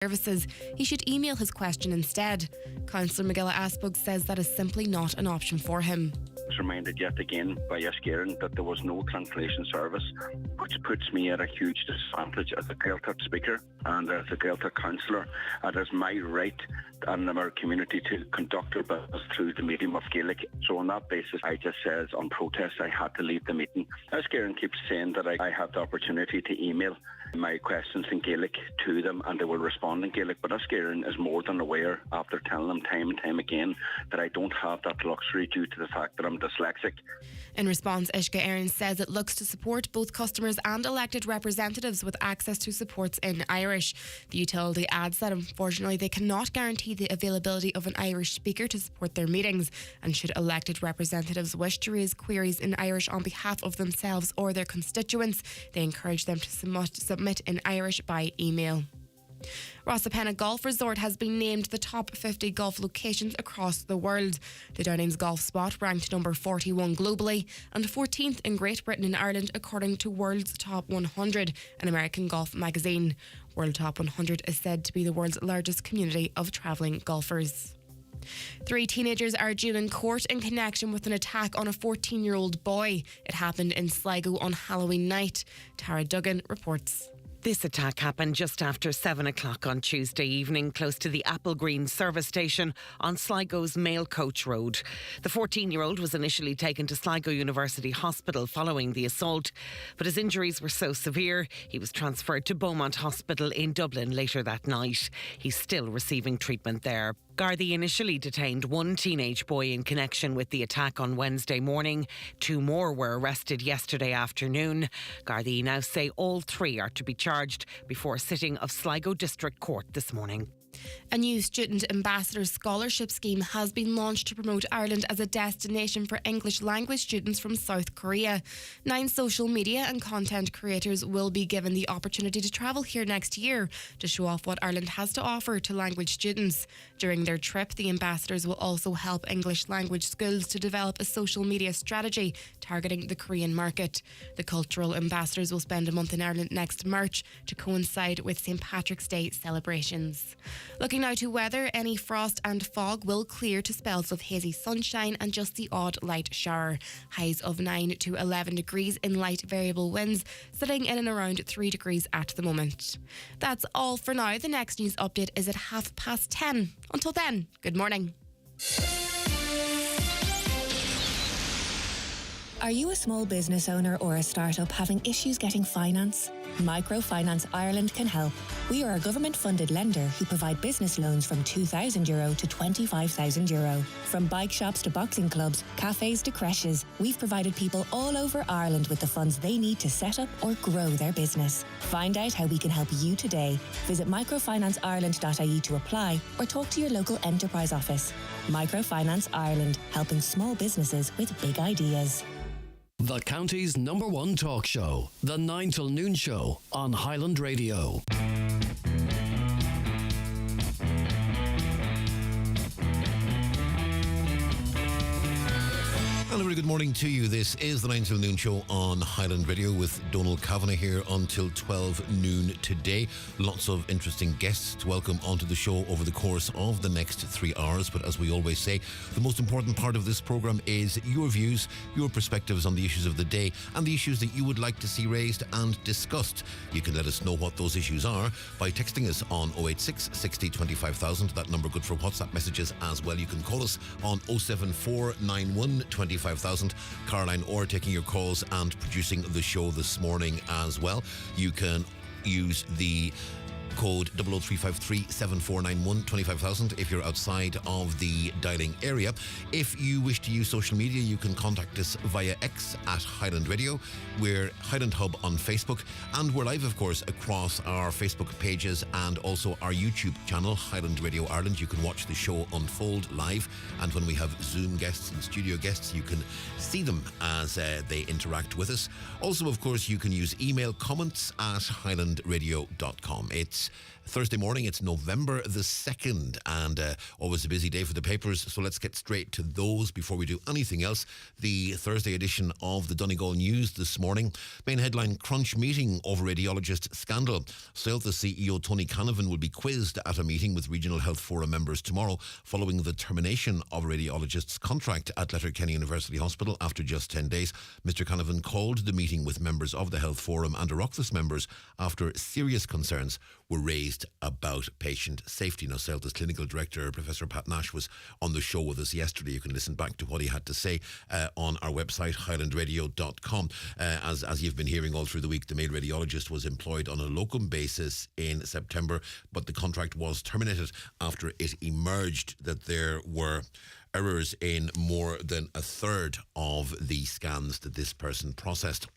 services, he should email his question instead. Councillor McGilla Asbog says that is simply not an option for him. I was reminded yet again by Eskaran that there was no translation service, which puts me at a huge disadvantage as a Gaeltacht speaker and as a Gaeltacht councillor. It is my right and our community to conduct our business through the medium of Gaelic. So on that basis, I just said on protest I had to leave the meeting. Eskaran keeps saying that I have the opportunity to email my questions in Gaelic to them and they will respond in Gaelic, but Eskaran is more than aware, after telling them time and time again, that I don't have that luxury due to the fact that I'm dyslexic. In response, Uisce Éireann says it looks to support both customers and elected representatives with access to supports in Irish. The utility adds that unfortunately they cannot guarantee the availability of an Irish speaker to support their meetings, and should elected representatives wish to raise queries in Irish on behalf of themselves or their constituents, they encourage them to submit in Irish by email. Rossapenna Golf Resort has been named the top 50 golf locations across the world. The Downings golf spot ranked number 41 globally and 14th in Great Britain and Ireland according to World's Top 100, an American golf magazine. World Top 100 is said to be the world's largest community of travelling golfers. 3 teenagers are due in court in connection with an attack on a 14-year-old boy. It happened in Sligo on Halloween night. Tara Duggan reports. This attack happened just after 7 o'clock on Tuesday evening, close to the Applegreen service station on Sligo's Mail Coach Road. The 14-year-old was initially taken to Sligo University Hospital following the assault, but his injuries were so severe he was transferred to Beaumont Hospital in Dublin later that night. He's still receiving treatment there. Gardaí initially detained one teenage boy in connection with the attack on Wednesday morning. 2 more were arrested yesterday afternoon. Gardaí now say all 3 are to be charged before a sitting of Sligo District Court this morning. A new Student Ambassador Scholarship Scheme has been launched to promote Ireland as a destination for English language students from South Korea. 9 social media and content creators will be given the opportunity to travel here next year to show off what Ireland has to offer to language students. During their trip, the ambassadors will also help English language schools to develop a social media strategy targeting the Korean market. The cultural ambassadors will spend a month in Ireland next March to coincide with St Patrick's Day celebrations. Looking now to weather, any frost and fog will clear to spells of hazy sunshine and just the odd light shower. Highs of 9 to 11 degrees in light variable winds, sitting in and around 3 degrees at the moment. That's all for now. The next news update is at 10:30. Until then, good morning. Are you a small business owner or a startup having issues getting finance? Microfinance Ireland can help. We are a government-funded lender who provide business loans from €2,000 to €25,000. From bike shops to boxing clubs, cafes to creches, we've provided people all over Ireland with the funds they need to set up or grow their business. Find out how we can help you today. Visit microfinanceIreland.ie to apply or talk to your local enterprise office. Microfinance Ireland, helping small businesses with big ideas. The county's #1 talk show, The 9 till Noon Show on Highland Radio. Well, a very good morning to you. This is the 9 till Noon Show on Highland Radio with Donal Kavanagh here until 12 noon today. Lots of interesting guests to welcome onto the show over the course of the next 3 hours. But as we always say, the most important part of this programme is your views, your perspectives on the issues of the day and the issues that you would like to see raised and discussed. You can let us know what those issues are by texting us on 086 60 25,000. That number good for WhatsApp messages as well. You can call us on 07491 25,000. Caroline Orr taking your calls and producing the show this morning as well. You can use the code 00353 7491 25,000 if you're outside of the dialing area. If you wish to use social media, you can contact us via X at Highland Radio. We're Highland Hub on Facebook, and we're live, of course, across our Facebook pages and also our YouTube channel, Highland Radio Ireland. You can watch the show unfold live, and when we have Zoom guests and studio guests, you can see them as they interact with us. Also, of course, you can use email comments at highlandradio.com. It's Thursday morning, it's November the 2nd, and always a busy day for the papers, so let's get straight to those before we do anything else. The Thursday edition of the Donegal News this morning. Main headline, crunch meeting over radiologist scandal. Celta CEO Tony Canavan will be quizzed at a meeting with Regional Health Forum members tomorrow following the termination of a radiologist's contract at Letterkenny University Hospital after just 10 days. Mr Canavan called the meeting with members of the Health Forum and Oireachtas members after serious concerns were raised about patient safety. Now, Celta's clinical director, Professor Pat Nash, was on the show with us yesterday. You can listen back to what he had to say on our website, highlandradio.com. As you've been hearing all through the week, the male radiologist was employed on a locum basis in September, but the contract was terminated after it emerged that there were errors in more than a third of the scans that this person processed.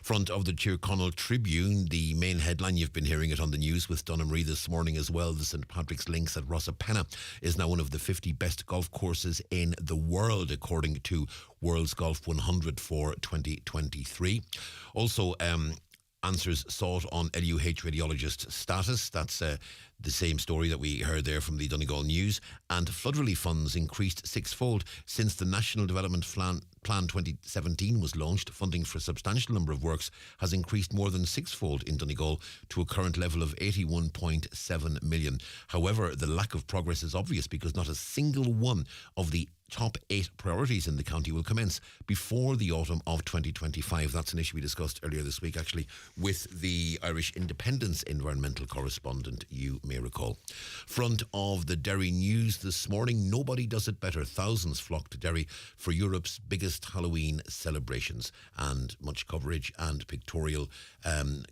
Front of the Tyrconnell Tribune, the main headline, you've been hearing it on the news with Donna Marie this morning as well. The St Patrick's Links at Rossapena is now one of the 50 best golf courses in the world, according to World's Golf 100 for 2023. Also, answers sought on LUH radiologist status. That's the same story that we heard there from the Donegal News. And flood relief funds increased sixfold since the National Development Plan 2017 was launched. Funding for a substantial number of works has increased more than sixfold in Donegal to a current level of 81.7 million. However, the lack of progress is obvious because not a single one of the top 8 priorities in the county will commence before the autumn of 2025. That's an issue we discussed earlier this week, actually, with the Irish Independence environmental correspondent, you may recall. Front of the Derry News this morning, nobody does it better. Thousands flock to Derry for Europe's biggest Halloween celebrations, and much coverage and pictorial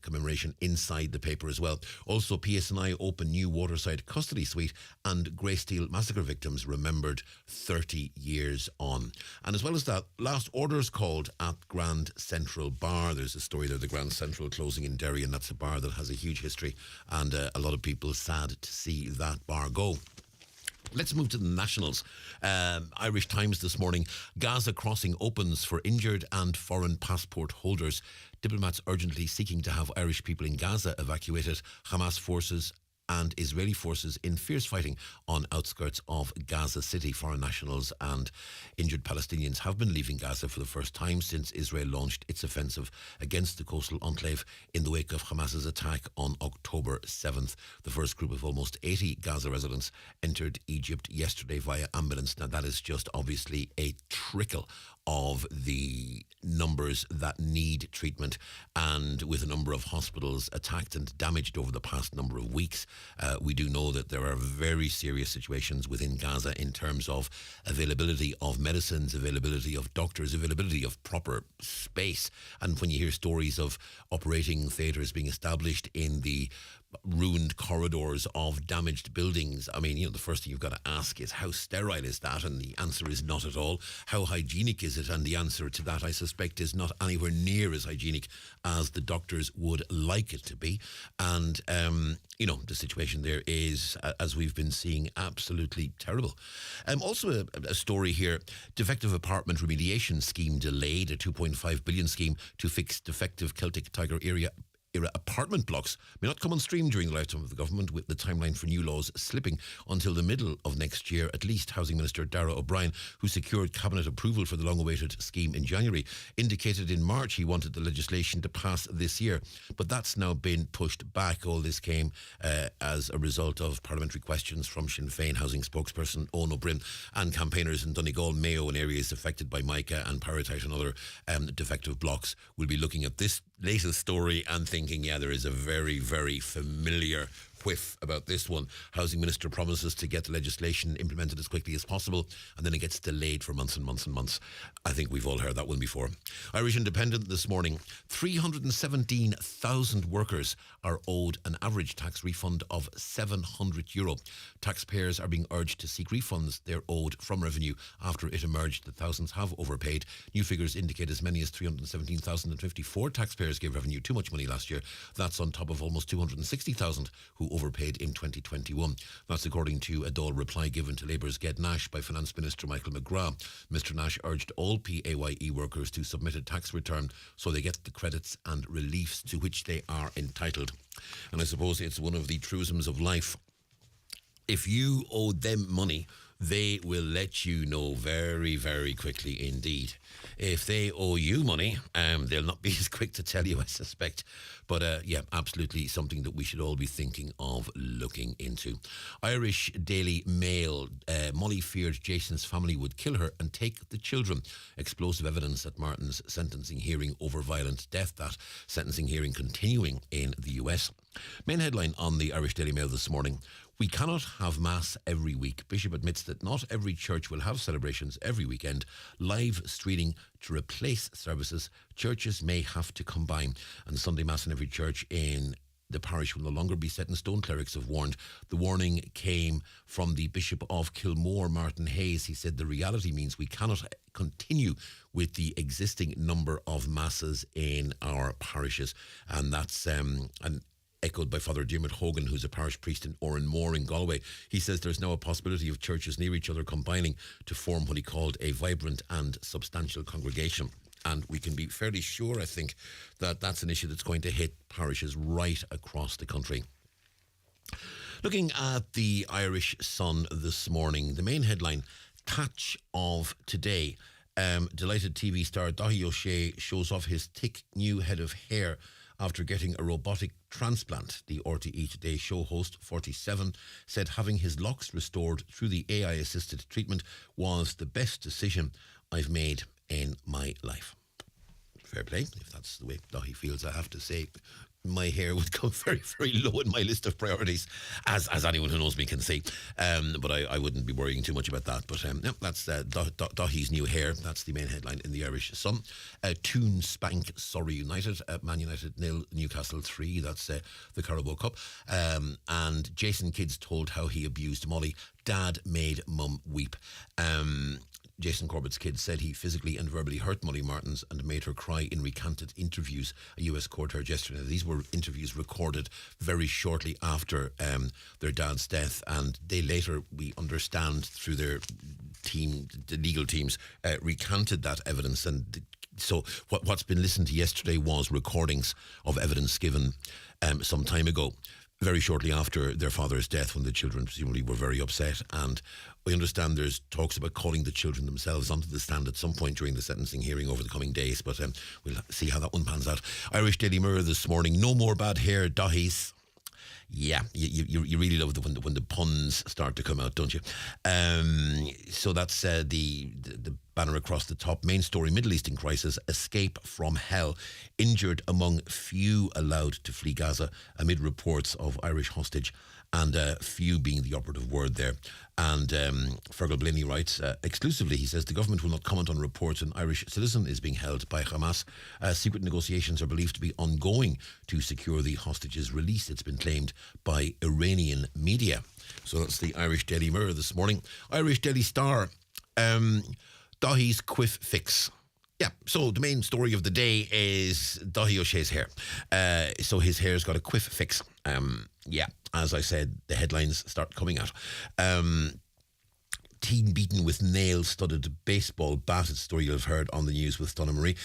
commemoration inside the paper as well. Also, PSNI open new Waterside custody suite, and Greysteel massacre victims remembered 30 years on. And as well as that, last orders called at Grand Central Bar. There's a story there, the Grand Central closing in Derry, and that's a bar that has a huge history, and a lot of people sad to see that bar go. Let's move to the nationals. Irish Times this morning. Gaza crossing opens for injured and foreign passport holders. Diplomats urgently seeking to have Irish people in Gaza evacuated. Hamas forces and Israeli forces in fierce fighting on outskirts of Gaza City. Foreign nationals and injured Palestinians have been leaving Gaza for the first time since Israel launched its offensive against the coastal enclave in the wake of Hamas's attack on October 7th. The first group of almost 80 Gaza residents entered Egypt yesterday via ambulance. Now, that is just obviously a trickle of the numbers that need treatment, and with a number of hospitals attacked and damaged over the past number of weeks, we do know that there are very serious situations within Gaza in terms of availability of medicines, availability of doctors, availability of proper space. And when you hear stories of operating theatres being established in the ruined corridors of damaged buildings, I mean, the first thing you've got to ask is, how sterile is that? And the answer is not at all. How hygienic is it? And the answer to that, I suspect, is not anywhere near as hygienic as the doctors would like it to be. And, the situation there is, as we've been seeing, absolutely terrible. Also a story here, Defective apartment remediation scheme delayed, a 2.5 billion scheme to fix defective Celtic Tiger era apartment blocks may not come on stream during the lifetime of the government, with the timeline for new laws slipping until the middle of next year. At least Housing Minister Dara O'Brien, who secured cabinet approval for the long-awaited scheme in January, indicated in March he wanted the legislation to pass this year, but that's now been pushed back. All this came as a result of parliamentary questions from Sinn Féin housing spokesperson Owen O'Brien, and campaigners in Donegal, Mayo and areas affected by mica and pyrite and other defective blocks will be looking at this latest story and thinking, yeah, there is a very, very familiar whiff about this one. Housing Minister promises to get the legislation implemented as quickly as possible, and then it gets delayed for months and months and months. I think we've all heard that one before. Irish Independent this morning. 317,000 workers are owed an average tax refund of €700. Taxpayers are being urged to seek refunds they're owed from revenue after it emerged that thousands have overpaid. New figures indicate as many as 317,054 taxpayers gave revenue too much money last year. That's on top of almost 260,000 who overpaid in 2021. That's according to a Dáil reply given to Labour's Get Nash by Finance Minister Michael McGrath. Mr Nash urged all PAYE workers to submit a tax return so they get the credits and reliefs to which they are entitled. And I suppose it's one of the truisms of life. If you owe them money, they will let you know very, very quickly indeed. If they owe you money, they'll not be as quick to tell you, I suspect. But yeah, absolutely something that we should all be thinking of looking into. Irish Daily Mail, Molly feared Jason's family would kill her and take the children. Explosive evidence at Martin's sentencing hearing over violent death. That sentencing hearing continuing in the US. Main headline on the Irish Daily Mail this morning. We cannot have Mass every week. Bishop admits that not every church will have celebrations every weekend. Live streaming to replace services. Churches may have to combine. And Sunday Mass in every church in the parish will no longer be set in stone, clerics have warned. The warning came from the Bishop of Kilmore, Martin Hayes. He said the reality means we cannot continue with the existing number of Masses in our parishes. And that's echoed by Father Diarmuid Hogan, who's a parish priest in Oranmore in Galway. He says there's now a possibility of churches near each other combining to form what he called a vibrant and substantial congregation. And we can be fairly sure, I think, that that's an issue that's going to hit parishes right across the country. Looking at the Irish Sun this morning, the main headline, catch of today. Delighted TV star Daithí O'Shea shows off his thick new head of hair after getting a robotic transplant. The RTE Today show host, 47, said having his locks restored through the AI-assisted treatment was the best decision I've made in my life. Fair play. If that's the way Daithí feels, I have to say my hair would go very, very low in my list of priorities, as anyone who knows me can see. But I wouldn't be worrying too much about that. But yeah, that's Daithí's new hair. That's the main headline in the Irish Sun. Toon spank Surrey United. Man United 0, Newcastle 3. That's the Carabao Cup. And Jason Kids told how he abused Molly. Dad made mum weep. Jason Corbett's kids said he physically and verbally hurt Molly Martins and made her cry in recanted interviews. A US court heard yesterday. These were interviews recorded very shortly after their dad's death, and they later, we understand through their team, the legal teams, recanted that evidence. And so what's been listened to yesterday was recordings of evidence given some time ago, very shortly after their father's death, when the children presumably were very upset. And we understand there's talks about calling the children themselves onto the stand at some point during the sentencing hearing over the coming days, but we'll see how that one pans out. Irish Daily Mirror this morning, no more bad hair, Daithí's. Yeah, you really love when the puns start to come out, don't you? So that's the banner across the top. Main story, Middle Eastern crisis, escape from hell. Injured among few allowed to flee Gaza amid reports of Irish hostage, and few being the operative word there. And Fergal Blaney writes, exclusively, he says, the government will not comment on reports an Irish citizen is being held by Hamas. Secret negotiations are believed to be ongoing to secure the hostages' release, it's been claimed by Iranian media. So that's the Irish Daily Mirror this morning. Irish Daily Star, Daithí's quiff fix. Yeah, so the main story of the day is Daithí O'Shea's hair. So his hair's got a quiff fix. Yeah, as I said, the headlines start coming out. Teen beaten with nail-studded baseball bat. It's a story you'll have heard on the news with Donna Marie.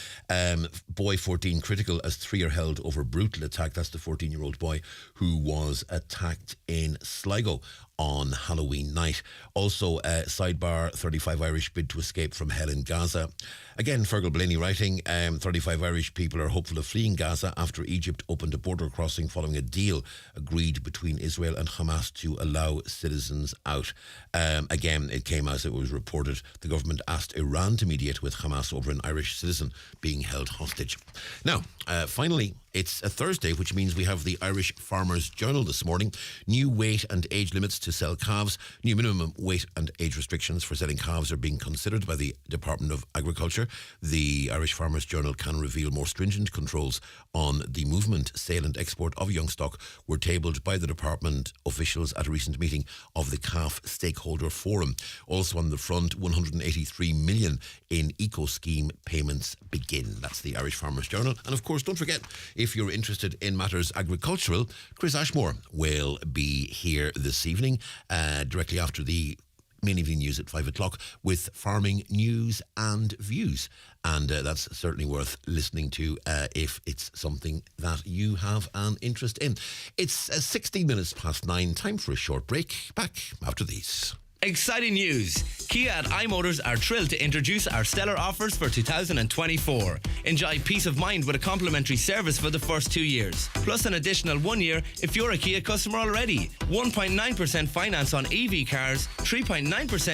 Boy 14 critical as 3 are held over brutal attack. That's the 14-year-old boy who was attacked in Sligo on Halloween night. Also, sidebar, 35 Irish bid to escape from hell in Gaza. Again, Fergal Blaney writing, 35 Irish people are hopeful of fleeing Gaza after Egypt opened a border crossing following a deal agreed between Israel and Hamas to allow citizens out. Again, it came as it was reported. The government asked Iran to mediate with Hamas over an Irish citizen being held hostage. Now, finally, it's a Thursday, which means we have the Irish Farmers Journal this morning. New weight and age limits to sell calves. New minimum weight and age restrictions for selling calves are being considered by the Department of Agriculture. The Irish Farmers Journal can reveal more stringent controls on the movement, sale and export of young stock were tabled by the department officials at a recent meeting of the Calf Stakeholder Forum. Also on the front, 183 million in eco-scheme payments begin. That's the Irish Farmers Journal. And of course, don't forget, if you're interested in matters agricultural, Chris Ashmore will be here this evening, directly after the main evening news at 5 o'clock with farming news and views. And that's certainly worth listening to if it's something that you have an interest in. It's 16 minutes past 9. Time for a short break. Back after these. Exciting news! Kia at iMotors are thrilled to introduce our stellar offers for 2024. Enjoy peace of mind with a complimentary service for the first 2 years, plus an additional 1 year if you're a Kia customer already. 1.9% finance on EV cars, 3.9%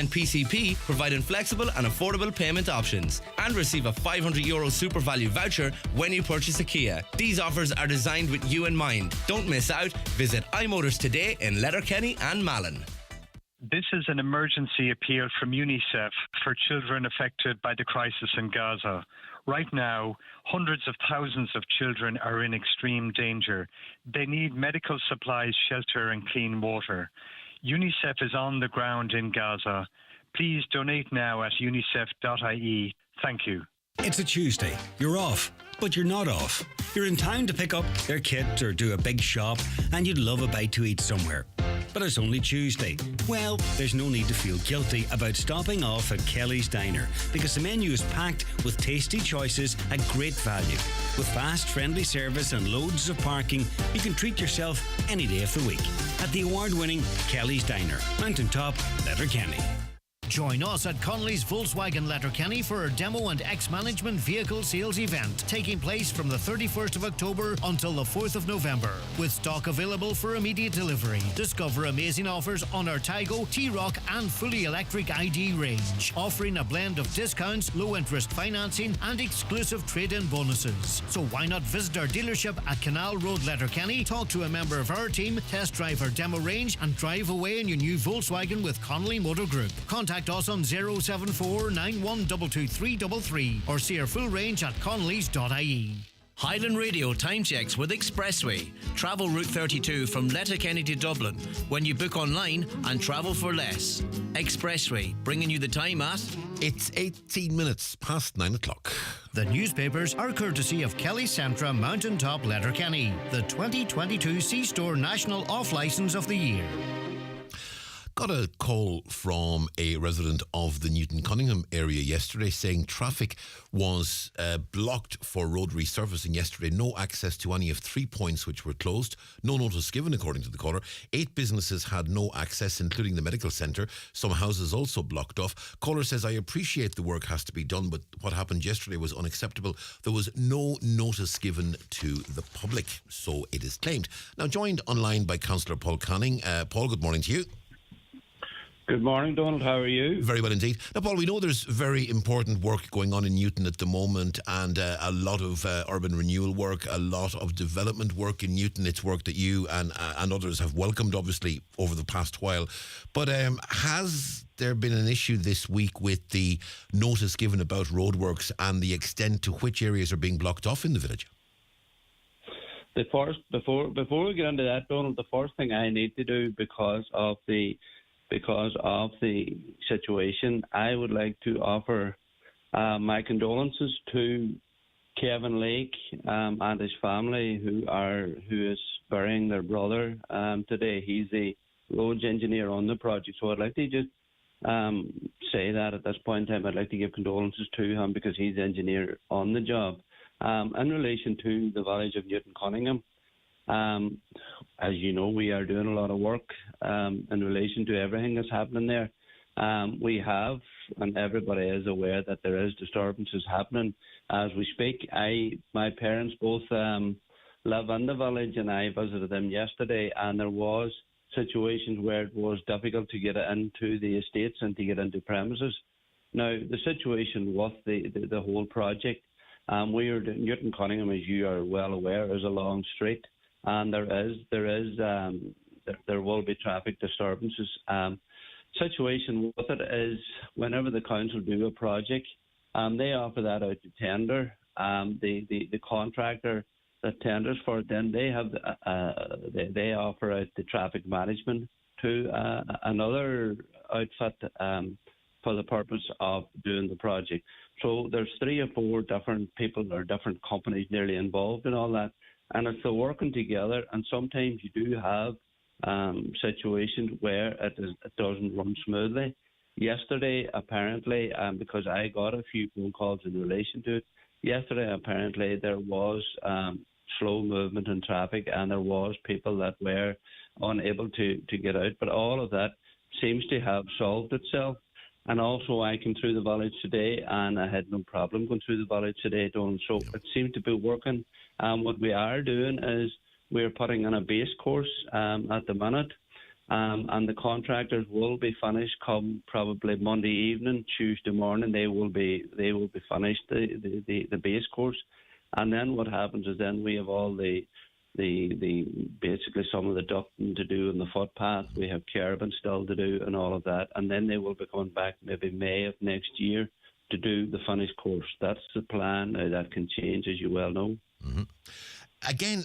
PCP, providing flexible and affordable payment options, and receive a €500 super value voucher when you purchase a Kia. These offers are designed with you in mind. Don't miss out. Visit iMotors today in Letterkenny and Malin. This is an emergency appeal from UNICEF for children affected by the crisis in Gaza. Right now, hundreds of thousands of children are in extreme danger. They need medical supplies, shelter and clean water. UNICEF is on the ground in Gaza. Please donate now at unicef.ie. Thank you. It's a Tuesday. You're off, but you're not off. You're in town to pick up their kids or do a big shop, and you'd love a bite to eat somewhere. But it's only Tuesday. Well, there's no need to feel guilty about stopping off at Kelly's Diner, because the menu is packed with tasty choices at great value. With fast, friendly service and loads of parking, you can treat yourself any day of the week at the award-winning Kelly's Diner, Mountaintop, Letterkenny. Join us at Connolly's Volkswagen Letterkenny for our demo and ex-management vehicle sales event, taking place from the 31st of October until the 4th of November. With stock available for immediate delivery. Discover amazing offers on our Taigo, T-Roc and fully electric ID range, offering a blend of discounts, low-interest financing and exclusive trade-in bonuses. So why not visit our dealership at Canal Road, Letterkenny, talk to a member of our team, test drive our demo range and drive away in your new Volkswagen with Connolly Motor Group. Contact us on 074 9122 or see our full range at connellys.ie. Highland Radio time checks with Expressway. Travel Route 32 from Letterkenny to Dublin when you book online and travel for less. Expressway, bringing you the time at... It's 18 minutes past 9 o'clock. The newspapers are courtesy of Kelly Centra Mountaintop Letterkenny, the 2022 C-Store National Off-Licence of the Year. Got a call from a resident of the Newton Cunningham area yesterday saying traffic was blocked for road resurfacing yesterday. No access to any of 3 points which were closed. No notice given, according to the caller. 8 businesses had no access, including the medical centre. Some houses also blocked off. Caller says, I appreciate the work has to be done, but what happened yesterday was unacceptable. There was no notice given to the public, so it is claimed. Now, joined online by Councillor Paul Canning. Paul, good morning to you. Good morning, Donal. How are you? Very well indeed. Now, Paul, we know there's very important work going on in Newton at the moment, and a lot of urban renewal work, a lot of development work in Newton. It's work that you and others have welcomed, obviously, over the past while. But has there been an issue this week with the notice given about roadworks and the extent to which areas are being blocked off in the village? Before we get into that, Donal, the first thing I need to do because of the situation, I would like to offer my condolences to Kevin Lake and his family who is burying their brother today. He's the roads engineer on the project, so I'd like to just say that at this point in time, I'd like to give condolences to him because he's the engineer on the job. In relation to the village of Newton Cunningham, as you know, we are doing a lot of work in relation to everything that's happening there. We have, and everybody is aware that there is disturbances happening as we speak. My parents both live in the village, and I visited them yesterday, and there was situations where it was difficult to get into the estates and to get into premises. Now, the situation with the whole project, Newton Cunningham, as you are well aware, is a long street. And there will be traffic disturbances. Situation with it is whenever the council do a project, they offer that out to tender. The contractor that tenders for it, then they have they offer out the traffic management to another outfit for the purpose of doing the project. So there's 3 or 4 different people or different companies nearly involved in all that. And it's the working together, and sometimes you do have situations where it doesn't run smoothly. Yesterday, apparently, because I got a few phone calls in relation to it, yesterday apparently there was slow movement in traffic and there was people that were unable to get out. But all of that seems to have solved itself. And also I came through the village today and I had no problem going through the village today, Donal. So it seemed to be working. What we are doing is we're putting on a base course at the minute. And the contractors will be finished come probably Monday evening, Tuesday morning. They will be finished the base course, and then what happens is then we have all the basically some of the ducting to do in the footpath. We have curbing still to do and all of that, and then they will be coming back maybe May of next year to do the finished course. That's the plan. That can change, as you well know. Mm-hmm. Again,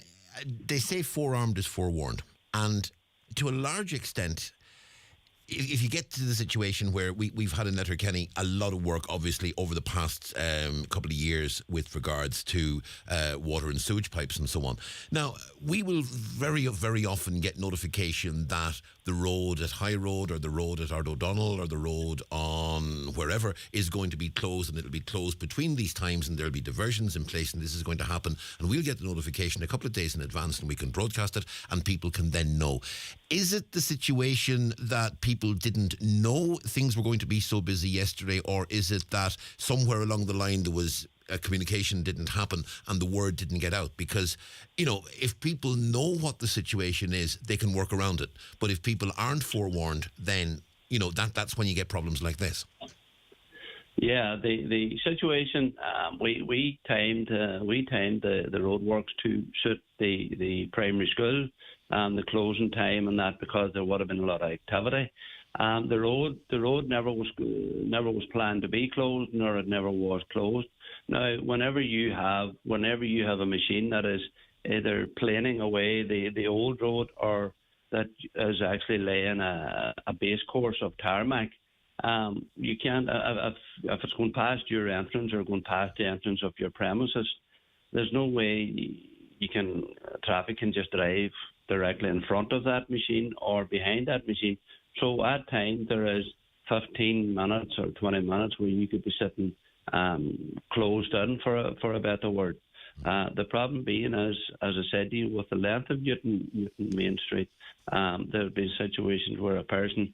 they say forearmed is forewarned, and to a large extent, if you get to the situation where we've had in Letterkenny a lot of work, obviously, over the past couple of years with regards to water and sewage pipes and so on. Now, we will very, very often get notification that the road at High Road or the road at Ard O'Donnell or the road on wherever is going to be closed, and it'll be closed between these times, and there'll be diversions in place, and this is going to happen, and we'll get the notification a couple of days in advance and we can broadcast it and people can then know. Is it the situation that people didn't know things were going to be so busy yesterday, or is it that somewhere along the line there was communication didn't happen and the word didn't get out? Because, you know, if people know what the situation is, they can work around it. But if people aren't forewarned, then, you know, that's when you get problems like this. Yeah, the situation, we timed the roadworks to suit the primary school, the closing time and that, because there would have been a lot of activity. The road never was planned to be closed, nor it never was closed. Now, whenever you have a machine that is either planing away the old road or that is actually laying a base course of tarmac, you can't, if it's going past your entrance or going past the entrance of your premises, there's no way traffic can just drive directly in front of that machine or behind that machine. So at times there is 15 minutes or 20 minutes where you could be sitting closed in, for a better word. The problem being is, as I said to you, with the length of Newton Main Street, there have been situations where a person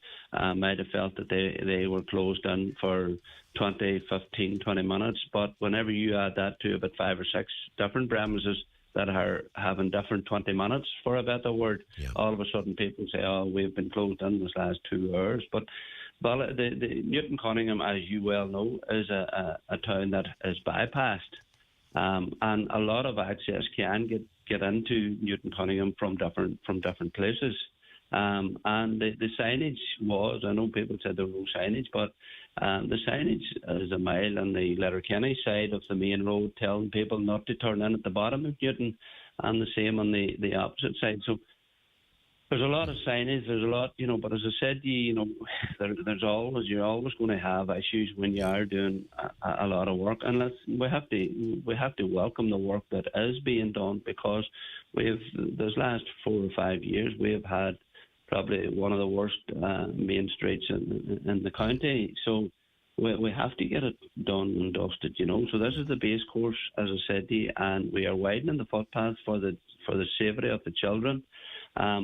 might have felt that they were closed in for 20, 15, 20 minutes. But whenever you add that to about 5 or 6 different premises that are having different 20 minutes, for a better word, all of a sudden people say, oh, we've been closed in this last 2 hours. But the Newton Cunningham, as you well know, is a town that is bypassed. And a lot of access can get into Newton Cunningham from different places. And the signage was, I know people said there was no signage, but the signage is a mile on the Letterkenny side of the main road, telling people not to turn in at the bottom of Newton, and the same on the opposite side. So there's a lot of signage, there's a lot, but as I said to you, you're always going to have issues when you are doing a lot of work, and we have to welcome the work that is being done, because those last 4 or 5 years we have had probably one of the worst main streets in the county. So we have to get it done and dusted, So this is the base course, as I said to you, and we are widening the footpath for the safety of the children.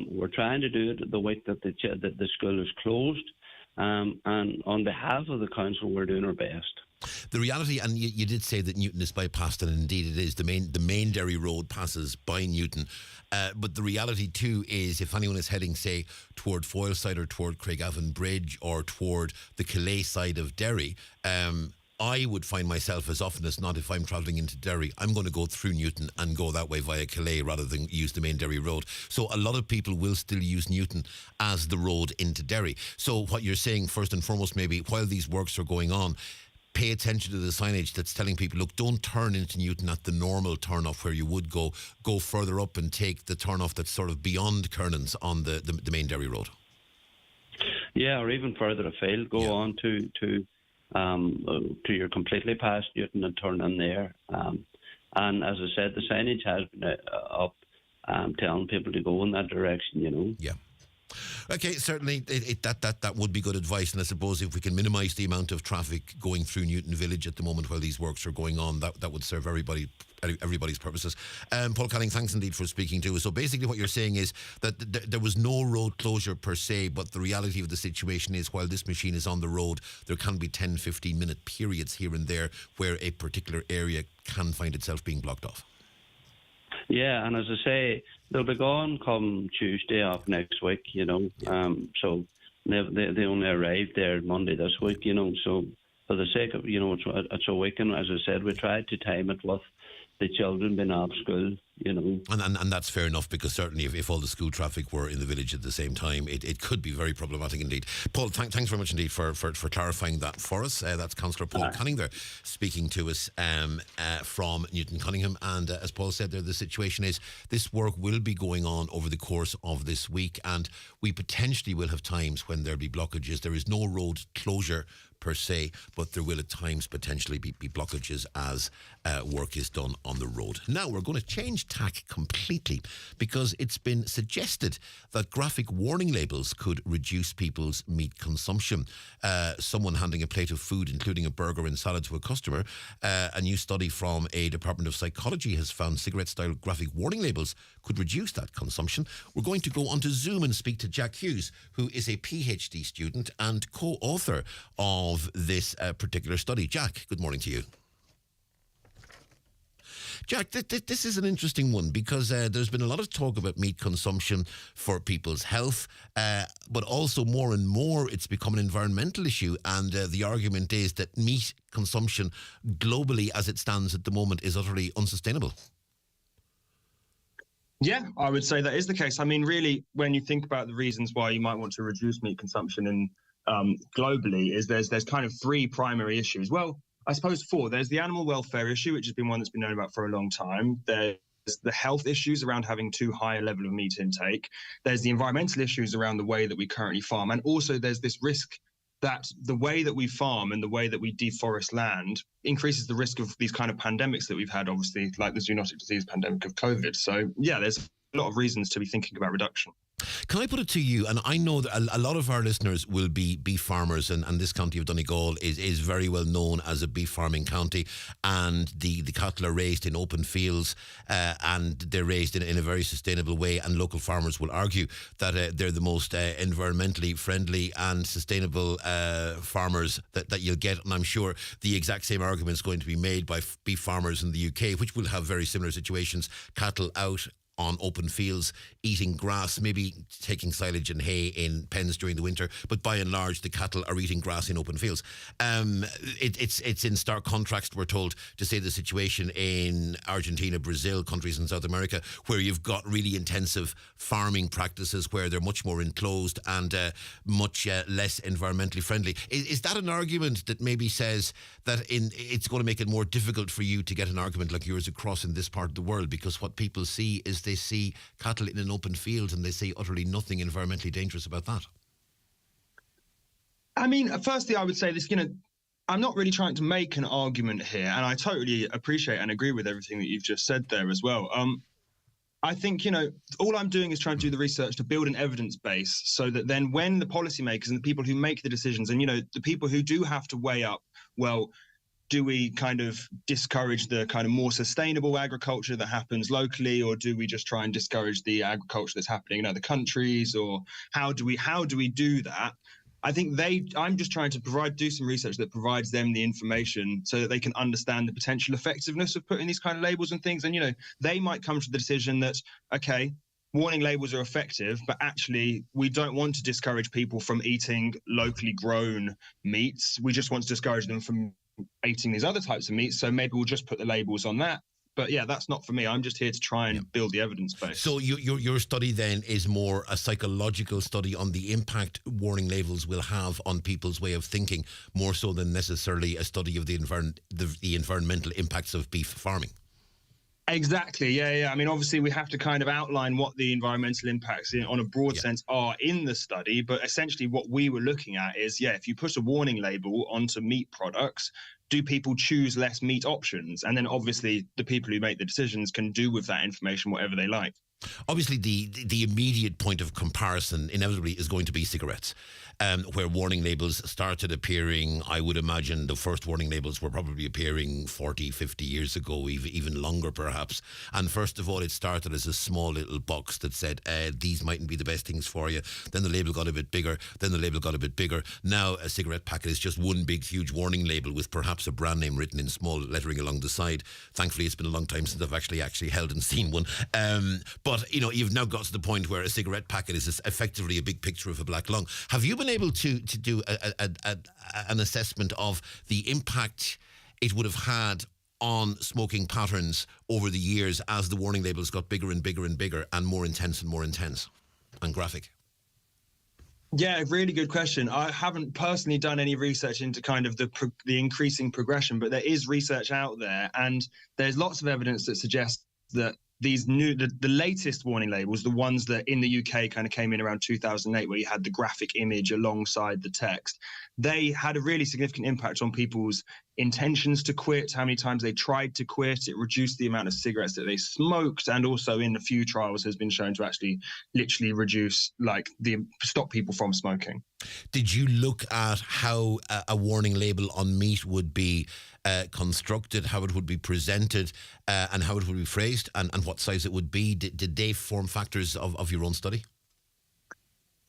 We're trying to do it the week that the school is closed, and on behalf of the council, we're doing our best. The reality, and you did say that Newton is bypassed, and indeed it is. The main Derry Road passes by Newton, but the reality too is, if anyone is heading, say, toward Foyleside or toward Craigavon Bridge or toward the Calais side of Derry, I would find myself, as often as not, if I'm travelling into Derry, I'm going to go through Newton and go that way via Calais rather than use the main Derry Road. So a lot of people will still use Newton as the road into Derry. So what you're saying, first and foremost, maybe while these works are going on, pay attention to the signage that's telling people, look, don't turn into Newton at the normal turn-off where you would go further up and take the turn-off that's sort of beyond Kernan's on the main Derry Road. Yeah, or even further afield, go on to you're completely past Newton and turn in there. And as I said, the signage has been up telling people to go in that direction, Yeah. Okay, certainly that would be good advice, and I suppose if we can minimise the amount of traffic going through Newton Village at the moment while these works are going on, that would serve everybody's purposes. Paul Canning, thanks indeed for speaking to us. So basically what you're saying is that there was no road closure per se, but the reality of the situation is while this machine is on the road, there can be 10-15 minute periods here and there where a particular area can find itself being blocked off. Yeah, and as I say, they'll be gone come Tuesday of next week, so they only arrived there Monday this week, so for the sake of, it's a weekend, as I said, we tried to time it with the children being off school, And that's fair enough, because certainly if all the school traffic were in the village at the same time, it could be very problematic indeed. Paul, thanks very much indeed for clarifying that for us. That's Councillor Paul Canning there speaking to us from Newton Cunningham. And as Paul said there, the situation is this work will be going on over the course of this week, and we potentially will have times when there'll be blockages. There is no road closure per se, but there will at times potentially be blockages as work is done on the road. Now we're going to change tack completely, because it's been suggested that graphic warning labels could reduce people's meat consumption. Someone handing a plate of food, including a burger and salad, to a customer. A new study from a Department of Psychology has found cigarette-style graphic warning labels could reduce that consumption. We're going to go onto Zoom and speak to Jack Hughes, who is a PhD student and co-author of this particular study. Jack, good morning to you. Jack, this is an interesting one, because there's been a lot of talk about meat consumption for people's health, but also more and more it's become an environmental issue, and the argument is that meat consumption globally as it stands at the moment is utterly unsustainable. Yeah, I would say that is the case. I mean, really, when you think about the reasons why you might want to reduce meat consumption in globally, is there's kind of three primary issues. Well, I suppose four. There's the animal welfare issue, which has been one that's been known about for a long time. There's the health issues around having too high a level of meat intake. There's the environmental issues around the way that we currently farm. And also there's this risk that the way that we farm and the way that we deforest land increases the risk of these kind of pandemics that we've had, obviously, like the zoonotic disease pandemic of COVID. So, yeah, there's a lot of reasons to be thinking about reduction. Can I put it to you, and I know that a lot of our listeners will be beef farmers, and this county of Donegal is very well known as a beef farming county, and the cattle are raised in open fields, and they're raised in a very sustainable way, and local farmers will argue that they're the most environmentally friendly and sustainable farmers that you'll get, and I'm sure the exact same argument is going to be made by beef farmers in the UK, which will have very similar situations, cattle out on open fields, eating grass, maybe taking silage and hay in pens during the winter, but by and large the cattle are eating grass in open fields. It's in stark contrast, we're told, to say the situation in Argentina, Brazil, countries in South America, where you've got really intensive farming practices where they're much more enclosed and much less environmentally friendly. Is that an argument that maybe says that it's going to make it more difficult for you to get an argument like yours across in this part of the world, because what people see is they see cattle in an open field and they see utterly nothing environmentally dangerous about that? I mean, firstly, I would say this, I'm not really trying to make an argument here, and I totally appreciate and agree with everything that you've just said there as well. I think, all I'm doing is trying to do the research to build an evidence base so that then when the policymakers and the people who make the decisions and, the people who do have to weigh up, well, do we kind of discourage the kind of more sustainable agriculture that happens locally, or do we just try and discourage the agriculture that's happening in other countries, or how do we do that? I think I'm just trying to do some research that provides them the information so that they can understand the potential effectiveness of putting these kind of labels and things. And, they might come to the decision that, okay, warning labels are effective, but actually we don't want to discourage people from eating locally grown meats. We just want to discourage them from eating these other types of meat, so maybe we'll just put the labels on that. But yeah, that's not for me. I'm just here to try and build the evidence base. So your study then is more a psychological study on the impact warning labels will have on people's way of thinking, more so than necessarily a study of the environmental impacts of beef farming. Exactly. Yeah. I mean, obviously, we have to kind of outline what the environmental impacts on a broad sense are in the study. But essentially, what we were looking at is, if you put a warning label onto meat products, do people choose less meat options? And then obviously, the people who make the decisions can do with that information whatever they like. Obviously, the immediate point of comparison inevitably is going to be cigarettes, where warning labels started appearing. I would imagine the first warning labels were probably appearing 40, 50 years ago, even longer perhaps. And first of all, it started as a small little box that said, these mightn't be the best things for you. Then the label got a bit bigger. Then the label got a bit bigger. Now a cigarette packet is just one big, huge warning label with perhaps a brand name written in small lettering along the side. Thankfully, it's been a long time since I've actually held and seen one. But, you've now got to the point where a cigarette packet is effectively a big picture of a black lung. Have you been able to do an assessment of the impact it would have had on smoking patterns over the years as the warning labels got bigger and bigger and bigger and more intense and graphic? Yeah, really good question. I haven't personally done any research into kind of the increasing progression, but there is research out there, and there's lots of evidence that suggests that these the latest warning labels, the ones that in the UK kind of came in around 2008, where you had the graphic image alongside the text, they had a really significant impact on people's intentions to quit, how many times they tried to quit. It reduced the amount of cigarettes that they smoked, and also in a few trials has been shown to actually literally reduce, stop people from smoking. Did you look at how a warning label on meat would be constructed, how it would be presented, and how it would be phrased, and what size it would be? Did they form factors of your own study?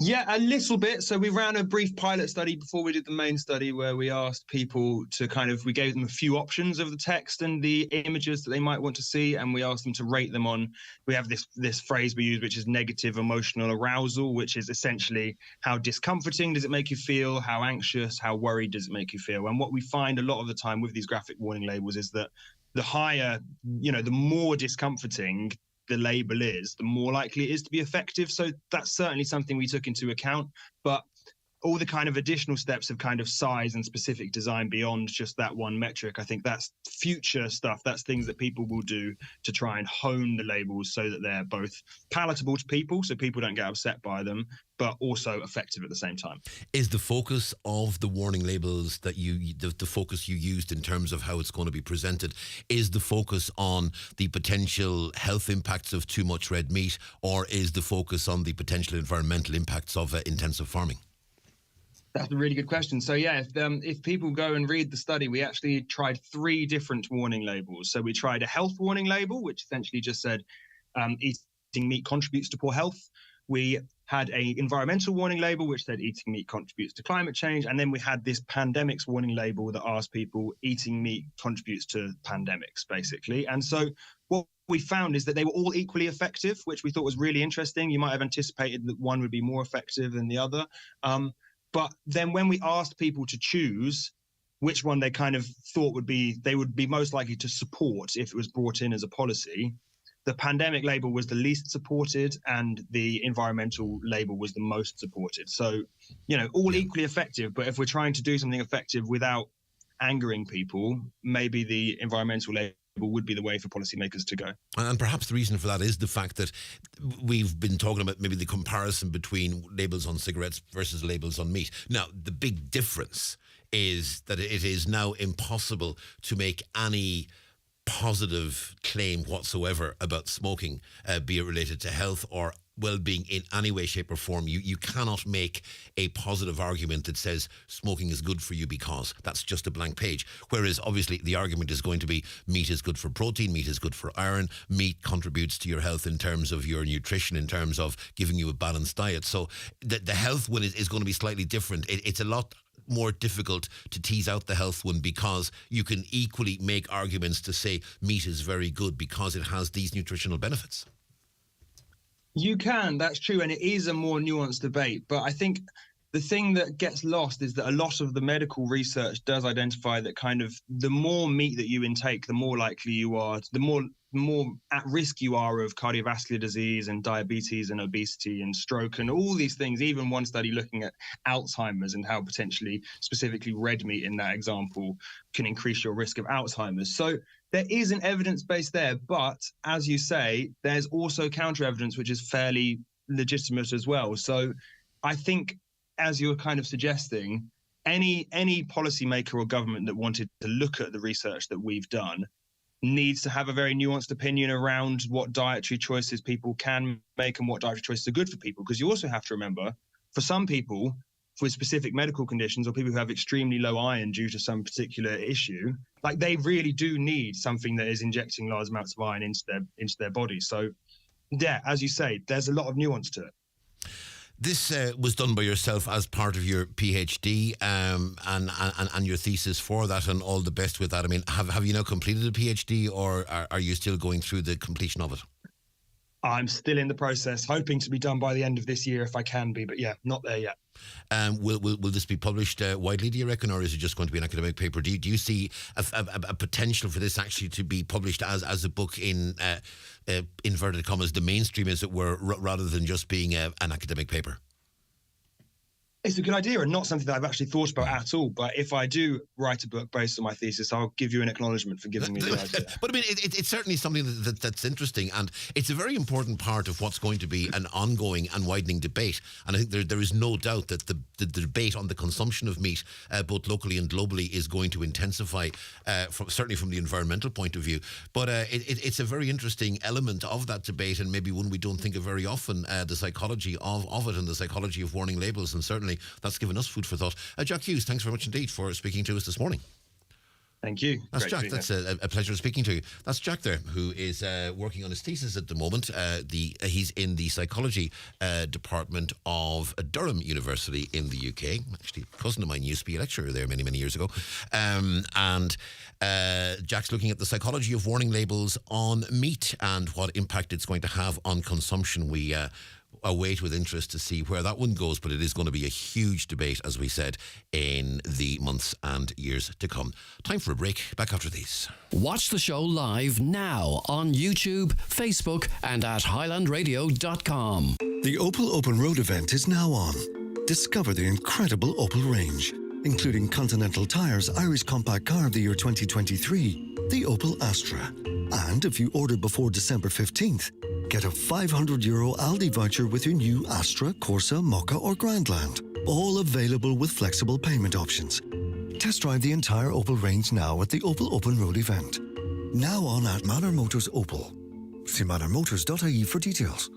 Yeah, a little bit. So we ran a brief pilot study before we did the main study, where we asked people to we gave them a few options of the text and the images that they might want to see, and we asked them to rate them on, we have this phrase we use, which is negative emotional arousal, which is essentially how discomforting does it make you feel, how anxious, how worried does it make you feel. And what we find a lot of the time with these graphic warning labels is that the higher, the more discomforting the label is, the more likely it is to be effective. So that's certainly something we took into account. But all the kind of additional steps of kind of size and specific design beyond just that one metric, I think that's future stuff. That's things that people will do to try and hone the labels so that they're both palatable to people, so people don't get upset by them, but also effective at the same time. Is the focus of the warning labels that the focus you used in terms of how it's going to be presented, is the focus on the potential health impacts of too much red meat, or is the focus on the potential environmental impacts of intensive farming? That's a really good question. So yeah, if people go and read the study, we actually tried 3 different warning labels. So we tried a health warning label, which essentially just said eating meat contributes to poor health. We had a environmental warning label, which said eating meat contributes to climate change. And then we had this pandemics warning label that asked people eating meat contributes to pandemics, basically. And so what we found is that they were all equally effective, which we thought was really interesting. You might have anticipated that one would be more effective than the other. But then when we asked people to choose which one they kind of thought they would be most likely to support if it was brought in as a policy, the pandemic label was the least supported and the environmental label was the most supported. So, all equally effective. But if we're trying to do something effective without angering people, maybe the environmental label would be the way for policymakers to go. And perhaps the reason for that is the fact that we've been talking about maybe the comparison between labels on cigarettes versus labels on meat. Now, the big difference is that it is now impossible to make any positive claim whatsoever about smoking, be it related to health or well-being in any way, shape or form. You cannot make a positive argument that says smoking is good for you, because that's just a blank page. Whereas obviously the argument is going to be meat is good for protein, meat is good for iron, meat contributes to your health in terms of your nutrition, in terms of giving you a balanced diet. So the health one is going to be slightly different. It's a lot more difficult to tease out the health one, because you can equally make arguments to say meat is very good because it has these nutritional benefits. You can, that's true, and it is a more nuanced debate. But I think the thing that gets lost is that a lot of the medical research does identify that kind of the more meat that you intake, the more likely you are, the more at risk you are of cardiovascular disease and diabetes and obesity and stroke and all these things. Even one study looking at Alzheimer's and how potentially, specifically red meat in that example, can increase your risk of Alzheimer's. So there is an evidence base there, but as you say, there's also counter evidence, which is fairly legitimate as well. So I think, as you're kind of suggesting, any policymaker or government that wanted to look at the research that we've done needs to have a very nuanced opinion around what dietary choices people can make and what dietary choices are good for people. Because you also have to remember, for some people with specific medical conditions or people who have extremely low iron due to some particular issue, like they really do need something that is injecting large amounts of iron into their body. So, yeah, as you say, there's a lot of nuance to it. This was done by yourself as part of your PhD and your thesis for that, and all the best with that. I mean, have you now completed a PhD, or are you still going through the completion of it? I'm still in the process, hoping to be done by the end of this year if I can be, but yeah, not there yet. Will this be published widely, do you reckon, or is it just going to be an academic paper? Do you see a potential for this actually to be published as a book in inverted commas, the mainstream, as it were, rather than just being an academic paper? It's a good idea and not something that I've actually thought about at all. But if I do write a book based on my thesis, I'll give you an acknowledgement for giving me the idea. But I mean, it's certainly something that's interesting, and it's a very important part of what's going to be an ongoing and widening debate. And I think there is no doubt that the debate on the consumption of meat, both locally and globally, is going to intensify, certainly from the environmental point of view. But it's a very interesting element of that debate, and maybe one we don't think of very often, the psychology of it and the psychology of warning labels, and certainly that's given us food for thought. Jack Hughes, thanks very much indeed for speaking to us this morning. Thank you. That's Jack. That's a pleasure speaking to you. That's Jack there, who is working on his thesis at the moment. He's in the psychology department of Durham University in the UK. Actually, a cousin of mine used to be a lecturer there many, many years ago. And Jack's looking at the psychology of warning labels on meat and what impact it's going to have on consumption. We await with interest to see where that one goes, but it is going to be a huge debate, as we said, in the months and years to come. Time for a break. Back after these. Watch the show live now on YouTube, Facebook and at highlandradio.com. The Opel Open Road event is now on. Discover the incredible Opel range, including Continental Tire's Irish Compact Car of the Year 2023, the Opel Astra. And if you order before December 15th, get a €500 Aldi voucher with your new Astra, Corsa, Mokka or Grandland. All available with flexible payment options. Test drive the entire Opel range now at the Opel Open Road event. Now on at Manor Motors Opel. See manormotors.ie for details.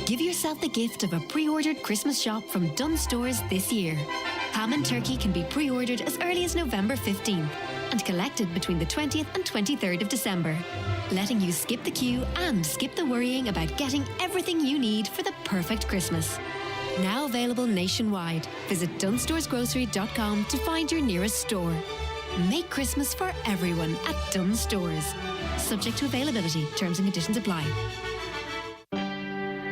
Give yourself the gift of a pre-ordered Christmas shop from Dunnes Stores this year. Ham and turkey can be pre-ordered as early as November 15th and collected between the 20th and 23rd of December, letting you skip the queue and skip the worrying about getting everything you need for the perfect Christmas. Now available nationwide. Visit dunstoresgrocery.com to find your nearest store. Make Christmas for everyone at Dunnes Stores. Subject to availability. Terms and conditions apply.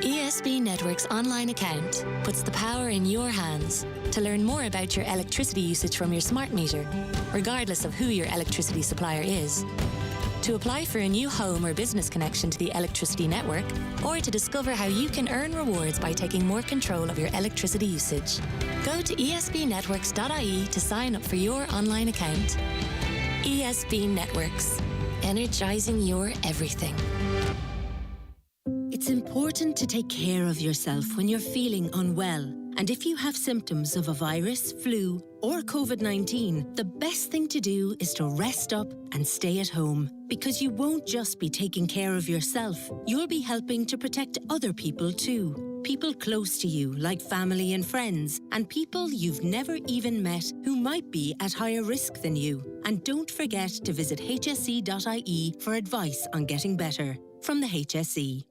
ESB Network's online account puts the power in your hands to learn more about your electricity usage from your smart meter, regardless of who your electricity supplier is. To apply for a new home or business connection to the electricity network, or to discover how you can earn rewards by taking more control of your electricity usage. Go to esbnetworks.ie to sign up for your online account. ESB Networks, energizing your everything. It's important to take care of yourself when you're feeling unwell. And if you have symptoms of a virus, flu, or COVID-19, the best thing to do is to rest up and stay at home. Because you won't just be taking care of yourself, you'll be helping to protect other people too. People close to you, like family and friends, and people you've never even met who might be at higher risk than you. And don't forget to visit hse.ie for advice on getting better. From the HSE.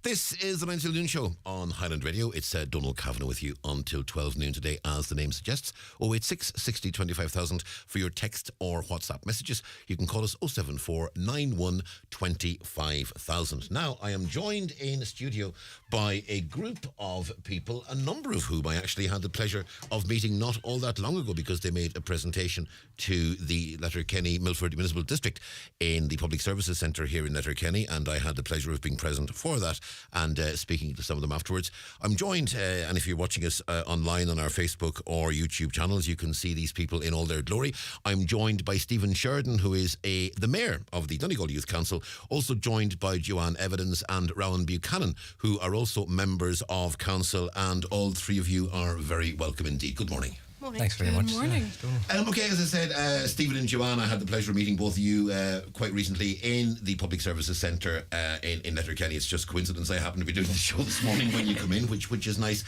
This is the 9 till noon show on Highland Radio. It's Donal Kavanagh with you until 12 noon today, as the name suggests. 086 60 25,000 for your text or WhatsApp messages. You can call us 074 91 25,000. Now, I am joined in the studio by a group of people, a number of whom I actually had the pleasure of meeting not all that long ago, because they made a presentation to the Letterkenny Milford Municipal District in the Public Services Centre here in Letterkenny, and I had the pleasure of being present for that and speaking to some of them afterwards. I'm joined, and if you're watching us online on our Facebook or YouTube channels, you can see these people in all their glory. I'm joined by Stephen Sheridan, who is the Mayor of the Donegal Youth Council, also joined by Joanne Evidence and Rowan Buchanan, who are also members of Council, and all three of you are very welcome indeed. Good morning. Morning. Thanks very much. Good morning. Okay, as I said, Stephen and Joanne, I had the pleasure of meeting both of you quite recently in the Public Services Centre in Letterkenny. It's just coincidence I happen to be doing the show this morning when you come in, which is nice.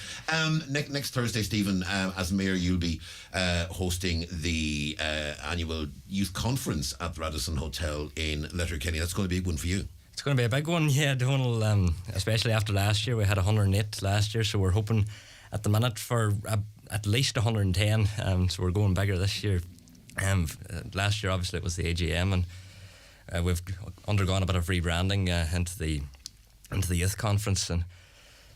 Next Thursday, Stephen, as Mayor, you'll be hosting the annual youth conference at the Radisson Hotel in Letterkenny. That's going to be a big one for you. It's going to be a big one, yeah, Donal, especially after last year. We had 108 last year, so we're hoping at the minute for at least 110, so we're going bigger this year. Last year, obviously, it was the AGM, and we've undergone a bit of rebranding into the youth conference. And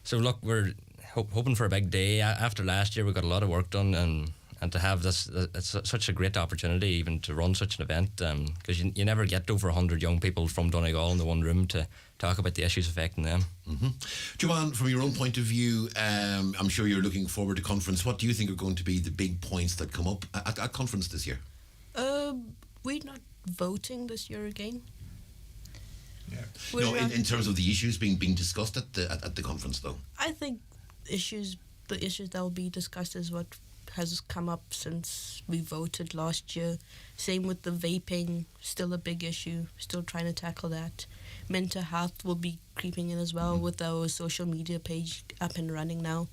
so, look, we're hoping for a big day. After last year, we got a lot of work done, and to have this, it's such a great opportunity even to run such an event, because you never get over 100 young people from Donegal in the one room to talk about the issues affecting them. Mm-hmm. Joanne, from your own point of view, I'm sure you're looking forward to conference. What do you think are going to be the big points that come up at conference this year? We're not voting this year again. Yeah. No, in terms of the issues being discussed at the conference, though. I think the issues that will be discussed is what has come up since we voted last year. Same with the vaping, still a big issue, still trying to tackle that. Mental health will be creeping in as well with our social media page up and running now.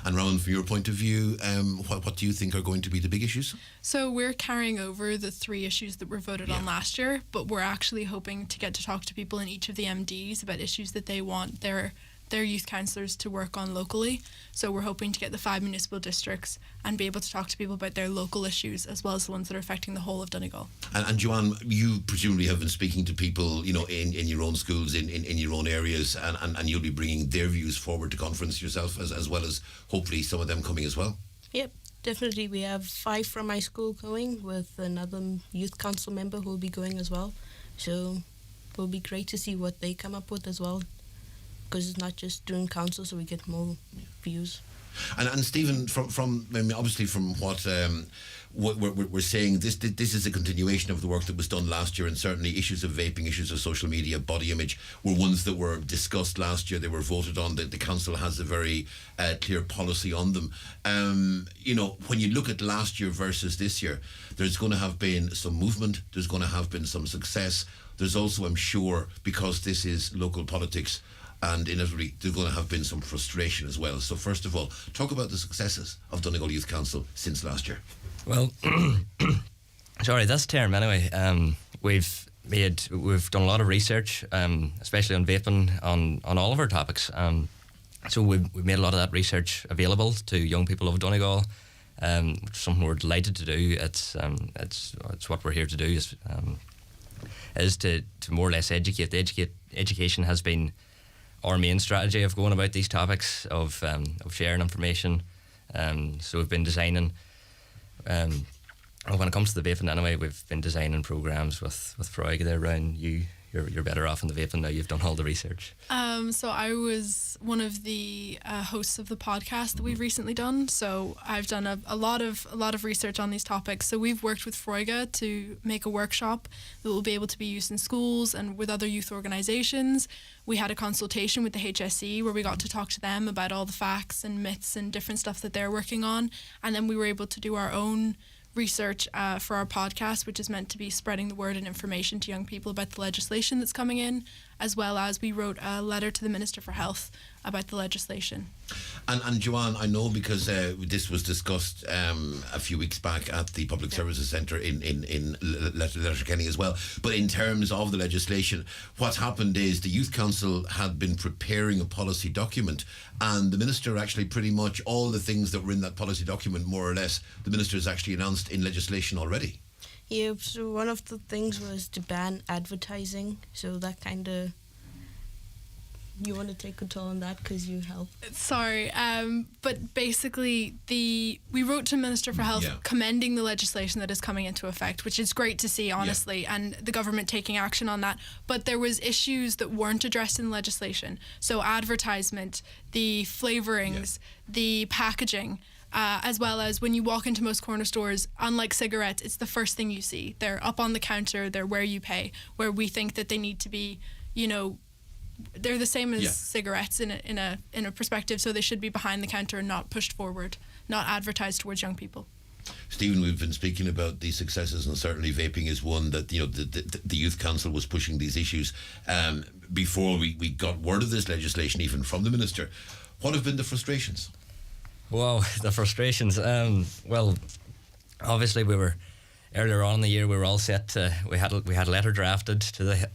And Rowan, from your point of view, what do you think are going to be the big issues? So we're carrying over the 3 issues that were voted on last year, but we're actually hoping to get to talk to people in each of the MDs about issues that they want their youth councillors to work on locally. So we're hoping to get the 5 municipal districts and be able to talk to people about their local issues as well as the ones that are affecting the whole of Donegal. And Joanne, you presumably have been speaking to people, in your own schools, in your own areas, and you'll be bringing their views forward to conference yourself, as well as hopefully some of them coming as well. Yep, definitely. We have 5 from my school going, with another youth council member who will be going as well. So it will be great to see what they come up with as well, because it's not just doing council, so we get more views. And Stephen, from obviously from what we're saying, this is a continuation of the work that was done last year, and certainly issues of vaping, issues of social media, body image were ones that were discussed last year. They were voted on. The council has a very clear policy on them. When you look at last year versus this year, there's going to have been some movement. There's going to have been some success. There's also, I'm sure, because this is local politics, and inevitably there's going to have been some frustration as well. So first of all, talk about the successes of Donegal Youth Council since last year. Well, sorry, this term anyway. We've done a lot of research, especially on vaping, on all of our topics. So we've made a lot of that research available to young people of Donegal. Which is something we're delighted to do. It's what we're here to do. Is to more or less educate. Education has been our main strategy of going about these topics, of sharing information. So we've been designing, when it comes to the vaping anyway, we've been designing programs with Freuga there around you. You're better off in the vaping now. You've done all the research. So I was one of the hosts of the podcast that we've recently done. So I've done a lot of research on these topics. So we've worked with Freuga to make a workshop that will be able to be used in schools and with other youth organisations. We had a consultation with the HSE where we got to talk to them about all the facts and myths and different stuff that they're working on. And then we were able to do our own research for our podcast, which is meant to be spreading the word and information to young people about the legislation that's coming in, as well as we wrote a letter to the Minister for Health about the legislation. And Joanne, I know because this was discussed a few weeks back at the Public Services Centre in Letterkenny as well, but in terms of the legislation, what's happened is the Youth Council had been preparing a policy document, and the Minister actually pretty much all the things that were in that policy document, more or less, the Minister has actually announced in legislation already. Yeah, so one of the things was to ban advertising, so that kind of... You want to take control on that because you help? Sorry, but basically we wrote to Minister for Health commending the legislation that is coming into effect, which is great to see, honestly, and the government taking action on that. But there was issues that weren't addressed in the legislation. So advertisement, the flavourings, the packaging, as well as when you walk into most corner stores, unlike cigarettes, it's the first thing you see. They're up on the counter, they're where you pay, where we think that they need to be, they're the same as Yeah. cigarettes in a perspective, so they should be behind the counter and not pushed forward, not advertised towards young people. Stephen, we've been speaking about these successes, and certainly vaping is one that, you know, the Youth Council was pushing these issues before we got word of this legislation, even from the Minister. What have been the frustrations? Wow, the frustrations. Well, obviously we were earlier on in the year. We were all set. We had a letter drafted to the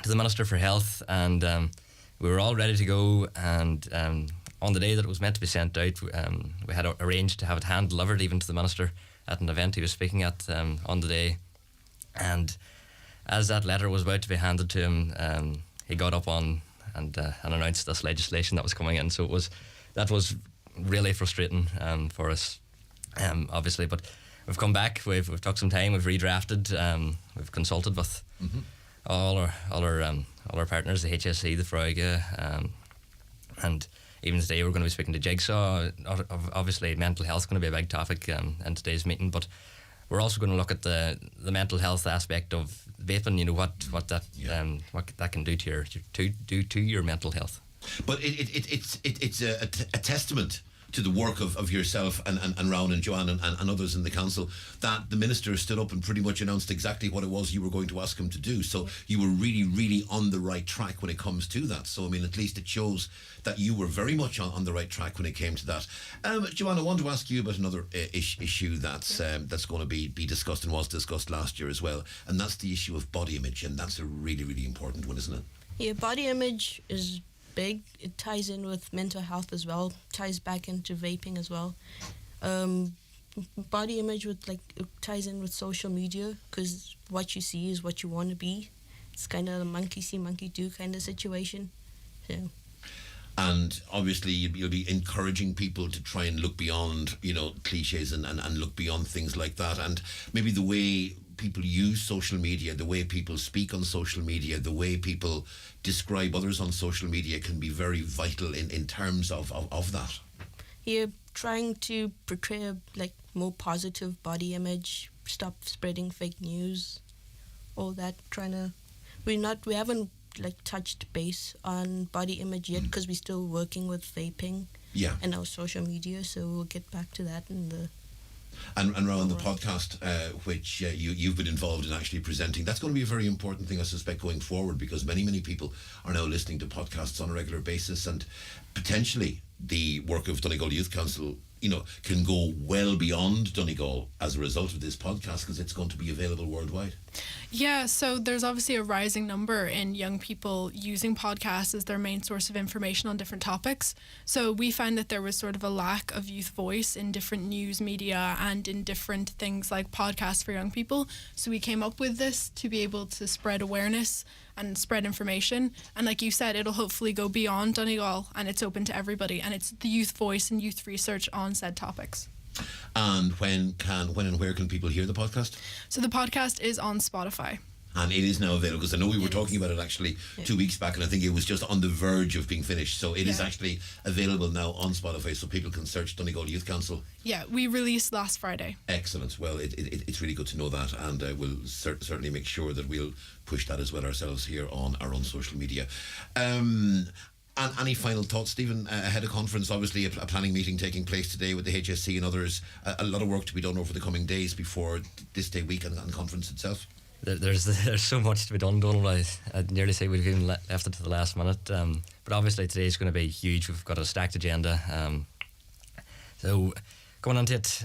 to the Minister for Health, and we were all ready to go. And on the day that it was meant to be sent out, we had arranged to have it hand delivered even to the Minister at an event he was speaking at on the day. And as that letter was about to be handed to him, he got up on and announced this legislation that was coming in. So that was really frustrating for us, obviously. But we've come back. We've took some time. We've redrafted. We've consulted with all our partners, the HSE, the Freuga, and even today we're going to be speaking to Jigsaw. Obviously, mental health is going to be a big topic in today's meeting, but we're also going to look at the mental health aspect of vaping. You know what that can do to your mental health. But it's a testament to the work of yourself and Rowan and Joanne and others in the council that the Minister stood up and pretty much announced exactly what it was you were going to ask him to do. So you were really, really on the right track when it comes to that. So, I mean, at least it shows that you were very much on the right track when it came to that. Joanne, I want to ask you about another issue that's going to be discussed and was discussed last year as well, and that's the issue of body image, and that's a really, really important one, isn't it? Yeah, body image is big. It ties in with mental health as well, ties back into vaping as well. Body image it ties in with social media, because what you see is what you want to be. It's kind of a monkey see, monkey do kind of situation. So. And obviously you'll be encouraging people to try and look beyond, you know, cliches and look beyond things like that. And maybe the way people use social media, the way people speak on social media, the way people describe others on social media can be very vital in terms of that. Yeah, trying to portray a more positive body image, stop spreading fake news, all that. We haven't touched base on body image yet, because we're still working with vaping and our social media, so we'll get back to that in the. And Rowan, the podcast which you've been involved in actually presenting, that's going to be a very important thing, I suspect, going forward, because many people are now listening to podcasts on a regular basis, and potentially the work of Donegal Youth Council, you know, can go well beyond Donegal as a result of this podcast, because it's going to be available worldwide. Yeah, so there's obviously a rising number in young people using podcasts as their main source of information on different topics. So we found that there was sort of a lack of youth voice in different news media and in different things like podcasts for young people. So we came up with this to be able to spread awareness and spread information. And like you said, it'll hopefully go beyond Donegal, and it's open to everybody. And it's the youth voice and youth research on said topics. And when and where can people hear the podcast? So the podcast is on Spotify. And it is now available, because I know we were talking about it actually 2 weeks back, and I think it was just on the verge of being finished. So it is actually available now on Spotify, so people can search Donegal Youth Council. Yeah, we released last Friday. Excellent. Well, it's really good to know that, and we'll certainly make sure that we'll push that as well ourselves here on our own social media. And any final thoughts, Stephen, ahead of conference? Obviously a planning meeting taking place today with the HSC and others. A lot of work to be done over the coming days before this day week and conference itself. There's so much to be done, Donal. I'd nearly say we've even left it to the last minute. But obviously today is going to be huge. We've got a stacked agenda. So going on to it,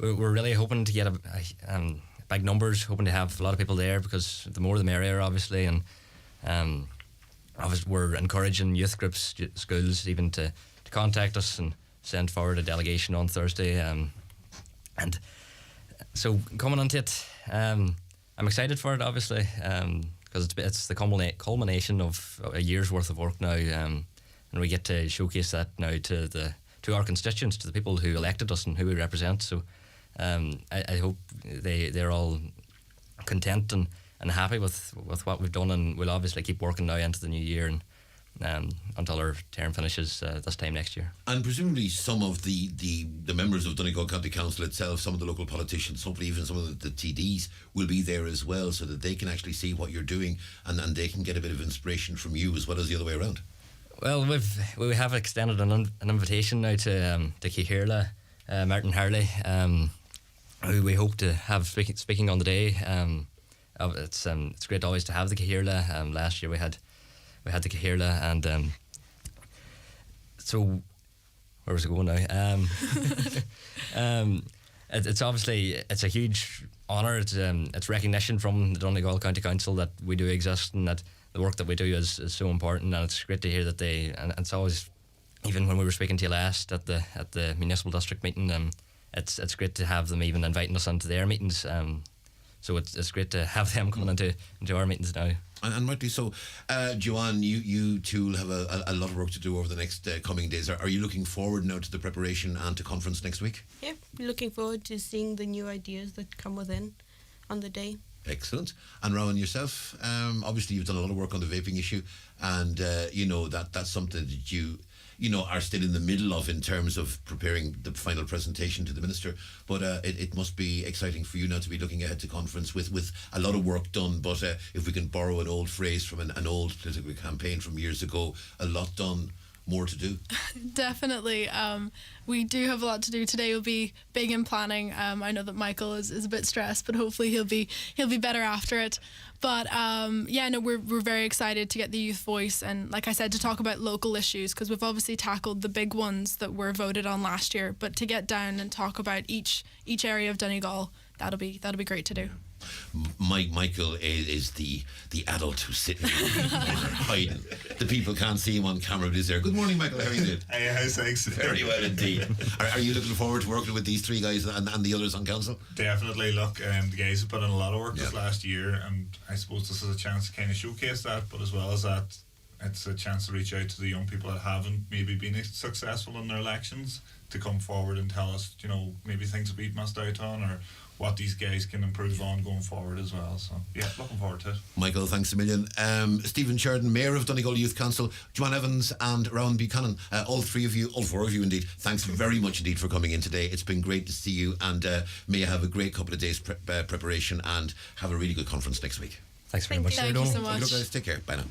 we're really hoping to get a big numbers, hoping to have a lot of people there, because the more the merrier, obviously. And obviously we're encouraging youth groups, schools even to contact us and send forward a delegation on Thursday. And so coming on to it, I'm excited for it, obviously, because it's the culmination of a year's worth of work now, and we get to showcase that now to our constituents, to the people who elected us and who we represent. So I hope they're all content and happy with what we've done, and we'll obviously keep working now into the new year and until our term finishes this time next year. And presumably some of the members of Donegal County Council itself, some of the local politicians, hopefully even some of the TDs will be there as well, so that they can actually see what you're doing and they can get a bit of inspiration from you as well as the other way around. Well, we have extended an invitation now to Cahirla, Martin Harley, who we hope to have speaking on the day. It's great always to have the Cahirla. Last year we had the Cahirla, and so where was it going now? It's obviously it's a huge honour. It's recognition from the Donegal County Council that we do exist and that the work that we do is so important, and it's great to hear that and it's always, even when we were speaking to you last at the municipal district meeting, it's great to have them even inviting us into their meetings. So it's great to have them coming into our meetings now. And rightly so. Joanne, you two will have a lot of work to do over the next coming days. Are you looking forward now to the preparation and to conference next week? Yeah, looking forward to seeing the new ideas that come within on the day. Excellent. And Rowan, yourself, obviously you've done a lot of work on the vaping issue, and that's something that you are still in the middle of in terms of preparing the final presentation to the Minister. But it must be exciting for you now to be looking ahead to conference with a lot of work done. But if we can borrow an old phrase from an old political campaign from years ago, a lot done, more to do. Definitely. We do have a lot to do. Today will be big in planning. I know that Michael is a bit stressed, but hopefully he'll be better after it. But we're very excited to get the youth voice, and like I said, to talk about local issues, because we've obviously tackled the big ones that were voted on last year, but to get down and talk about each area of Donegal, that'll be great to do. Michael is the adult who's sitting in the corner hiding. The people can't see him on camera, but he's there. Good morning, Michael. How are you doing? Hey, how's things? Very well indeed. Are you looking forward to working with these three guys and the others on council? Definitely. Look, the guys have put in a lot of work this last year, and I suppose this is a chance to kind of showcase that, but as well as that, it's a chance to reach out to the young people that haven't maybe been successful in their elections to come forward and tell us, maybe things that we've missed out on, or what these guys can improve on going forward as well. So yeah, looking forward to it. Michael, thanks a million. Stephen Sheridan, Mayor of Donegal Youth Council, Joanne Evans and Rowan Buchanan, all four of you indeed, thanks very much indeed for coming in today. It's been great to see you, and may you have a great couple of days preparation and have a really good conference next week. Thanks very much. Thank you so much. Guys, take care. Bye now.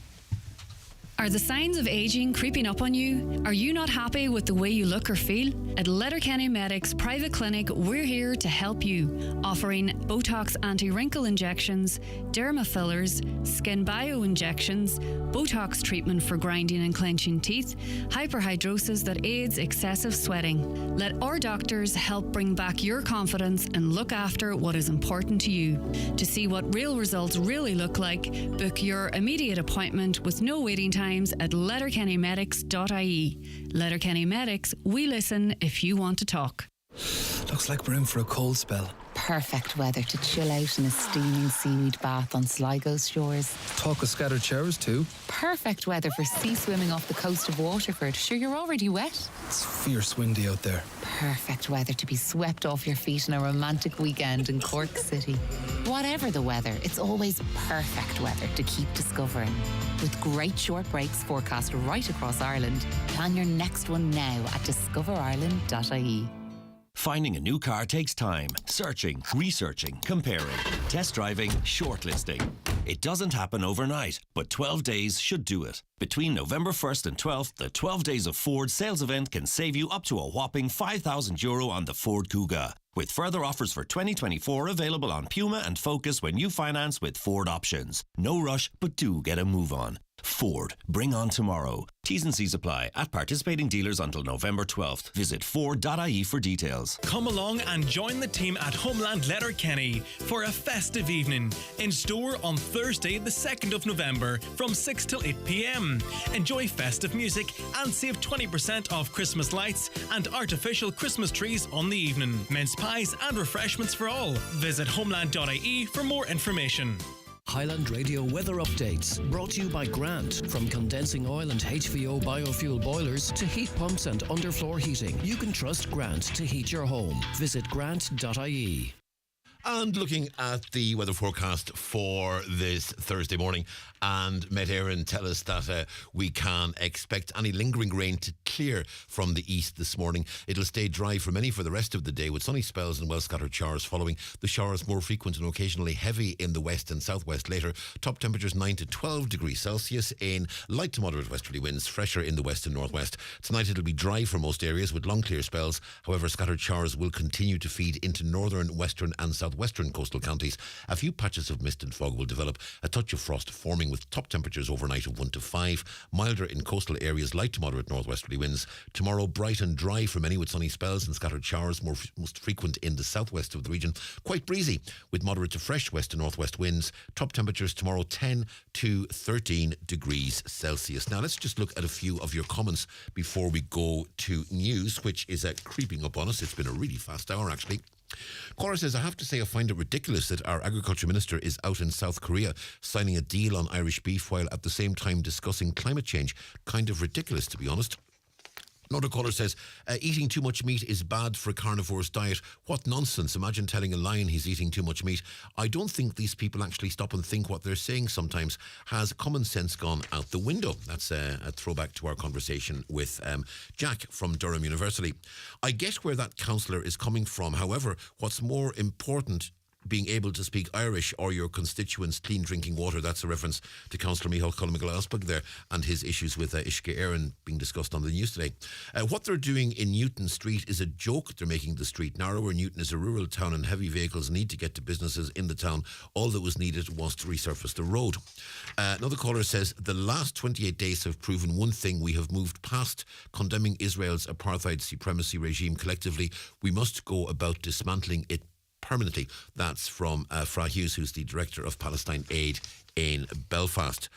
Are the signs of ageing creeping up on you? Are you not happy with the way you look or feel? At Letterkenny Medics Private Clinic, we're here to help you, offering Botox anti-wrinkle injections, derma fillers, skin bio injections, Botox treatment for grinding and clenching teeth, hyperhidrosis that aids excessive sweating. Let our doctors help bring back your confidence and look after what is important to you. To see what real results really look like, book your immediate appointment with no waiting time at letterkennymedics.ie. Letterkenny Medics, we listen if you want to talk. Looks like we're in for a cold spell. Perfect weather to chill out in a steaming seaweed bath on Sligo's shores. Talk of scattered showers too. Perfect weather for sea swimming off the coast of Waterford. Sure, you're already wet. It's fierce windy out there. Perfect weather to be swept off your feet on a romantic weekend in Cork City. Whatever the weather, it's always perfect weather to keep discovering. With great short breaks forecast right across Ireland, plan your next one now at discoverireland.ie. Finding a new car takes time. Searching, researching, comparing, test driving, shortlisting. It doesn't happen overnight, but 12 days should do it. Between November 1st and 12th, the 12 Days of Ford sales event can save you up to a whopping €5,000 on the Ford Kuga. With further offers for 2024 available on Puma and Focus when you finance with Ford Options. No rush, but do get a move on. Ford, bring on tomorrow. T's and C's apply at participating dealers until November 12th. Visit Ford.ie for details. Come along and join the team at Homeland Letterkenny for a festive evening in store on Thursday the 2nd of November from 6 till 8 p.m. Enjoy festive music and save 20% off Christmas lights and artificial Christmas trees on the evening. Mince pies and refreshments for all. Visit homeland.ie for more information. Highland Radio weather updates brought to you by Grant. From condensing oil and HVO biofuel boilers to heat pumps and underfloor heating, you can trust Grant to heat your home. Visit grant.ie. And looking at the weather forecast for this Thursday morning, and Met Éireann tell us that we can expect any lingering rain to clear from the east this morning. It'll stay dry for many for the rest of the day, with sunny spells and well-scattered showers following. The showers more frequent and occasionally heavy in the west and southwest later. Top temperatures 9 to 12 degrees Celsius in light to moderate westerly winds, fresher in the west and northwest. Tonight it'll be dry for most areas with long clear spells. However, scattered showers will continue to feed into northern, western and southwestern coastal counties. A few patches of mist and fog will develop, a touch of frost forming with top temperatures overnight of 1 to 5. Milder in coastal areas, light to moderate northwesterly winds. Tomorrow, bright and dry for many with sunny spells and scattered showers, most frequent in the southwest of the region. Quite breezy with moderate to fresh west to northwest winds. Top temperatures tomorrow 10 to 13 degrees Celsius. Now let's just look at a few of your comments before we go to news, which is creeping up on us. It's been a really fast hour actually. Cora says, I have to say I find it ridiculous that our agriculture minister is out in South Korea signing a deal on Irish beef while at the same time discussing climate change. Kind of ridiculous, to be honest. Another caller says, eating too much meat is bad for a carnivore's diet. What nonsense. Imagine telling a lion he's eating too much meat. I don't think these people actually stop and think what they're saying sometimes. Has common sense gone out the window? That's a throwback to our conversation with Jack from Durham University. I get where that councillor is coming from. However, what's more important, being able to speak Irish or your constituents' clean drinking water. That's a reference to Councillor Micheál Cullen-McGill there and his issues with Uisce Éireann being discussed on the news today. What they're doing in Newton Street is a joke. They're making the street narrower. Newton is a rural town and heavy vehicles need to get to businesses in the town. All that was needed was to resurface the road. Another caller says, the last 28 days have proven one thing. We have moved past condemning Israel's apartheid supremacy regime collectively. We must go about dismantling it permanently. That's from Fra Hughes, who's the director of Palestine Aid in Belfast.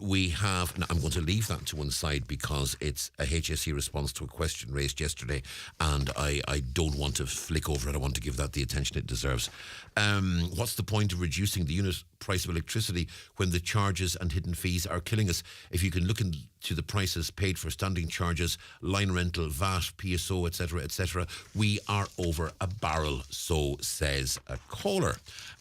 We have, now I'm going to leave that to one side because it's a HSE response to a question raised yesterday and I don't want to flick over it. I want to give that the attention it deserves. What's the point of reducing the unit price of electricity when the charges and hidden fees are killing us? If you can look into the prices paid for standing charges, line rental, VAT, PSO, etc., we are over a barrel, so says a caller.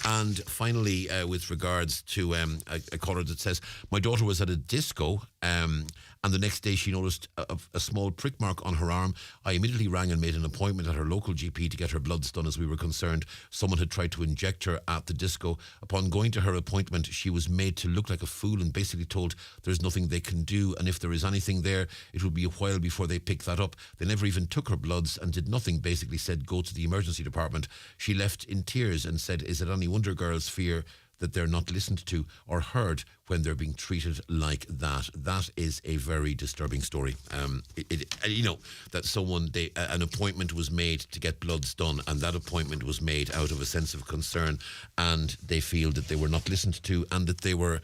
And finally, with regards to a caller that says, my daughter was at a disco and the next day she noticed a small prick mark on her arm. I immediately rang and made an appointment at her local GP to get her bloods done as we were concerned. Someone had tried to inject her at the disco. Upon going to her appointment, she was made to look like a fool and basically told there's nothing they can do, and if there is anything there, it will be a while before they pick that up. They never even took her bloods and did nothing, basically said go to the emergency department. She left in tears and said, is it any wonder girls fear that they're not listened to or heard when they're being treated like that? That is a very disturbing story. That someone, an appointment was made to get bloods done, and that appointment was made out of a sense of concern, and they feel that they were not listened to and that they were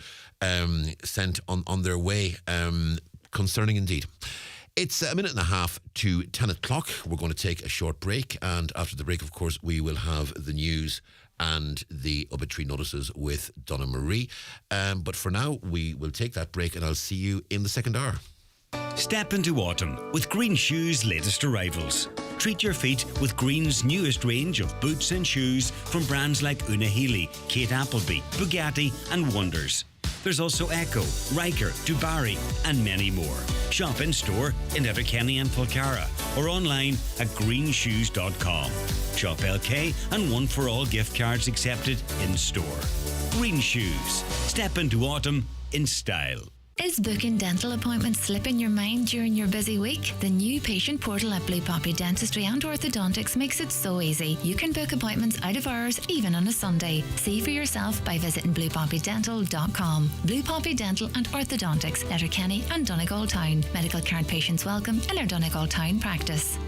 sent on their way. Concerning indeed. It's a minute and a half to 10 o'clock. We're going to take a short break, and after the break, of course, we will have the news and the obituary notices with Donna Marie. But for now, we will take that break and I'll see you in the second hour. Step into autumn with Green Shoes' latest arrivals. Treat your feet with Green's newest range of boots and shoes from brands like Una Healy, Kate Appleby, Bugatti and Wonders. There's also Echo, Riker, Dubarry and many more. Shop in store in Letterkenny and Polcara or online at greenshoes.com. Shop LK and one for all gift cards accepted in store. Green Shoes. Step into autumn in style. Is booking dental appointments slipping your mind during your busy week? The new patient portal at Blue Poppy Dentistry and Orthodontics makes it so easy. You can book appointments out of hours, even on a Sunday. See for yourself by visiting bluepoppydental.com. Blue Poppy Dental and Orthodontics, Letterkenny and Donegal Town. Medical card patients welcome in our Donegal Town practice.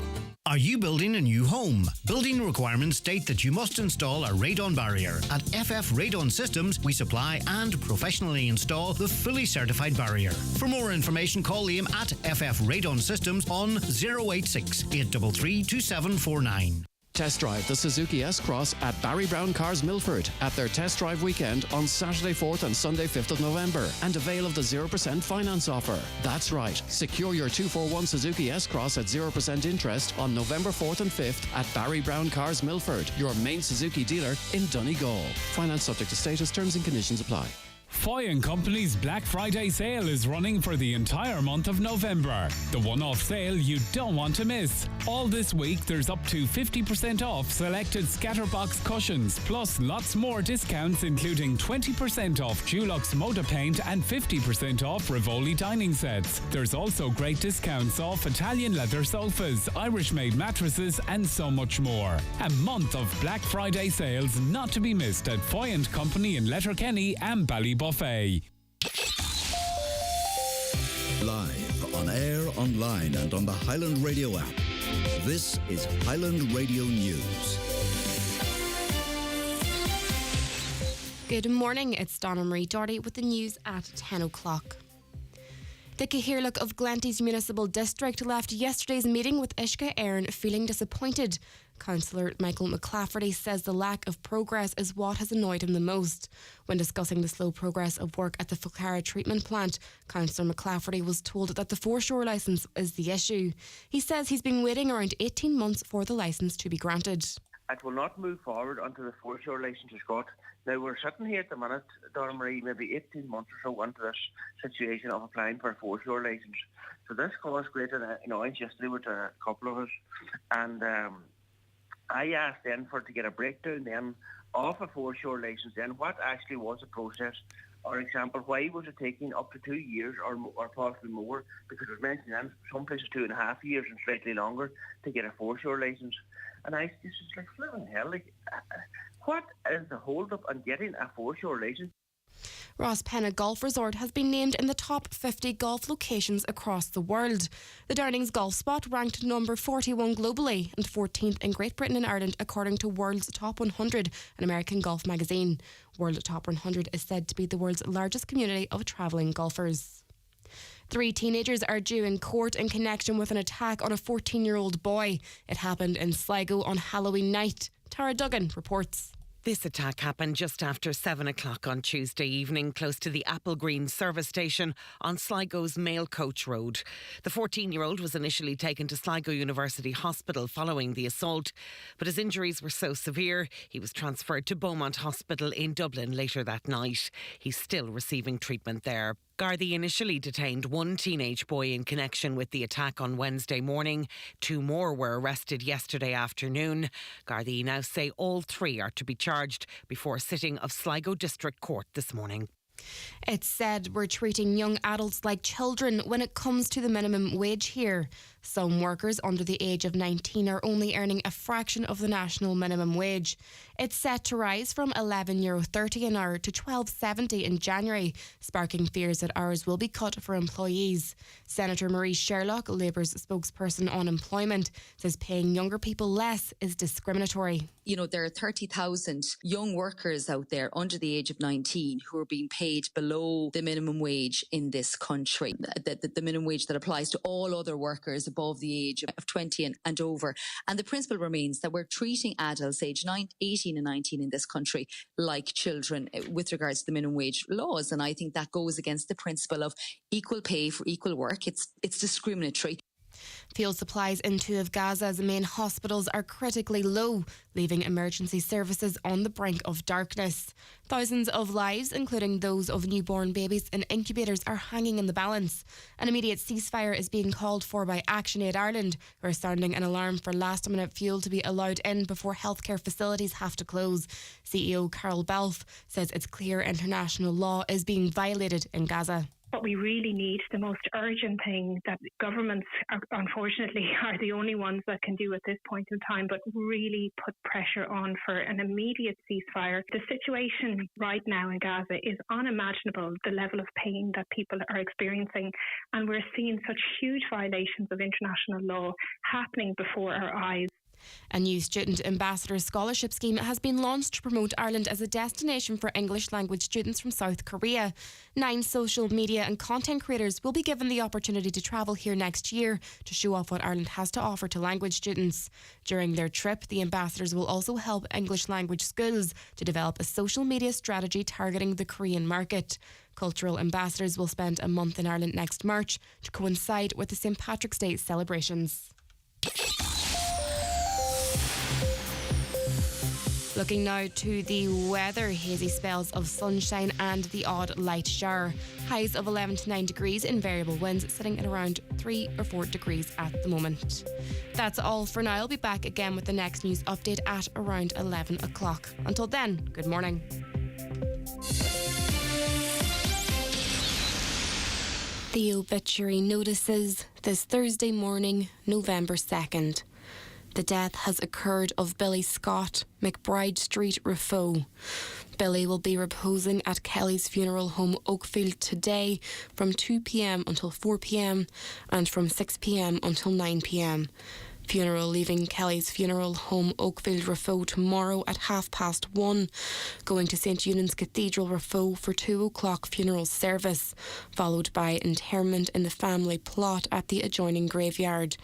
Are you building a new home? Building requirements state that you must install a radon barrier. At FF Radon Systems, we supply and professionally install the fully certified barrier. For more information, call Liam at FF Radon Systems on 086 833 2749. Test drive the Suzuki S-Cross at Barry Brown Cars Milford at their test drive weekend on Saturday 4th and Sunday 5th of November and avail of the 0% finance offer. That's right. Secure your 241 Suzuki S-Cross at 0% interest on November 4th and 5th at Barry Brown Cars Milford, your main Suzuki dealer in Donegal. Finance subject to status, terms and conditions apply. Foy & Company's Black Friday sale is running for the entire month of November. The one-off sale you don't want to miss. All this week there's up to 50% off selected Scatterbox cushions, plus lots more discounts including 20% off Dulux Motor Paint and 50% off Rivoli dining sets. There's also great discounts off Italian leather sofas, Irish-made mattresses and so much more. A month of Black Friday sales not to be missed at Foy & Company in Letterkenny and Ballybuffet. Live, on air, online and on the Highland Radio app. This is Highland Radio News. Good morning, it's Donna Marie Doherty with the news at 10 o'clock. The Cahirlock of Glanty's Municipal District left yesterday's meeting with Uisce Éireann feeling disappointed. Councillor Michael McClafferty says the lack of progress is what has annoyed him the most. When discussing the slow progress of work at the Fulcara treatment plant, Councillor McClafferty was told that the foreshore licence is the issue. He says he's been waiting around 18 months for the licence to be granted. It will not move forward until the foreshore licence is got. Now we're sitting here at the minute, Donna Marie, maybe 18 months or so into this situation of applying for a foreshore licence. So this caused great annoyance yesterday with a couple of us, and I asked then to get a breakdown then of a foreshore licence, then what actually was the process. For example, why was it taking up to 2 years or possibly more? Because it was mentioned in some places 2.5 years and slightly longer to get a foreshore licence. And this is like flipping hell. What is the hold up on getting a foreshore licence? Rosspenna Golf Resort has been named in the top 50 golf locations across the world. The Downings golf spot ranked number 41 globally and 14th in Great Britain and Ireland according to World's Top 100, an American golf magazine. World Top 100 is said to be the world's largest community of travelling golfers. 3 teenagers are due in court in connection with an attack on a 14-year-old boy. It happened in Sligo on Halloween night. Tara Duggan reports. This attack happened just after 7 o'clock on Tuesday evening, close to the Apple Green service station on Sligo's Mail Coach Road. The 14-year-old was initially taken to Sligo University Hospital following the assault, but his injuries were so severe he was transferred to Beaumont Hospital in Dublin later that night. He's still receiving treatment there. Gardaí initially detained 1 teenage boy in connection with the attack on Wednesday morning. 2 more were arrested yesterday afternoon. Gardaí now say all 3 are to be charged before a sitting of Sligo District Court this morning. It's said we're treating young adults like children when it comes to the minimum wage here. Some workers under the age of 19 are only earning a fraction of the national minimum wage. It's set to rise from €11.30 an hour to $12.70 in January, sparking fears that hours will be cut for employees. Senator Marie Sherlock, Labour's spokesperson on employment, says paying younger people less is discriminatory. You know, there are 30,000 young workers out there under the age of 19 who are being paid below the minimum wage in this country, the minimum wage that applies to all other workers above the age of 20 and over. And the principle remains that we're treating adults aged 18 and 19 in this country like children with regards to the minimum wage laws. And I think that goes against the principle of equal pay for equal work. It's discriminatory. Fuel supplies in 2 of Gaza's main hospitals are critically low, leaving emergency services on the brink of darkness. Thousands of lives, including those of newborn babies in incubators, are hanging in the balance. An immediate ceasefire is being called for by ActionAid Ireland, who are sounding an alarm for last-minute fuel to be allowed in before healthcare facilities have to close. CEO Carol Balfe says it's clear international law is being violated in Gaza. What we really need, the most urgent thing that governments, unfortunately, are the only ones that can do at this point in time, but really put pressure on for an immediate ceasefire. The situation right now in Gaza is unimaginable, the level of pain that people are experiencing, and we're seeing such huge violations of international law happening before our eyes. A new Student Ambassador Scholarship Scheme has been launched to promote Ireland as a destination for English language students from South Korea. 9 social media and content creators will be given the opportunity to travel here next year to show off what Ireland has to offer to language students. During their trip, the ambassadors will also help English language schools to develop a social media strategy targeting the Korean market. Cultural ambassadors will spend a month in Ireland next March to coincide with the St. Patrick's Day celebrations. Looking now to the weather, hazy spells of sunshine and the odd light shower. Highs of 11 to 9 degrees in variable winds, sitting at around 3 or 4 degrees at the moment. That's all for now. I'll be back again with the next news update at around 11 o'clock. Until then, good morning. The obituary notices this Thursday morning, November 2nd. The death has occurred of Billy Scott, McBride Street, Raphoe. Billy will be reposing at Kelly's funeral home Oakfield today from 2 p.m. until 4 p.m. and from 6 p.m. until 9 p.m. Funeral leaving Kelly's funeral home Oakfield, Raphoe tomorrow at 1:30, going to St Eunan's Cathedral, Raphoe for 2 o'clock funeral service, followed by interment in the family plot at the adjoining graveyard.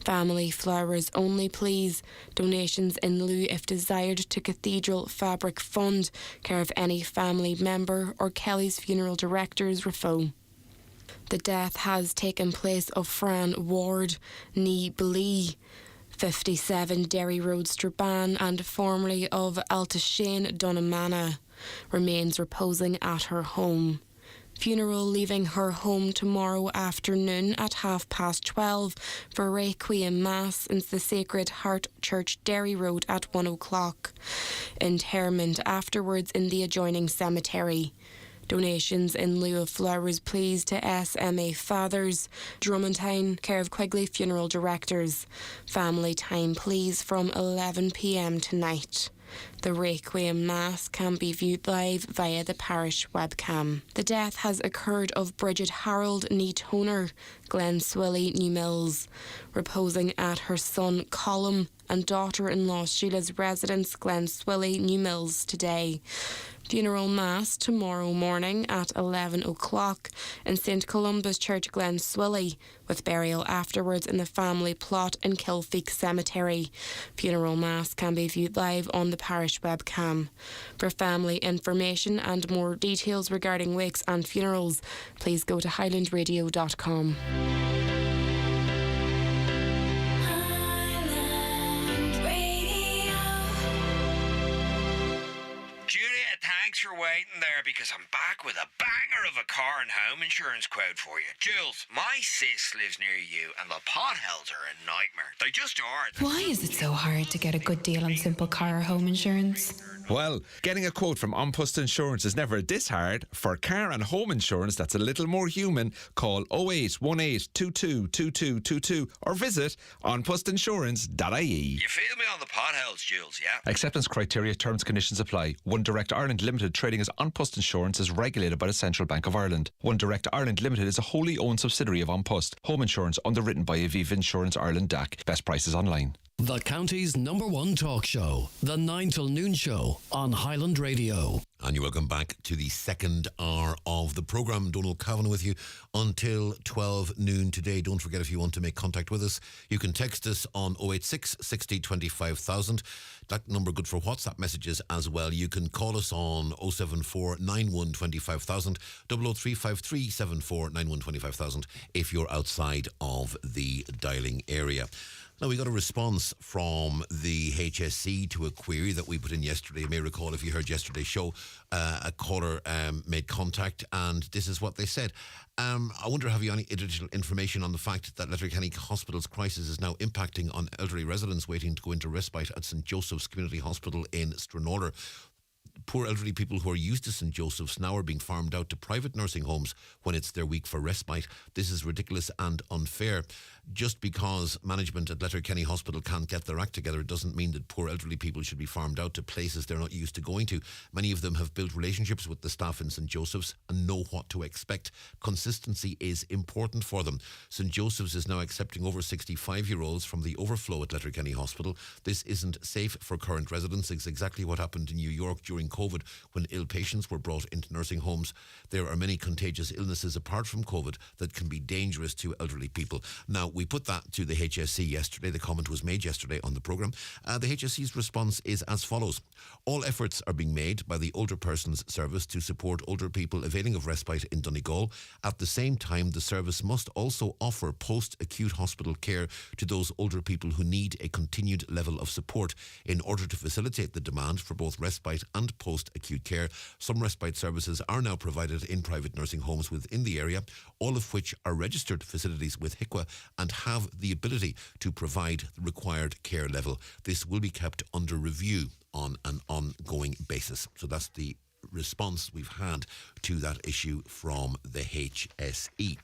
Family flowers only, please. Donations in lieu if desired to Cathedral Fabric Fund, care of any family member or Kelly's funeral directors, Raphoe. The death has taken place of Fran Ward, ní Blee, 57 Derry Road, Strabane, and formerly of Altashane, Donamana. Remains reposing at her home. Funeral leaving her home tomorrow afternoon at 12:30 for Requiem Mass in the Sacred Heart Church, Derry Road at 1 o'clock. Interment afterwards in the adjoining cemetery. Donations in lieu of flowers, please, to SMA Fathers, Drummondtown, care of Quigley Funeral Directors. Family time, please, from 11 p.m. tonight. The Requiem Mass can be viewed live via the parish webcam. The death has occurred of Bridget Harold, ní Toner, Glen Swilly, New Mills, reposing at her son Colum and daughter-in-law Sheila's residence, Glen Swilly, New Mills, today. Funeral Mass tomorrow morning at 11 o'clock in St Columba's Church, Glen Swilly, with burial afterwards in the family plot in Kilfeek Cemetery. Funeral Mass can be viewed live on the parish webcam. For family information and more details regarding wakes and funerals, please go to highlandradio.com. Thanks for waiting there, because I'm back with a banger of a car and home insurance quote for you. Jules, my sis lives near you and the potholes are a nightmare. They just are. Why is it so hard to get a good deal on simple car or home insurance? Well, getting a quote from An Post Insurance is never this hard. For car and home insurance that's a little more human, call 0818 22 2222 or visit onpostinsurance.ie. You feel me on the potholes, Jules, yeah? Acceptance criteria, terms, conditions apply. One Direct Ireland Limited trading as An Post Insurance is regulated by the Central Bank of Ireland. One Direct Ireland Limited is a wholly owned subsidiary of An Post. Home insurance underwritten by Aviva Insurance Ireland DAC. Best prices online. The county's #1 talk show, the 9 till noon show on Highland Radio. And you're welcome back to the second hour of the programme. Donal Kavanagh with you until 12 noon today. Don't forget, if you want to make contact with us, you can text us on 086 60 25,000. That number good for WhatsApp messages as well. You can call us on 074 91 25,000, 00353 74 91 25,000 if you're outside of the dialing area. Now, we got a response from the HSC to a query that we put in yesterday. You may recall, if you heard yesterday's show, a caller made contact, and this is what they said. I wonder, have you any additional information on the fact that Letterkenny Hospital's crisis is now impacting on elderly residents waiting to go into respite at St Joseph's Community Hospital in Stranorder? Poor elderly people who are used to St Joseph's now are being farmed out to private nursing homes when it's their week for respite. This is ridiculous and unfair. just because management at Letterkenny Hospital can't get their act together, it doesn't mean that poor elderly people should be farmed out to places they're not used to going to. Many of them have built relationships with the staff in St. Joseph's and know what to expect. Consistency is important for them. St. Joseph's is now accepting over 65-year-olds from the overflow at Letterkenny Hospital. This isn't safe for current residents. It's exactly what happened in New York during COVID when ill patients were brought into nursing homes. There are many contagious illnesses apart from COVID that can be dangerous to elderly people. Now, we put that to the HSE yesterday. The comment was made yesterday on the programme. The HSE's response is as follows. All efforts are being made by the Older Persons Service to support older people availing of respite in Donegal. At the same time, the service must also offer post-acute hospital care to those older people who need a continued level of support. In order to facilitate the demand for both respite and post-acute care, some respite services are now provided in private nursing homes within the area, all of which are registered facilities with HIQA and have the ability to provide the required care level. This will be kept under review on an ongoing basis. So that's the response we've had to that issue from the HSE.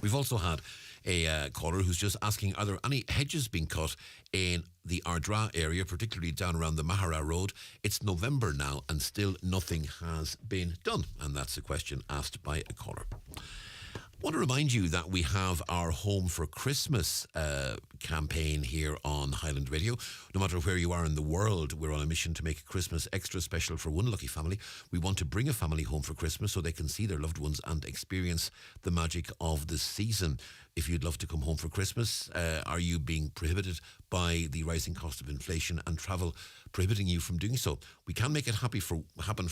We've also had a caller who's just asking, are there any hedges being cut in the Ardra area, particularly down around the Mahara Road? It's November now and still nothing has been done. And that's a question asked by a caller. I want to remind you that we have our Home for Christmas campaign here on Highland Radio. No matter where you are in the world, we're on a mission to make Christmas extra special for one lucky family. We want to bring a family home for Christmas so they can see their loved ones and experience the magic of the season. If you'd love to come home for Christmas, are you being prohibited by the rising cost of inflation and travel prohibiting you from doing so? We can make it happen for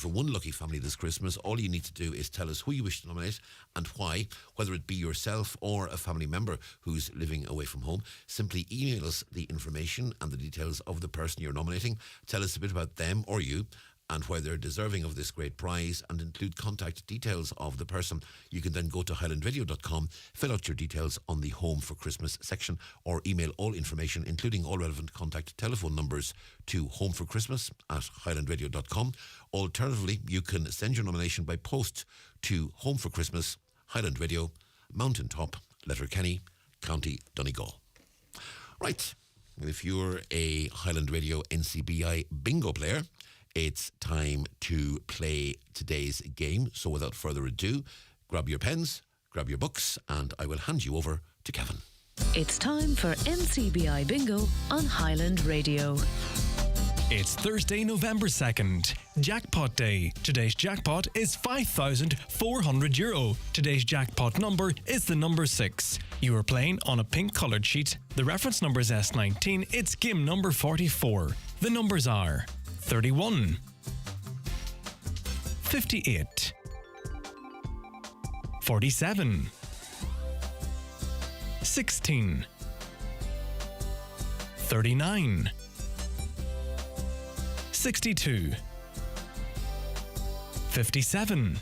one lucky family this Christmas. All you need to do is tell us who you wish to nominate and why, whether it be yourself or a family member who's living away from home. Simply email us the information and the details of the person you're nominating. Tell us a bit about them or you and why they're deserving of this great prize, and include contact details of the person. You can then go to highlandradio.com, fill out your details on the Home for Christmas section, or email all information, including all relevant contact telephone numbers, to homeforchristmas@highlandradio.com. Alternatively, you can send your nomination by post to Home for Christmas, Highland Radio, Mountain Top, Letterkenny, County Donegal. Right, if you're a Highland Radio NCBI bingo player, it's time to play today's game. So without further ado, grab your pens, grab your books, and I will hand you over to Kevin. It's time for NCBI Bingo on Highland Radio. It's Thursday, November 2nd, Jackpot Day. Today's jackpot is €5,400. Today's jackpot number is the number 6. You are playing on a pink coloured sheet. The reference number is S19. It's game number 44. The numbers are 31, 58, 47, 16, 39, 62, 57,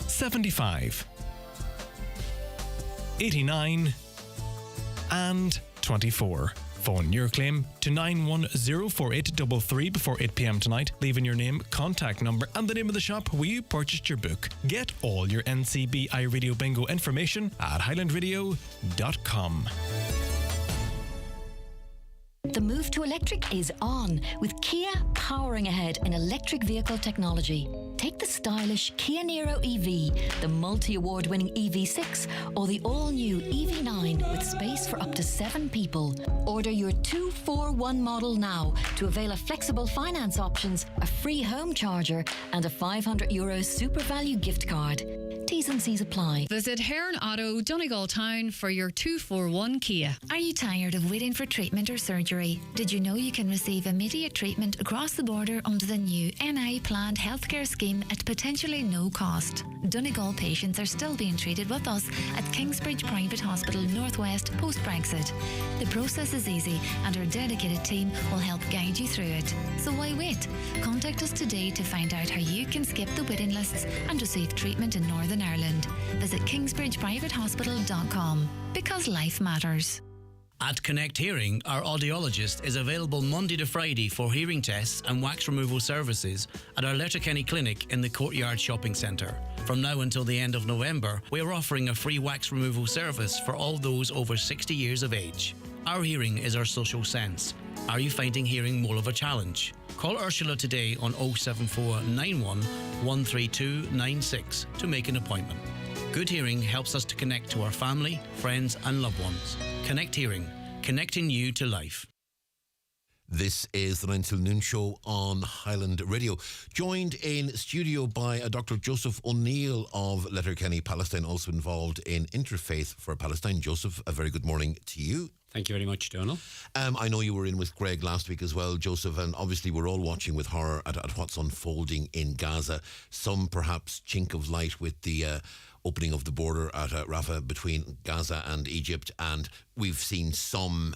75, 89, and 24. Phone your claim to 9104833 before 8 p.m. tonight, leaving your name, contact number and the name of the shop where you purchased your book. Get all your NCBI Radio Bingo information at highlandradio.com. The move to electric is on, with Kia powering ahead in electric vehicle technology. Take the stylish Kia Niro EV, the multi-award-winning EV6, or the all-new EV9 with space for up to 7 people. Order your 241 model now to avail of flexible finance options, a free home charger, and a €500 super value gift card. T's and C's apply. Visit Hearn Auto, Donegal Town for your 241 Kia. Are you tired of waiting for treatment or surgery? Did you know you can receive immediate treatment across the border under the new NI planned healthcare scheme at potentially no cost? Donegal patients are still being treated with us at Kingsbridge Private Hospital Northwest post-Brexit. The process is easy and our dedicated team will help guide you through it. So why wait? Contact us today to find out how you can skip the waiting lists and receive treatment in Northern Ireland. Visit kingsbridgeprivatehospital.com, because life matters. At Connect Hearing, our audiologist is available Monday to Friday for hearing tests and wax removal services at our Letterkenny Clinic in the Courtyard Shopping Centre. From now until the end of November, we are offering a free wax removal service for all those over 60 years of age. Our hearing is our social sense. Are you finding hearing more of a challenge? Call Ursula today on 07491 13296 to make an appointment. Good hearing helps us to connect to our family, friends and loved ones. Connect Hearing, connecting you to life. This is the 9 till noon show on Highland Radio. Joined in studio by Dr. Joseph O'Neill of Letterkenny, Palestine, also involved in Interfaith for Palestine. Joseph, a very good morning to you. Thank you very much, Donal. I know you were in with Greg last week as well, Joseph, and obviously we're all watching with horror at what's unfolding in Gaza. Some perhaps chink of light with the opening of the border at Rafah between Gaza and Egypt, and we've seen some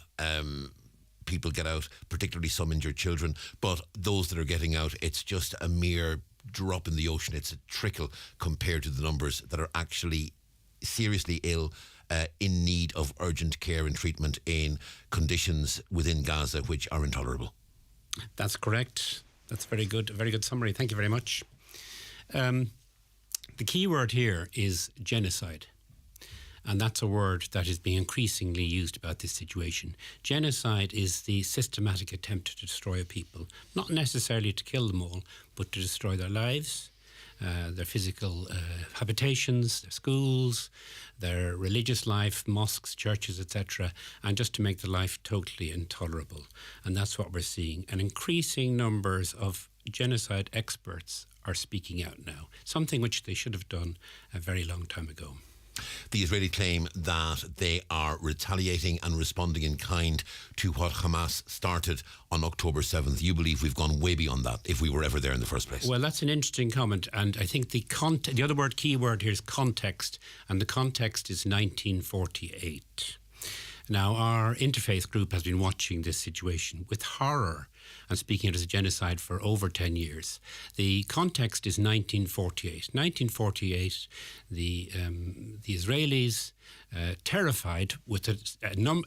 people get out, particularly some injured children, but those that are getting out, it's just a mere drop in the ocean. It's a trickle compared to the numbers that are actually seriously ill, in need of urgent care and treatment in conditions within Gaza which are intolerable. That's correct. That's very good. A very good summary. Thank you very much. The key word here is genocide. And that's a word that is being increasingly used about this situation. Genocide is the systematic attempt to destroy a people, not necessarily to kill them all, but to destroy their lives, their physical habitations, their schools, their religious life, mosques, churches, etc., and just to make the life totally intolerable. And that's what we're seeing. And increasing numbers of genocide experts are speaking out now, something which they should have done a very long time ago. The Israeli claim that they are retaliating and responding in kind to what Hamas started on October 7th. You believe we've gone way beyond that, if we were ever there in the first place? Well, that's an interesting comment, and I think the other key word here is context, and the context is 1948. Now, our interfaith group has been watching this situation with horror and speaking it as a genocide for over 10 years. The context is 1948. 1948, the Israelis, terrified with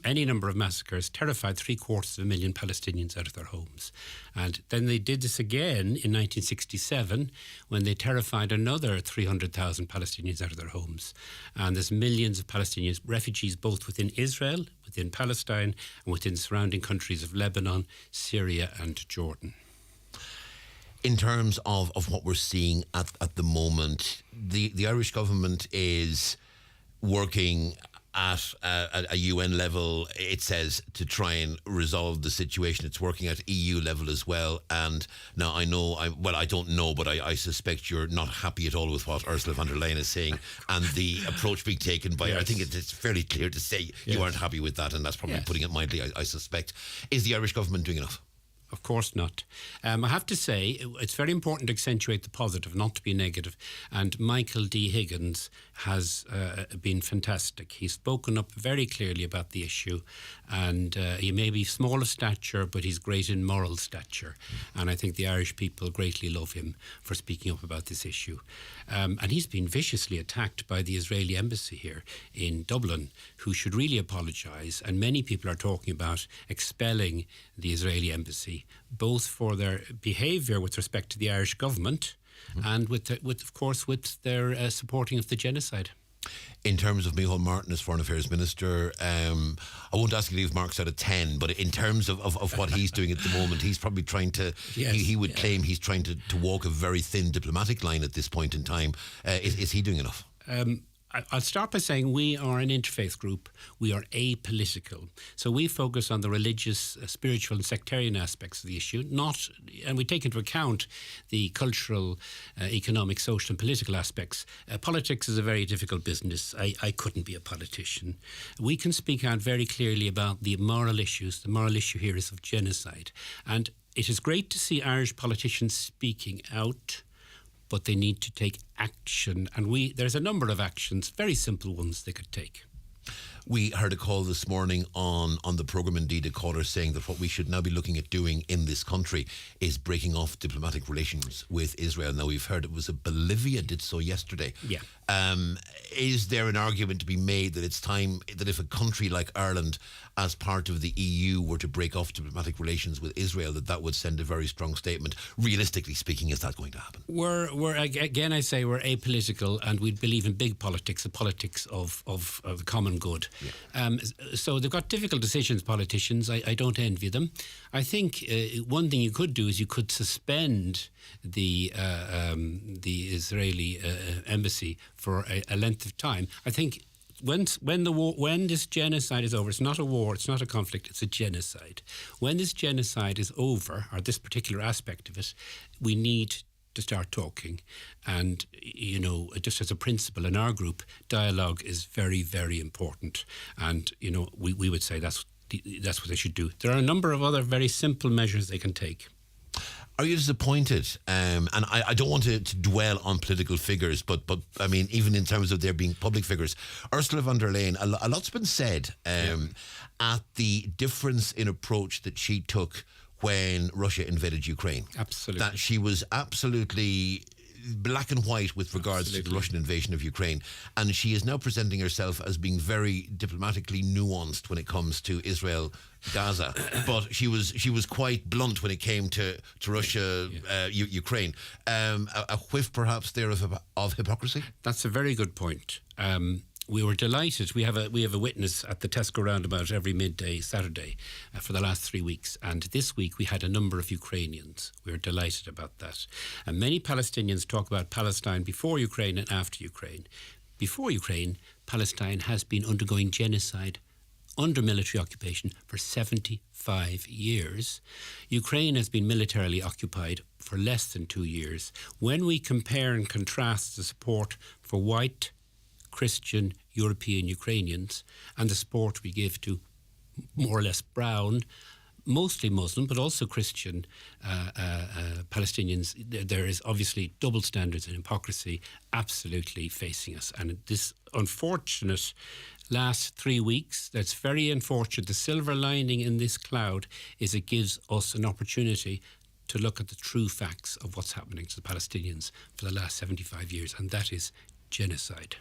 any number of massacres, terrified 750,000 Palestinians out of their homes. And then they did this again in 1967 when they terrified another 300,000 Palestinians out of their homes. And there's millions of Palestinians, refugees both within Israel, within Palestine, and within surrounding countries of Lebanon, Syria and Jordan. In terms of what we're seeing at the moment, the Irish government is working at a UN level, it says, to try and resolve the situation. It's working at EU level as well. And now I don't know, but I suspect you're not happy at all with what Ursula von der Leyen is saying and the approach being taken by her. I think it's fairly clear to say you aren't happy with that, and that's probably putting it mildly, I suspect. Is the Irish government doing enough? Of course not. I have to say, it's very important to accentuate the positive, not to be negative. And Michael D. Higgins has been fantastic. He's spoken up very clearly about the issue. And he may be small of stature, but he's great in moral stature. And I think the Irish people greatly love him for speaking up about this issue. And he's been viciously attacked by the Israeli embassy here in Dublin, who should really apologise. And many people are talking about expelling the Israeli embassy, both for their behaviour with respect to the Irish government and with their supporting of the genocide. In terms of Micheál Martin as Foreign Affairs Minister, I won't ask you to leave marks out of 10, but in terms of what he's doing at the moment, he's probably trying to, he would claim he's trying to walk a very thin diplomatic line at this point in time. Is he doing enough? I'll start by saying we are an interfaith group. We are apolitical. So we focus on the religious, spiritual and sectarian aspects of the issue, and we take into account the cultural, economic, social and political aspects. Politics is a very difficult business. I couldn't be a politician. We can speak out very clearly about the moral issues. The moral issue here is of genocide. And it is great to see Irish politicians speaking out, but they need to take action. And there's a number of actions, very simple ones they could take. We heard a call this morning on the programme, indeed, a caller saying that what we should now be looking at doing in this country is breaking off diplomatic relations with Israel. Now, we've heard it was Bolivia did so yesterday. Yeah. Is there an argument to be made that it's time that if a country like Ireland, as part of the EU, were to break off diplomatic relations with Israel, that would send a very strong statement? Realistically speaking, is that going to happen? We're again, I say we're apolitical, and we believe in big politics, the politics of the common good. Yeah. So they've got difficult decisions, politicians. I don't envy them. I think one thing you could do is you could suspend the Israeli embassy for a length of time. I think when this genocide is over, it's not a war, it's not a conflict, it's a genocide. When this genocide is over, or this particular aspect of it, we need to start talking. And, you know, just as a principle in our group, dialogue is very, very important. And, you know, we would say that's what they should do. There are a number of other very simple measures they can take. Are you disappointed? And I don't want to dwell on political figures, but I mean, even in terms of there being public figures, Ursula von der Leyen, a lot's been said at the difference in approach that she took when Russia invaded Ukraine. Absolutely. That she was absolutely black and white with regards to the Russian invasion of Ukraine, and she is now presenting herself as being very diplomatically nuanced when it comes to Israel, Gaza, but she was quite blunt when it came to Russia, Ukraine. A whiff perhaps there of hypocrisy? That's a very good point. We were delighted. We have a witness at the Tesco roundabout every midday Saturday for the last 3 weeks, and this week we had a number of Ukrainians. We were delighted about that. And many Palestinians talk about Palestine before Ukraine and after Ukraine. Before Ukraine, Palestine has been undergoing genocide under military occupation for 75 years. Ukraine has been militarily occupied for less than 2 years. When we compare and contrast the support for white Christian European Ukrainians and the support we give to more or less brown, mostly Muslim, but also Christian Palestinians, there is obviously double standards and hypocrisy absolutely facing us. And this unfortunate last 3 weeks, that's very unfortunate. The silver lining in this cloud is it gives us an opportunity to look at the true facts of what's happening to the Palestinians for the last 75 years, and that is genocide.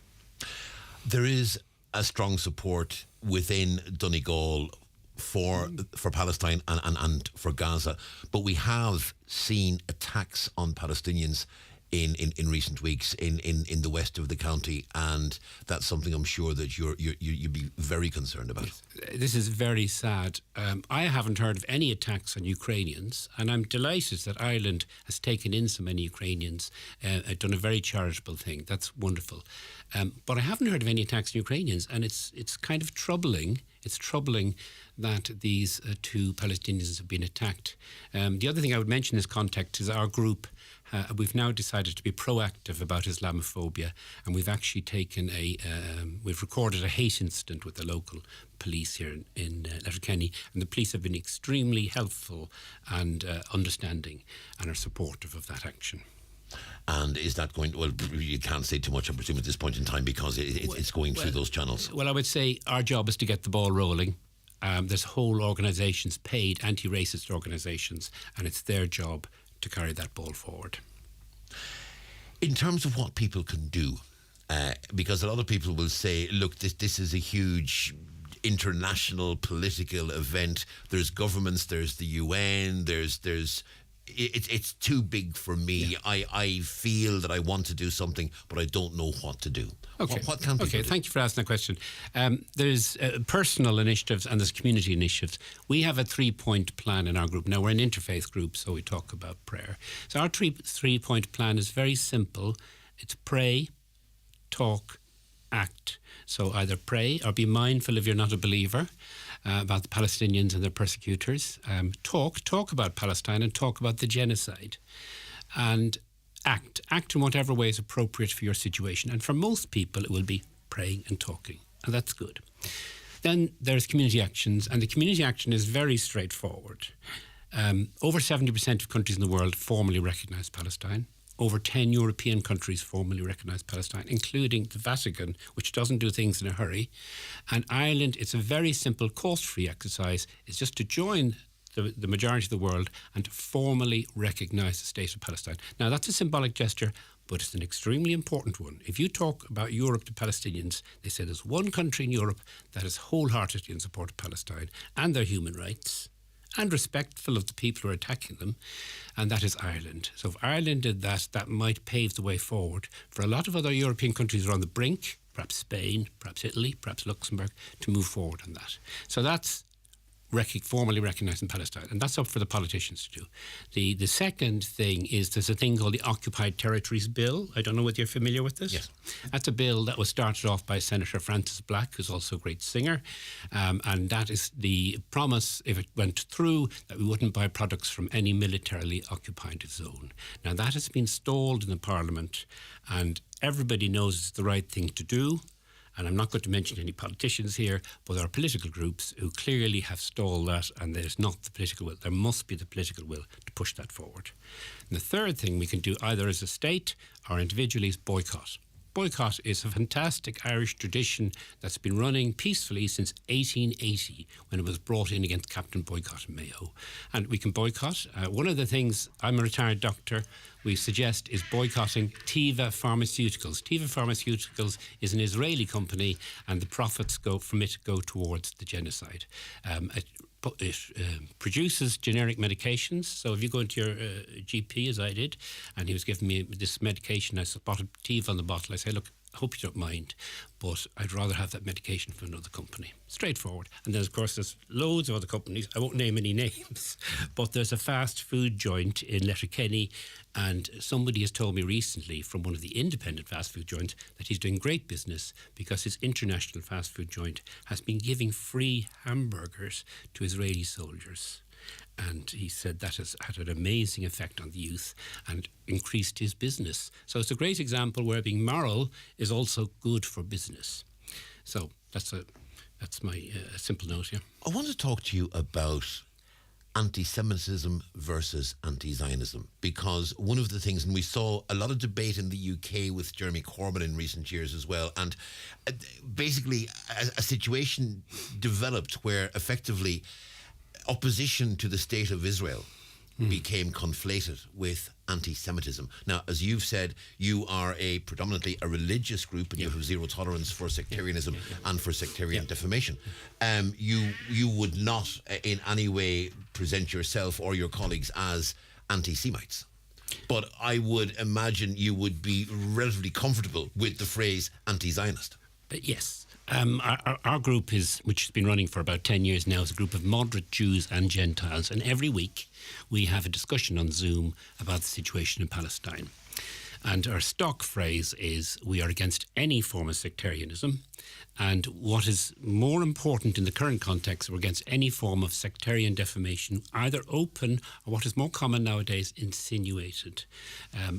There is a strong support within Donegal for Palestine and for Gaza, but we have seen attacks on Palestinians in recent weeks in the west of the county, and that's something I'm sure that you'd be very concerned about. This is very sad. I haven't heard of any attacks on Ukrainians, and I'm delighted that Ireland has taken in so many Ukrainians, done a very charitable thing. That's wonderful. But I haven't heard of any attacks on Ukrainians, and it's kind of troubling. It's troubling that these two Palestinians have been attacked. The other thing I would mention in this context is our group. We've now decided to be proactive about Islamophobia, and we've actually taken we've recorded a hate incident with the local police here in Letterkenny, and the police have been extremely helpful and understanding and are supportive of that action. And is that going to, well, you can't say too much, I presume, at this point in time, because it's going through those channels? Well, I would say our job is to get the ball rolling. There's whole organisations, paid anti-racist organisations, and it's their job to carry that ball forward. In terms of what people can do, because a lot of people will say, look, this is a huge international political event. There's governments, there's the UN, it's too big for me. Yeah. I feel that I want to do something, but I don't know what to do. Okay. What can people do? Thank you for asking that question. There's personal initiatives and there's community initiatives. We have a 3-point plan in our group. Now, we're an interfaith group, so we talk about prayer. So our three-point plan is very simple. It's pray, talk, act. So either pray or be mindful if you're not a believer about the Palestinians and their persecutors. Talk about Palestine and talk about the genocide. And act in whatever way is appropriate for your situation. And for most people, it will be praying and talking. And that's good. Then there's community actions. And the community action is very straightforward. Over 70% of countries in the world formally recognise Palestine. over 10 European countries formally recognise Palestine, including the Vatican, which doesn't do things in a hurry. And Ireland, it's a very simple cost-free exercise. It's just to join the majority of the world and to formally recognise the state of Palestine. Now, that's a symbolic gesture, but it's an extremely important one. If you talk about Europe to Palestinians, they say there's one country in Europe that is wholeheartedly in support of Palestine and their human rights and respectful of the people who are attacking them, and that is Ireland. So if Ireland did that, that might pave the way forward for a lot of other European countries who are on the brink, perhaps Spain, perhaps Italy, perhaps Luxembourg, to move forward on that. So that's formally recognising Palestine, and that's up for the politicians to do. The second thing is there's a thing called the Occupied Territories Bill. I don't know whether you're familiar with this. Yes. That's a bill that was started off by Senator Francis Black, who's also a great singer, and that is the promise, if it went through, that we wouldn't buy products from any militarily occupied zone. Now that has been stalled in the Parliament, and everybody knows it's the right thing to do. And I'm not going to mention any politicians here, but there are political groups who clearly have stalled that, and there's not the political will. There must be the political will to push that forward. And the third thing we can do, either as a state or individually, is boycott. Boycott is a fantastic Irish tradition that's been running peacefully since 1880, when it was brought in against Captain Boycott in Mayo. And we can boycott. One of the things, I'm a retired doctor, we suggest is boycotting Teva Pharmaceuticals. Teva Pharmaceuticals is an Israeli company, and the profits from it go towards the genocide. It produces generic medications. So if you go into your GP, as I did, and he was giving me this medication, I spotted Teva on the bottle. I say, look, I hope you don't mind, but I'd rather have that medication from another company. Straightforward. And then, of course, there's loads of other companies. I won't name any names, but there's a fast food joint in Letterkenny, and somebody has told me recently from one of the independent fast food joints that he's doing great business because his international fast food joint has been giving free hamburgers to Israeli soldiers. And he said that has had an amazing effect on the youth and increased his business. So it's a great example where being moral is also good for business. So that's my simple note here. I want to talk to you about anti-Semitism versus anti-Zionism, because one of the things, and we saw a lot of debate in the UK with Jeremy Corbyn in recent years as well, and basically a situation developed where effectively opposition to the state of Israel became conflated with anti-Semitism. Now, as you've said, you are predominantly a religious group, and you have zero tolerance for sectarianism and for sectarian defamation. You would not in any way present yourself or your colleagues as anti-Semites. But I would imagine you would be relatively comfortable with the phrase anti-Zionist. Yes. Our group which has been running for about 10 years now, is a group of moderate Jews and Gentiles, and every week we have a discussion on Zoom about the situation in Palestine. And our stock phrase is, we are against any form of sectarianism, and what is more important in the current context, we're against any form of sectarian defamation, either open or, what is more common nowadays, insinuated.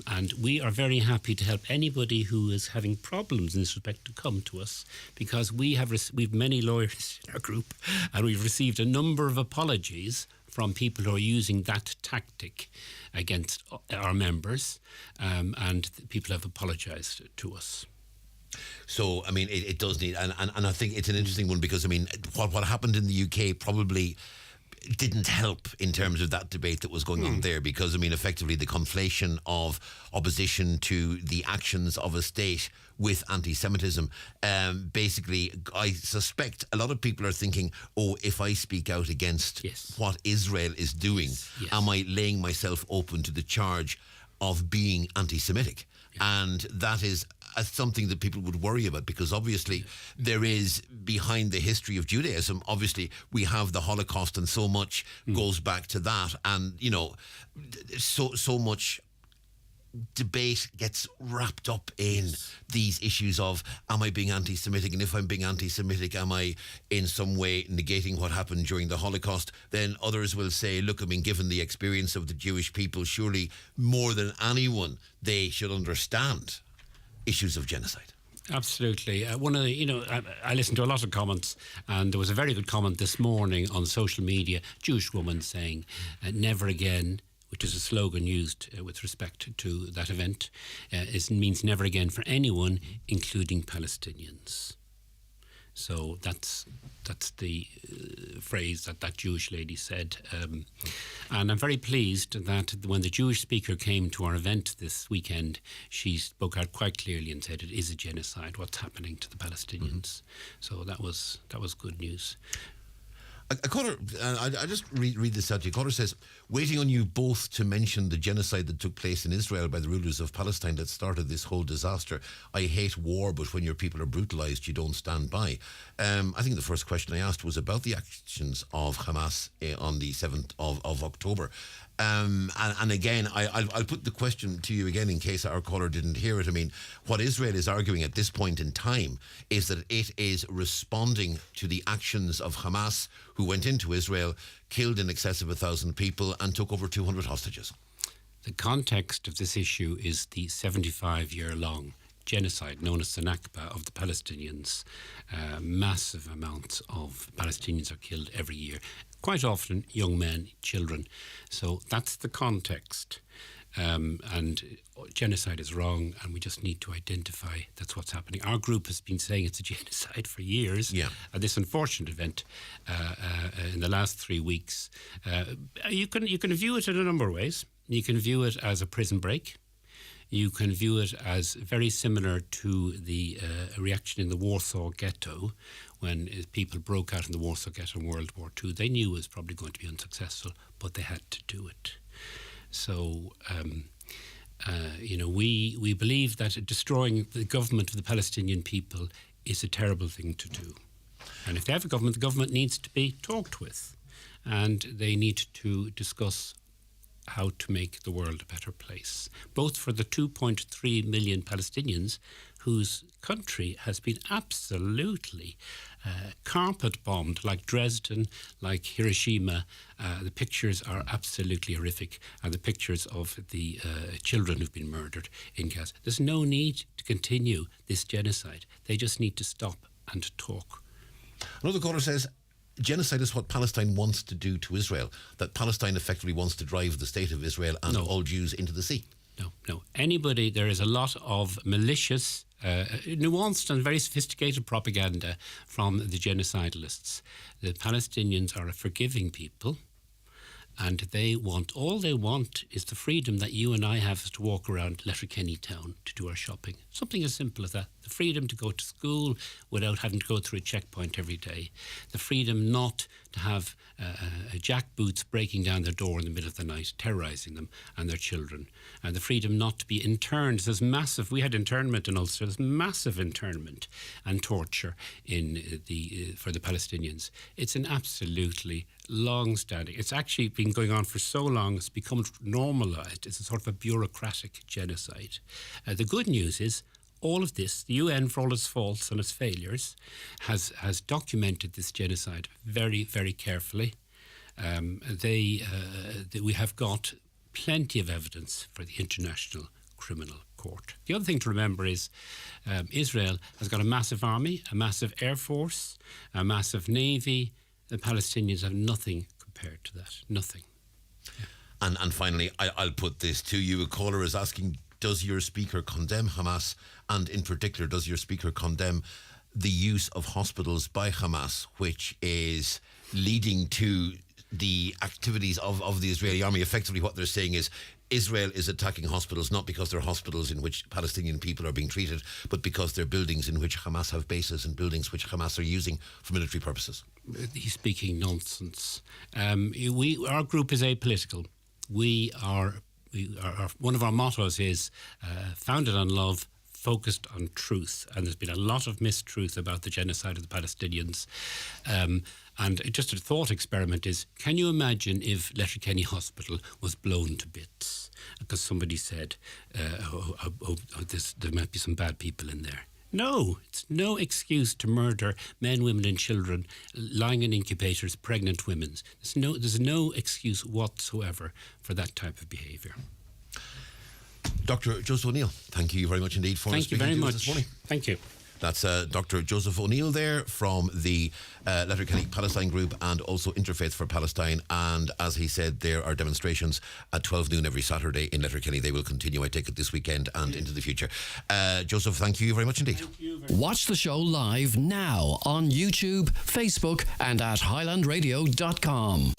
And we are very happy to help anybody who is having problems in this respect to come to us, because we've many lawyers in our group, and we've received a number of apologies from people who are using that tactic against our members, and people have apologised to us. So, I mean, it does need, and I think it's an interesting one, because, I mean, what happened in the UK probably didn't help in terms of that debate that was going on there, because, I mean, effectively the conflation of opposition to the actions of a state with anti-Semitism, basically, I suspect a lot of people are thinking, oh, if I speak out against what Israel is doing, am I laying myself open to the charge of being anti-Semitic? And that is something that people would worry about, because obviously there is, behind the history of Judaism, obviously we have the Holocaust, and so much goes back to that, and you know, so much debate gets wrapped up in these issues of, am I being anti-Semitic? And if I'm being anti-Semitic, am I in some way negating what happened during the Holocaust? Then others will say, look, I mean, given the experience of the Jewish people, surely more than anyone, they should understand issues of genocide. Absolutely. One of the, I listened to a lot of comments, and there was a very good comment this morning on social media, Jewish woman saying, never again which is a slogan used with respect to that event, means never again for anyone, including Palestinians. So that's the phrase that Jewish lady said. And I'm very pleased that when the Jewish speaker came to our event this weekend, she spoke out quite clearly and said it is a genocide, what's happening to the Palestinians. So that was good news. A caller, I just read this out to you. A caller says, waiting on you both to mention the genocide that took place in Israel by the rulers of Palestine that started this whole disaster. I hate war, but when your people are brutalised, you don't stand by. I think the first question I asked was about the actions of Hamas on the 7th of October. And again, I'll put the question to you again in case our caller didn't hear it. I mean, what Israel is arguing at this point in time is that it is responding to the actions of Hamas, who went into Israel, killed in excess of 1,000 people and took over 200 hostages. The context of this issue is the 75-year-long genocide known as the Nakba of the Palestinians. Massive amounts of Palestinians are killed every year. Quite often young men, children. So that's the context. And genocide is wrong, and we just need to identify that's what's happening. Our group has been saying it's a genocide for years. Yeah. This unfortunate event in the last 3 weeks, you can view it in a number of ways. You can view it as a prison break. You can view it as very similar to the reaction in the Warsaw Ghetto, when people broke out in the Warsaw Ghetto in World War II. They knew it was probably going to be unsuccessful, but they had to do it. So, we believe that destroying the government of the Palestinian people is a terrible thing to do. And if they have a government, the government needs to be talked with, and they need to discuss how to make the world a better place, both for the 2.3 million Palestinians whose country has been absolutely carpet bombed, like Dresden, like Hiroshima. The pictures are absolutely horrific, and the pictures of the children who've been murdered in Gaza. There's no need to continue this genocide. They just need to stop and talk. Another caller says, genocide is what Palestine wants to do to Israel, that Palestine effectively wants to drive the state of Israel and all Jews into the sea. No. There is a lot of malicious, nuanced and very sophisticated propaganda from the genocidalists. The Palestinians are a forgiving people, and all they want is the freedom that you and I have to walk around Letterkenny town to do our shopping. Something as simple as that. The freedom to go to school without having to go through a checkpoint every day. The freedom not to have jackboots breaking down their door in the middle of the night, terrorising them and their children. And the freedom not to be interned. We had internment in Ulster. There's massive internment and torture for the Palestinians. It's an absolutely long-standing. It's actually been going on for so long, it's become normalised. It's a sort of a bureaucratic genocide. The good news is, all of this, the UN, for all its faults and its failures, has documented this genocide very, very carefully. We have got plenty of evidence for the International Criminal Court. The other thing to remember is Israel has got a massive army, a massive air force, a massive navy. The Palestinians have nothing compared to that. Nothing. Yeah. And finally, I'll put this to you. A caller is asking, does your speaker condemn Hamas? And in particular, does your speaker condemn the use of hospitals by Hamas, which is leading to the activities of the Israeli army? Effectively, what they're saying is Israel is attacking hospitals not because they're hospitals in which Palestinian people are being treated, but because they're buildings in which Hamas have bases and buildings which Hamas are using for military purposes. He's speaking nonsense. Our group is apolitical. One of our mottos is founded on love, focused on truth, and there's been a lot of mistruth about the genocide of the Palestinians. And just a thought experiment is, can you imagine if Letterkenny Hospital was blown to bits because somebody said, there might be some bad people in there? No, it's no excuse to murder men, women and children lying in incubators, pregnant women. There's no excuse whatsoever for that type of behaviour. Dr. Joseph O'Neill, thank you very much indeed for speaking to us this morning. Thank you. That's Dr. Joseph O'Neill there from the Letterkenny Palestine Group and also Interfaith for Palestine. And as he said, there are demonstrations at 12 noon every Saturday in Letterkenny. They will continue, I take it, this weekend and into the future. Joseph, thank you very much indeed. Watch the show live now on YouTube, Facebook and at highlandradio.com.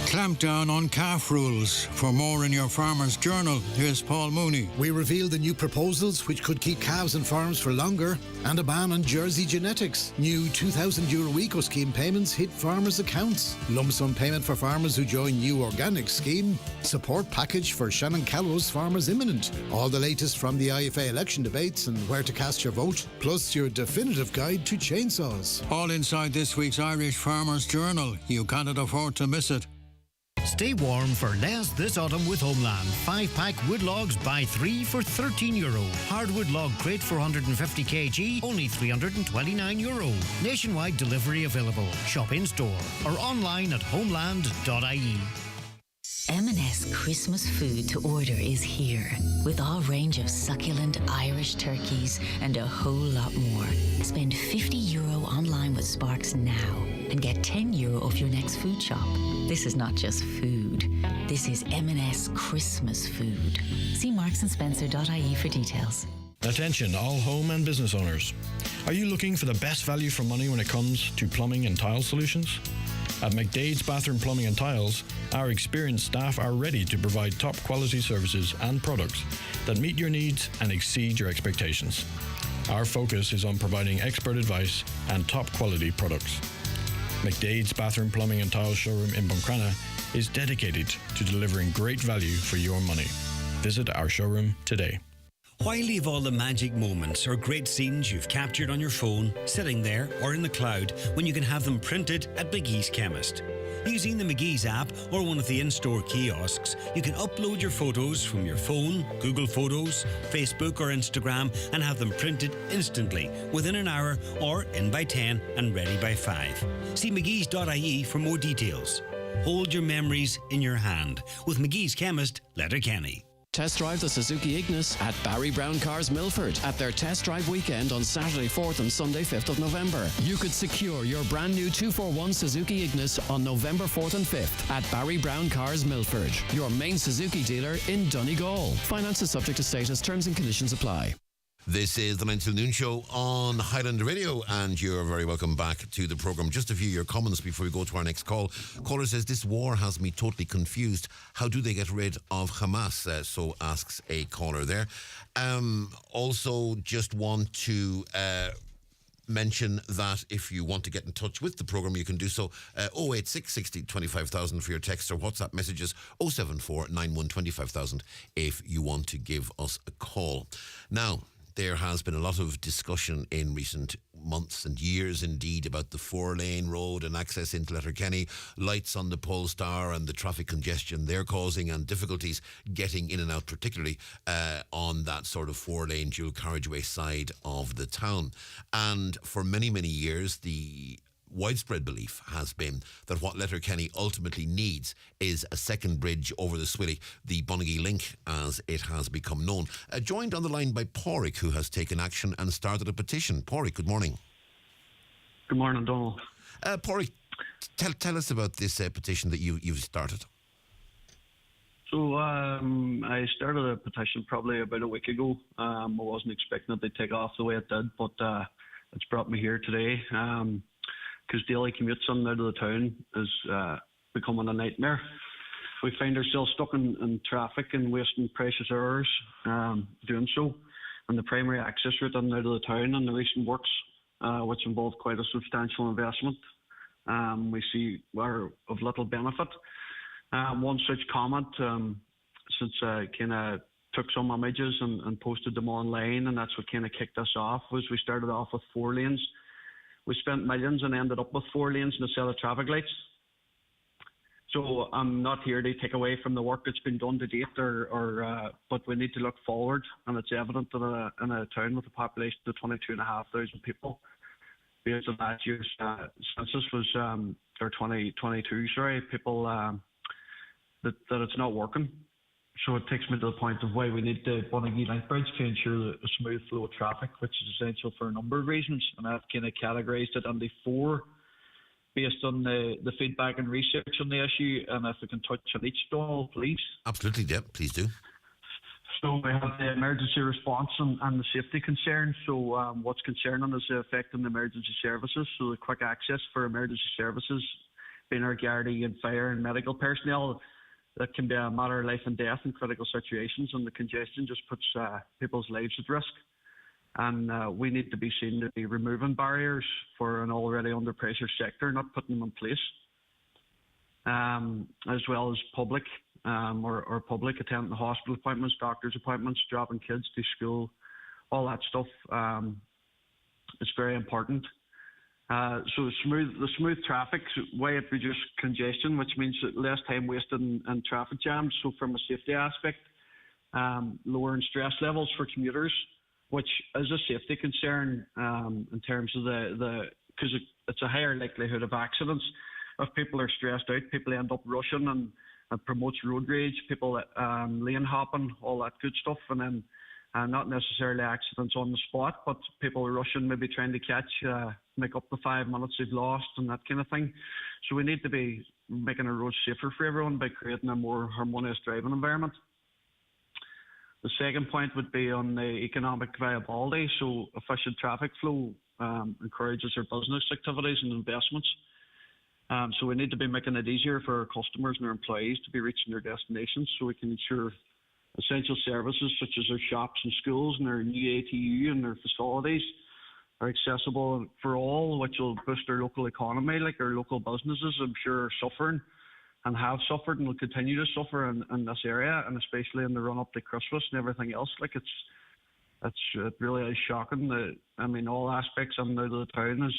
Clamp down on calf rules. For more in your Farmer's Journal, here's Paul Mooney. We reveal the new proposals which could keep calves in farms for longer, and a ban on Jersey genetics. New €2,000 eco scheme payments hit farmers' accounts. Lump sum payment for farmers who join new organic scheme. Support package for Shannon Callow's farmers imminent. All the latest from the IFA election debates and where to cast your vote. Plus your definitive guide to chainsaws. All inside this week's Irish Farmer's Journal. You cannot afford to miss it. Stay warm for less this autumn with Homeland. 5-pack wood logs, buy 3 for €13. Hardwood log crate for 150 kg, only €329. Nationwide delivery available. Shop in store or online at homeland.ie. M&S Christmas food to order is here, with our range of succulent Irish turkeys and a whole lot more. Spend €50 online with Sparks now and get €10 off your next food shop. This is not just food. This is M&S Christmas food. See marksandSpencer.ie for details. Attention all home and business owners. Are you looking for the best value for money when it comes to plumbing and tile solutions? At McDade's Bathroom Plumbing and Tiles, our experienced staff are ready to provide top quality services and products that meet your needs and exceed your expectations. Our focus is on providing expert advice and top quality products. McDade's Bathroom Plumbing and Tiles showroom in Buncrana is dedicated to delivering great value for your money. Visit our showroom today. Why leave all the magic moments or great scenes you've captured on your phone sitting there or in the cloud when you can have them printed at McGee's Chemist? Using the McGee's app or one of the in-store kiosks, you can upload your photos from your phone, Google Photos, Facebook or Instagram and have them printed instantly within an hour or in by 10 and ready by 5. See mcgees.ie for more details. Hold your memories in your hand with McGee's Chemist, Letterkenny. Test drive the Suzuki Ignis at Barry Brown Cars Milford at their test drive weekend on Saturday 4th and Sunday 5th of November. You could secure your brand new 241 Suzuki Ignis on November 4th and 5th at Barry Brown Cars Milford, your main Suzuki dealer in Donegal. Finance is subject to status, terms and conditions apply. This is the 9 till noon show on Highland Radio, and you're very welcome back to the programme. Just a few of your comments before we go to our next call. Caller says, this war has me totally confused. How do they get rid of Hamas? So asks a caller there. Also, just want to mention that if you want to get in touch with the programme, you can do so 086 60 25,000 for your text or WhatsApp messages, 074 91 25,000 if you want to give us a call. Now, there has been a lot of discussion in recent months and years indeed about the 4-lane road and access into Letterkenny, lights on the Polestar and the traffic congestion they're causing and difficulties getting in and out, particularly on that sort of 4-lane dual carriageway side of the town. And for many, many years, the widespread belief has been that what Letterkenny ultimately needs is a second bridge over the Swilly, the Bunagee Link as it has become known. Joined on the line by Pádraig, who has taken action and started a petition. Pádraig, good morning. Good morning, Donal. Pádraig, tell us about this petition that you've started. So I started a petition probably about a week ago. I wasn't expecting it to take off the way it did, but it's brought me here today. Because daily commutes in and out of the town is becoming a nightmare. We find ourselves stuck in traffic and wasting precious hours doing so. And the primary access route in and out of the town and the recent works, which involved quite a substantial investment, we see are of little benefit. One such comment, since I kind of took some images and posted them online, and that's what kind of kicked us off, was we started off with 4 lanes. We spent millions and ended up with 4 lanes and a set of traffic lights. So I'm not here to take away from the work that's been done to date, but we need to look forward, and it's evident that in a town with a population of 22,500 people, based on last year's census was, or 2022, sorry, people that it's not working. So it takes me to the point of why we need the Kavanagh Link Bridge to ensure a smooth flow of traffic, which is essential for a number of reasons. And I've kind of categorised it into 4 based on the feedback and research on the issue. And if we can touch on each, Donal, please. Absolutely, yeah, please do. So we have the emergency response and the safety concern. So what's concerning is the effect on the emergency services. So the quick access for emergency services, being our Gardaí and fire and medical personnel, that can be a matter of life and death in critical situations, and the congestion just puts people's lives at risk. And we need to be seen to be removing barriers for an already under pressure sector, not putting them in place. As well as public or public attending hospital appointments, doctor's appointments, dropping kids to school, all that stuff is very important. So the smooth traffic, way it reduces congestion, which means less time wasted in traffic jams. So from a safety aspect, lowering stress levels for commuters, which is a safety concern in terms of because it's a higher likelihood of accidents. If people are stressed out, people end up rushing, and it promotes road rage, people lane hopping, all that good stuff, and then not necessarily accidents on the spot, but people rushing, maybe trying to catch, make up the 5 minutes they've lost and that kind of thing. So we need to be making our roads safer for everyone by creating a more harmonious driving environment. The second point would be on the economic viability. So efficient traffic flow encourages our business activities and investments. So we need to be making it easier for our customers and our employees to be reaching their destinations, so we can ensure essential services such as our shops and schools and our new ATU and their facilities are accessible for all, which will boost our local economy. Like our local businesses, I'm sure, are suffering and have suffered and will continue to suffer in this area, and especially in the run up to Christmas and everything else. Like it really is shocking that, I mean, all aspects of the town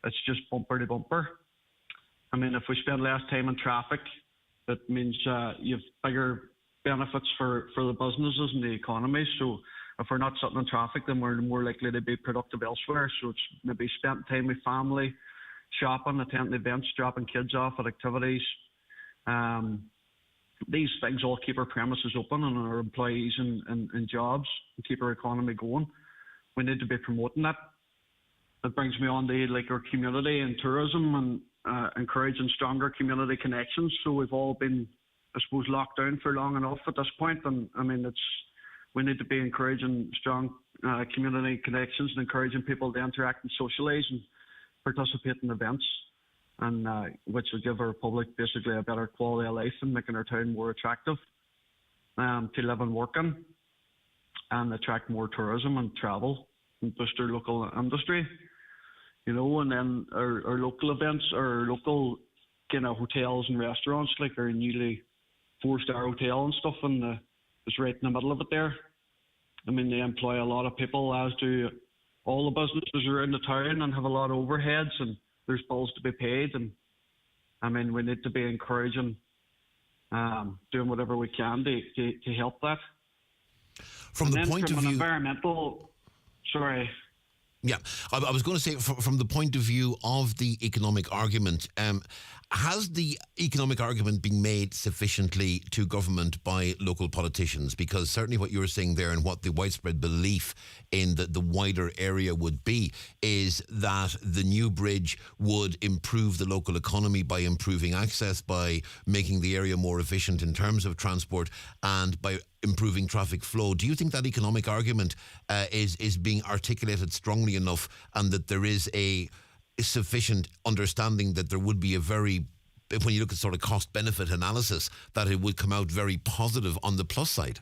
it's just bumper to bumper. I mean, if we spend less time in traffic, it means you have bigger benefits for the businesses and the economy. So if we're not sitting in traffic, then we're more likely to be productive elsewhere. So it's maybe spent time with family, shopping, attending events, dropping kids off at activities. These things all keep our premises open and our employees and jobs and keep our economy going. We need to be promoting that. It brings me on to like our community and tourism and encouraging stronger community connections. So we've all been, I suppose, locked down for long enough at this point, and I mean we need to be encouraging strong community connections and encouraging people to interact and socialise and participate in events, and which will give our public basically a better quality of life and making our town more attractive to live and work in, and attract more tourism and travel and boost our local industry. You know, and then our local events, our local kind of hotels and restaurants, like our newly 4-star hotel and stuff, and it's right in the middle of it there. I mean, they employ a lot of people, as do all the businesses around the town, and have a lot of overheads, and there's bills to be paid. And I mean, we need to be encouraging, doing whatever we can to help that. From the point of view, environmental, sorry. Yeah, I was going to say, from the point of view of the economic argument, has the economic argument been made sufficiently to government by local politicians? Because certainly what you were saying there, and what the widespread belief in the wider area would be, is that the new bridge would improve the local economy by improving access, by making the area more efficient in terms of transport, and by improving traffic flow. Do you think that economic argument is being articulated strongly enough, and that there is a sufficient understanding that there would be a very, when you look at sort of cost-benefit analysis, that it would come out very positive on the plus side?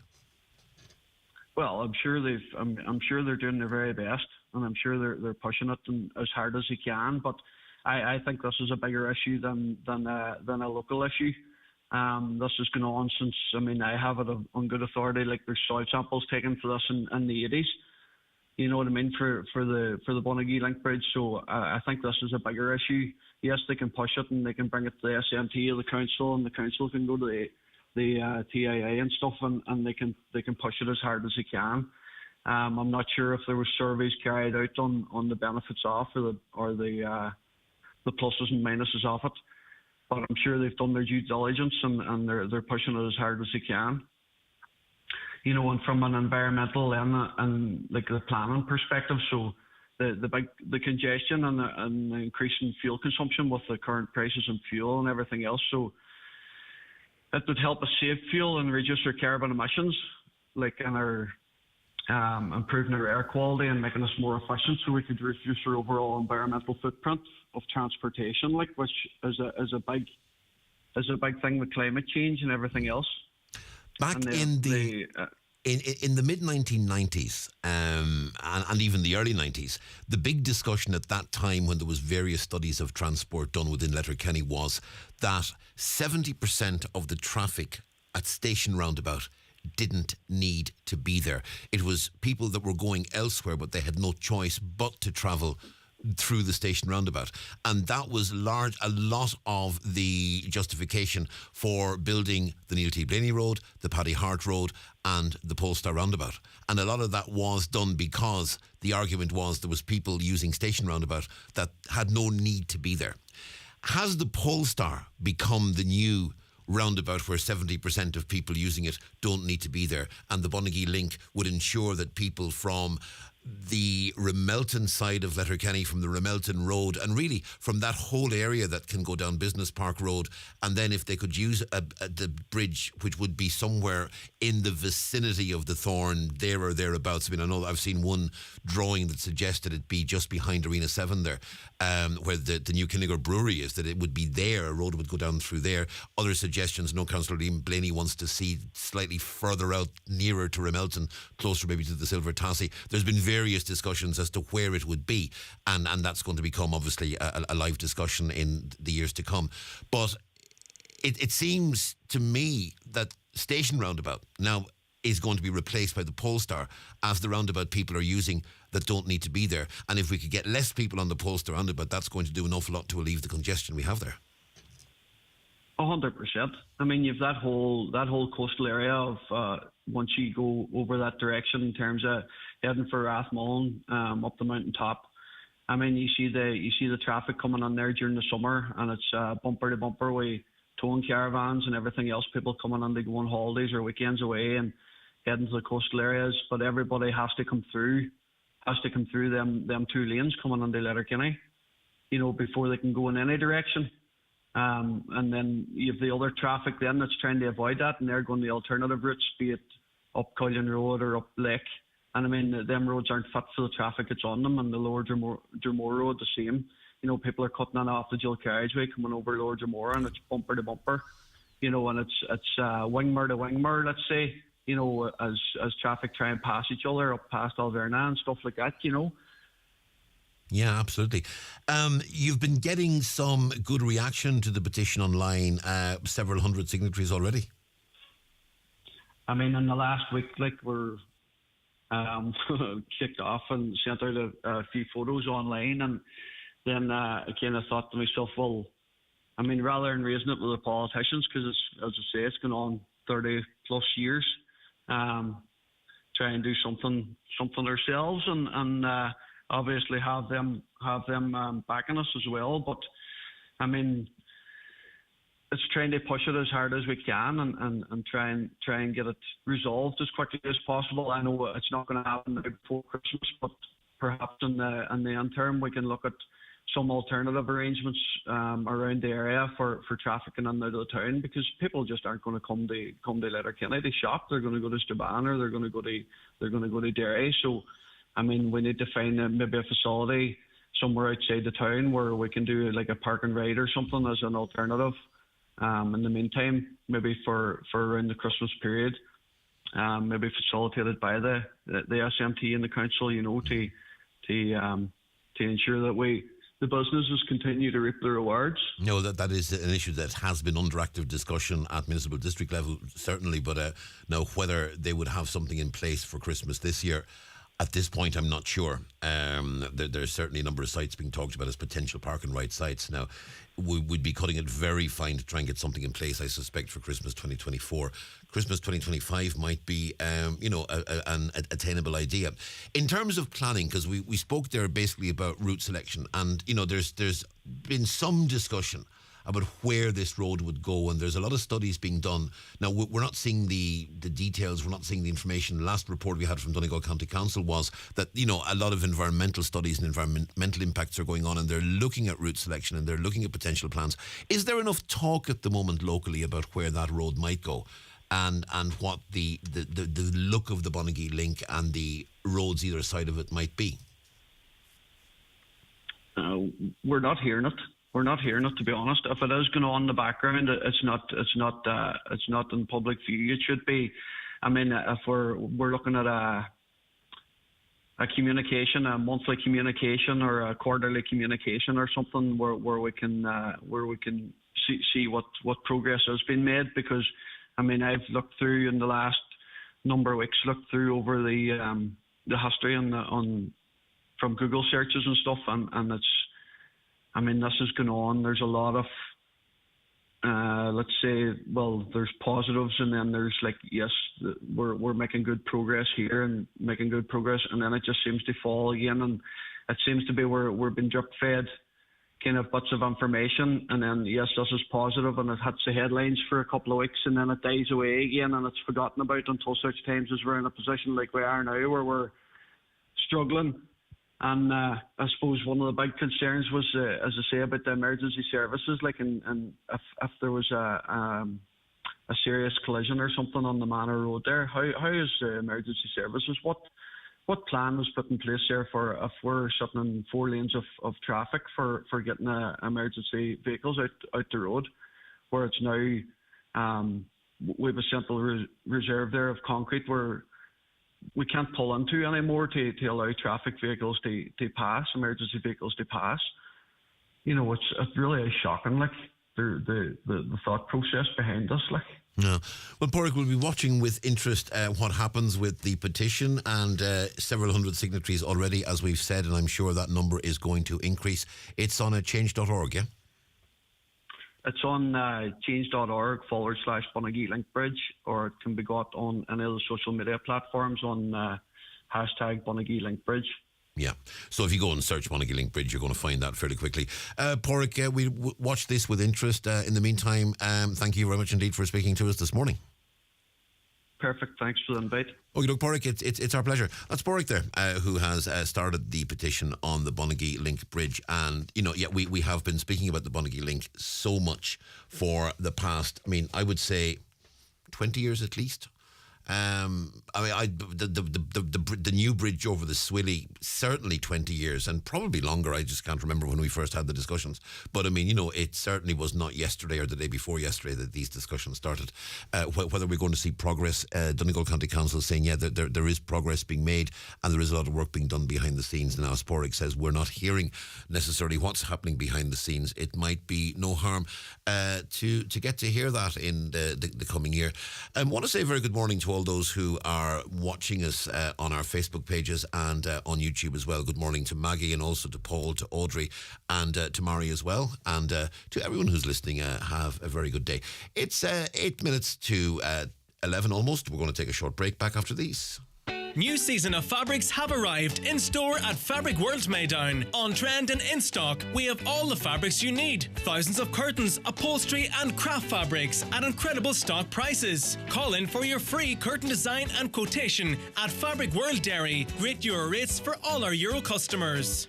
Well, I'm sure they're doing their very best, and I'm sure they're pushing it as hard as they can. But I think this is a bigger issue than a local issue. This has gone on since, I mean, I have it on good authority, like there's soil samples taken for this in the 80s. You know what I mean, for the Kavanagh Link Bridge. So I think this is a bigger issue. Yes, they can push it and they can bring it to the SNT or the council, and the council can go to the TIA and stuff, and they can push it as hard as they can. I'm not sure if there were surveys carried out on the benefits of or the pluses and minuses of it, but I'm sure they've done their due diligence and they're pushing it as hard as they can. and from an environmental and like the planning perspective. So the congestion and the increase in fuel consumption with the current prices in fuel and everything else. So it would help us save fuel and reduce our carbon emissions, like in our improving our air quality and making us more efficient, so we could reduce our overall environmental footprint of transportation, like, which is a big thing with climate change and everything else. Back in the mid 1990s and even the early 90s, the big discussion at that time, when there was various studies of transport done within Letterkenny, was that 70% of the traffic at Station Roundabout didn't need to be there. It was people that were going elsewhere, but they had no choice but to travel through the Station Roundabout. And that was a lot of the justification for building the Neil T. Blaney Road, the Paddy Hart Road and the Polestar Roundabout. And a lot of that was done because the argument was there was people using Station Roundabout that had no need to be there. Has the Polestar become the new roundabout where 70% of people using it don't need to be there, and the Bunagee link would ensure that people from the Remelton side of Letterkenny, from the Remelton Road, and really from that whole area that can go down Business Park Road, and then if they could use the bridge, which would be somewhere in the vicinity of the Thorn, there or thereabouts. I mean, I know I've seen one drawing that suggested it be just behind Arena 7 there, where the new Kinniger Brewery is, that it would be there, a road would go down through there. Other suggestions, Councillor Liam Blaney wants to see slightly further out, nearer to Remelton, closer maybe to the Silver Tassie. There's been various discussions as to where it would be, and that's going to become obviously a live discussion in the years to come. But it seems to me that Station Roundabout now is going to be replaced by the Polestar as the roundabout people are using that don't need to be there. And if we could get less people on the Polestar roundabout, that's going to do an awful lot to alleviate the congestion we have there. 100%. I mean, you've that whole coastal area of once you go over that direction in terms of heading for Rathmullen, up the mountain top. I mean, you see the traffic coming on there during the summer, and it's bumper to bumper with towing caravans and everything else. People coming on to go on holidays or weekends away and heading to the coastal areas, but everybody has to come through them two lanes coming onto Letterkenny, before they can go in any direction. And then you have the other traffic then that's trying to avoid that, and they're going the alternative routes, be it up Cullion Road or up Lake. And I mean, them roads aren't fit for the traffic that's on them, and the Lower Dromore Road the same. People are cutting on off the dual carriageway coming over Lower Dromore, and it's bumper to bumper, and it's wingmer to wingmer, let's say, as traffic try and pass each other up past Alverna and stuff like that, Yeah, absolutely. You've been getting some good reaction to the petition online, several hundred signatories already. I mean, in the last week, we're kicked off and sent out a few photos online, and then I kind of thought to myself, well, I mean, rather than raising it with the politicians, because as I say, it's gone on 30 plus years, try and do something ourselves, and obviously have them backing us as well. But I mean, it's trying to push it as hard as we can and try and get it resolved as quickly as possible. I know it's not going to happen before Christmas, but perhaps in the interim we can look at some alternative arrangements around the area for traffic and in and out of the town, because people just aren't going to come to Letterkenny to shop. They're going to go to Strabane, or they're going to go to Derry. So I mean, we need to find maybe a facility somewhere outside the town where we can do like a park and ride or something as an alternative. In the meantime, maybe for around the Christmas period, maybe facilitated by the SMT and the council, to ensure that the businesses continue to reap the rewards. No, that is an issue that has been under active discussion at municipal district level, certainly. But now whether they would have something in place for Christmas this year, at this point, I'm not sure. There's certainly a number of sites being talked about as potential park and ride sites. Now, we'd be cutting it very fine to try and get something in place, I suspect, for Christmas 2024. Christmas 2025 might be, an attainable idea. In terms of planning, because we spoke there basically about route selection, and, there's been some discussion about where this road would go, and there's a lot of studies being done. Now, we're not seeing the details, we're not seeing the information. The last report we had from Donegal County Council was that, a lot of environmental studies and environmental impacts are going on, and they're looking at route selection and they're looking at potential plans. Is there enough talk at the moment locally about where that road might go? And what the look of the Bonagee link and the roads either side of it might be? We're not hearing it. We're not hearing it, to be honest. If it is going on in the background, it's not in public view. It should be. I mean, if we're looking at a communication, a monthly communication or a quarterly communication or something where we can see what progress has been made. Because I mean, I've looked through in the last number of weeks, looked through over the history from Google searches and stuff, and it's, I mean, this is going on. There's a lot of, let's say, well, there's positives, and then there's like, yes, we're making good progress here and making good progress, and then it just seems to fall again, and it seems to be we're being drip fed kind of bits of information, and then yes, this is positive, and it hits the headlines for a couple of weeks, and then it dies away again, and it's forgotten about until such times as we're in a position like we are now, where we're struggling. And I suppose one of the big concerns was, as I say, about the emergency services. Like, and if there was a serious collision or something on the Manor Road there, how is the emergency services? What plan was put in place there for if we're sitting in 4 lanes of traffic for getting emergency vehicles out the road, where it's now we have a simple reserve there of concrete where we can't pull into anymore to allow traffic vehicles to pass, emergency vehicles to pass. It's really shocking, like the thought process behind this, like. No. Well, Pádraig, we'll be watching with interest what happens with the petition, and several hundred signatories already, as we've said, and I'm sure that number is going to increase. It's on change.org, yeah? It's on change.org/Bonagee Link Bridge, or it can be got on any of the social media platforms on hashtag Bonagee Link Bridge. Yeah, so if you go and search Bonagee Link Bridge, you're going to find that fairly quickly. Pádraig, we watch this with interest. In the meantime, thank you very much indeed for speaking to us this morning. Perfect, thanks for the invite. Okay, look, Pádraig, it's our pleasure. That's Pádraig there, who has started the petition on the Bonagee Link Bridge. And, we have been speaking about the Bonagee Link so much for the past, I would say 20 years at least. The new bridge over the Swilly, certainly 20 years, and probably longer. I just can't remember when we first had the discussions. But it certainly was not yesterday or the day before yesterday that these discussions started. Whether we're going to see progress, Donegal County Council saying, yeah, there is progress being made, and there is a lot of work being done behind the scenes. Now, as Pádraig says, we're not hearing necessarily what's happening behind the scenes. It might be no harm to get to hear that in the coming year. I want to say a very good morning to all those who are watching us on our Facebook pages and on YouTube as well. Good morning to Maggie, and also to Paul, to Audrey, and to Mari as well, and to everyone who's listening. Have a very good day. It's 8 minutes to 11 almost. We're going to take a short break. Back after these. New season of fabrics have arrived in store at Fabric World Maydown. On trend and in stock, we have all the fabrics you need. Thousands of curtains, upholstery and craft fabrics at incredible stock prices. Call in for your free curtain design and quotation at Fabric World Derry. Great Euro rates for all our Euro customers.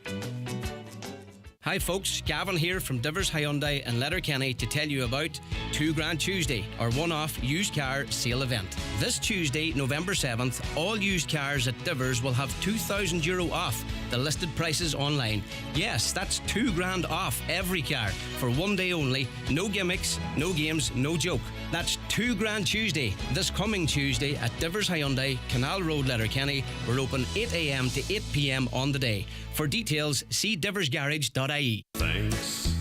Hi folks, Gavin here from Divers Hyundai in Letterkenny to tell you about 2 Grand Tuesday, our one-off used car sale event. This Tuesday, November 7th, all used cars at Divers will have €2,000 off the listed prices online. Yes, that's 2 grand off every car for one day only. No gimmicks, no games, no joke. That's 2 Grand Tuesday, this coming Tuesday at Divers Hyundai, Canal Road, Letterkenny. We're open 8 a.m. to 8 p.m. on the day. For details, see diversgarage.ie. Thanks.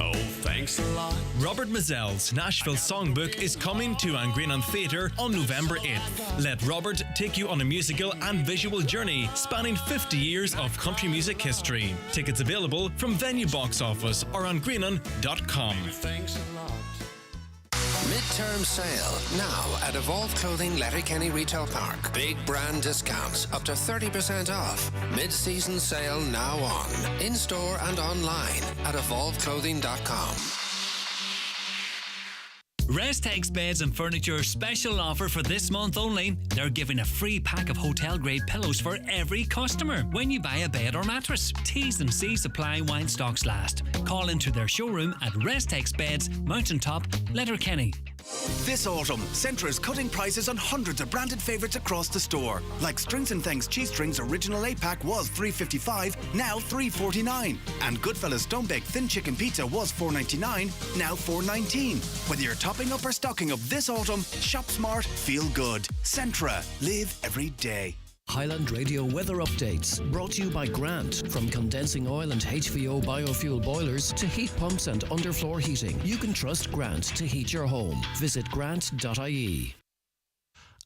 Oh, thanks a lot. Robert Mazel's Nashville Songbook is coming to Angrenon Theatre on November 8th. Let Robert take you on a musical and visual journey spanning 50 years of country music history. Tickets available from Venue Box Office or on greenon.com. Thanks a lot. Midterm sale now at Evolve Clothing Letterkenny Retail Park. Big brand discounts up to 30% off. Mid-season sale now on. In-store and online at evolveclothing.com. Restex Beds and Furniture special offer for this month only. They're giving a free pack of hotel-grade pillows for every customer when you buy a bed or mattress. T's and C's apply while stocks last. Call into their showroom at Restex Beds, Mountain Top, Letterkenny. This autumn, Centra is cutting prices on hundreds of branded favourites across the store. Like Strings and Things Cheese Strings Original 8-pack was $3.55, now $3.49. And Goodfellas Stone Baked Thin Chicken Pizza was $4.99, now $4.19. Whether you're topping up or stocking up this autumn, shop smart, feel good. Centra, live every day. Highland Radio weather updates brought to you by Grant. From condensing oil and HVO biofuel boilers to heat pumps and underfloor heating, you can trust Grant to heat your home. Visit grant.ie.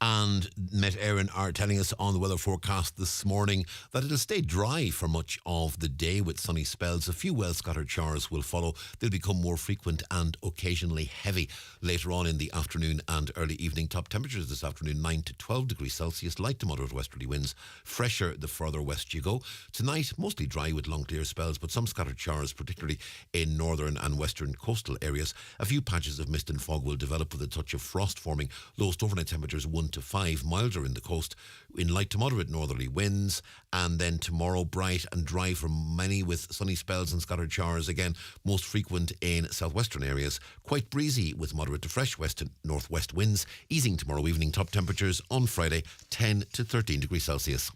And Met Éireann are telling us on the weather forecast this morning that it'll stay dry for much of the day with sunny spells. A few well-scattered showers will follow. They'll become more frequent and occasionally heavy later on in the afternoon and early evening. Top temperatures this afternoon 9 to 12 degrees Celsius, light to moderate westerly winds, fresher the further west you go. Tonight, mostly dry with long clear spells, but some scattered showers, particularly in northern and western coastal areas. A few patches of mist and fog will develop with a touch of frost forming. Lowest overnight temperatures 1 to 5, milder in the coast, in light to moderate northerly winds. And then tomorrow, bright and dry for many with sunny spells and scattered showers again, most frequent in southwestern areas. Quite breezy with moderate to fresh west and northwest winds, easing tomorrow evening. Top temperatures on Friday 10 to 13 degrees Celsius.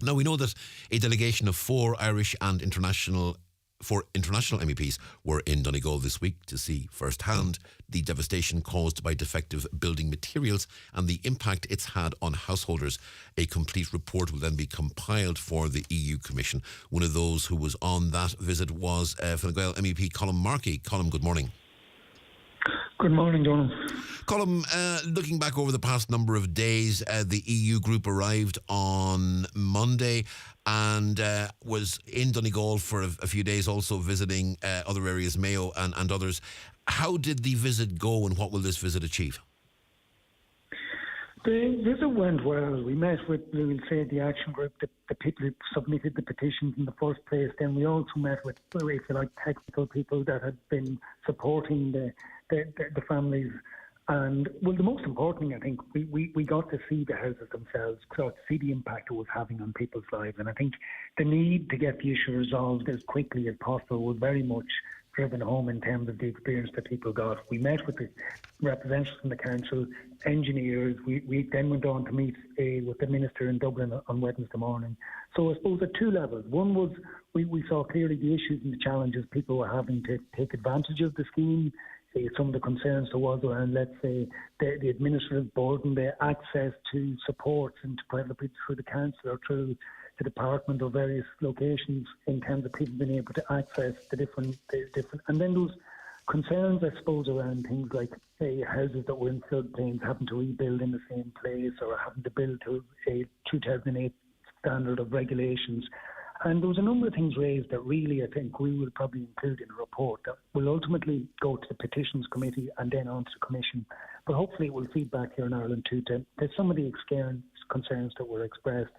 Now, we know that a delegation of four international MEPs were in Donegal this week to see firsthand the devastation caused by defective building materials and the impact it's had on householders. A complete report will then be compiled for the EU Commission. One of those who was on that visit was Fine Gael MEP Colm Markey. Colm, good morning. Good morning, Donal. Colm, looking back over the past number of days, the EU group arrived on Monday and was in Donegal for a few days, also visiting other areas, Mayo and others. How did the visit go and what will this visit achieve? The visit went well. We met with, we'll say, the action group, the people who submitted the petitions in the first place. Then we also met with, if you like, technical people that had been supporting the families. And, well, the most important thing, I think, we got to see the houses themselves, got to see the impact it was having on people's lives. And I think the need to get the issue resolved as quickly as possible was very much driven home in terms of the experience that people got. We met with the representatives from the council, engineers. We then went on to meet with the minister in Dublin on Wednesday morning. So I suppose at two levels. One was we saw clearly the issues and the challenges people were having to take advantage of the scheme. Some of the concerns there was around, let's say, the administrative burden, the access to supports and to privately through the council or through the department or various locations in terms of people being able to access the different, and then those concerns, I suppose, around things like houses that were in floodplains having to rebuild in the same place or having to build to a 2008 standard of regulations. And there was a number of things raised that really I think we will probably include in a report that will ultimately go to the Petitions Committee and then on to the Commission. But hopefully it will feed back here in Ireland too to some of the concerns that were expressed.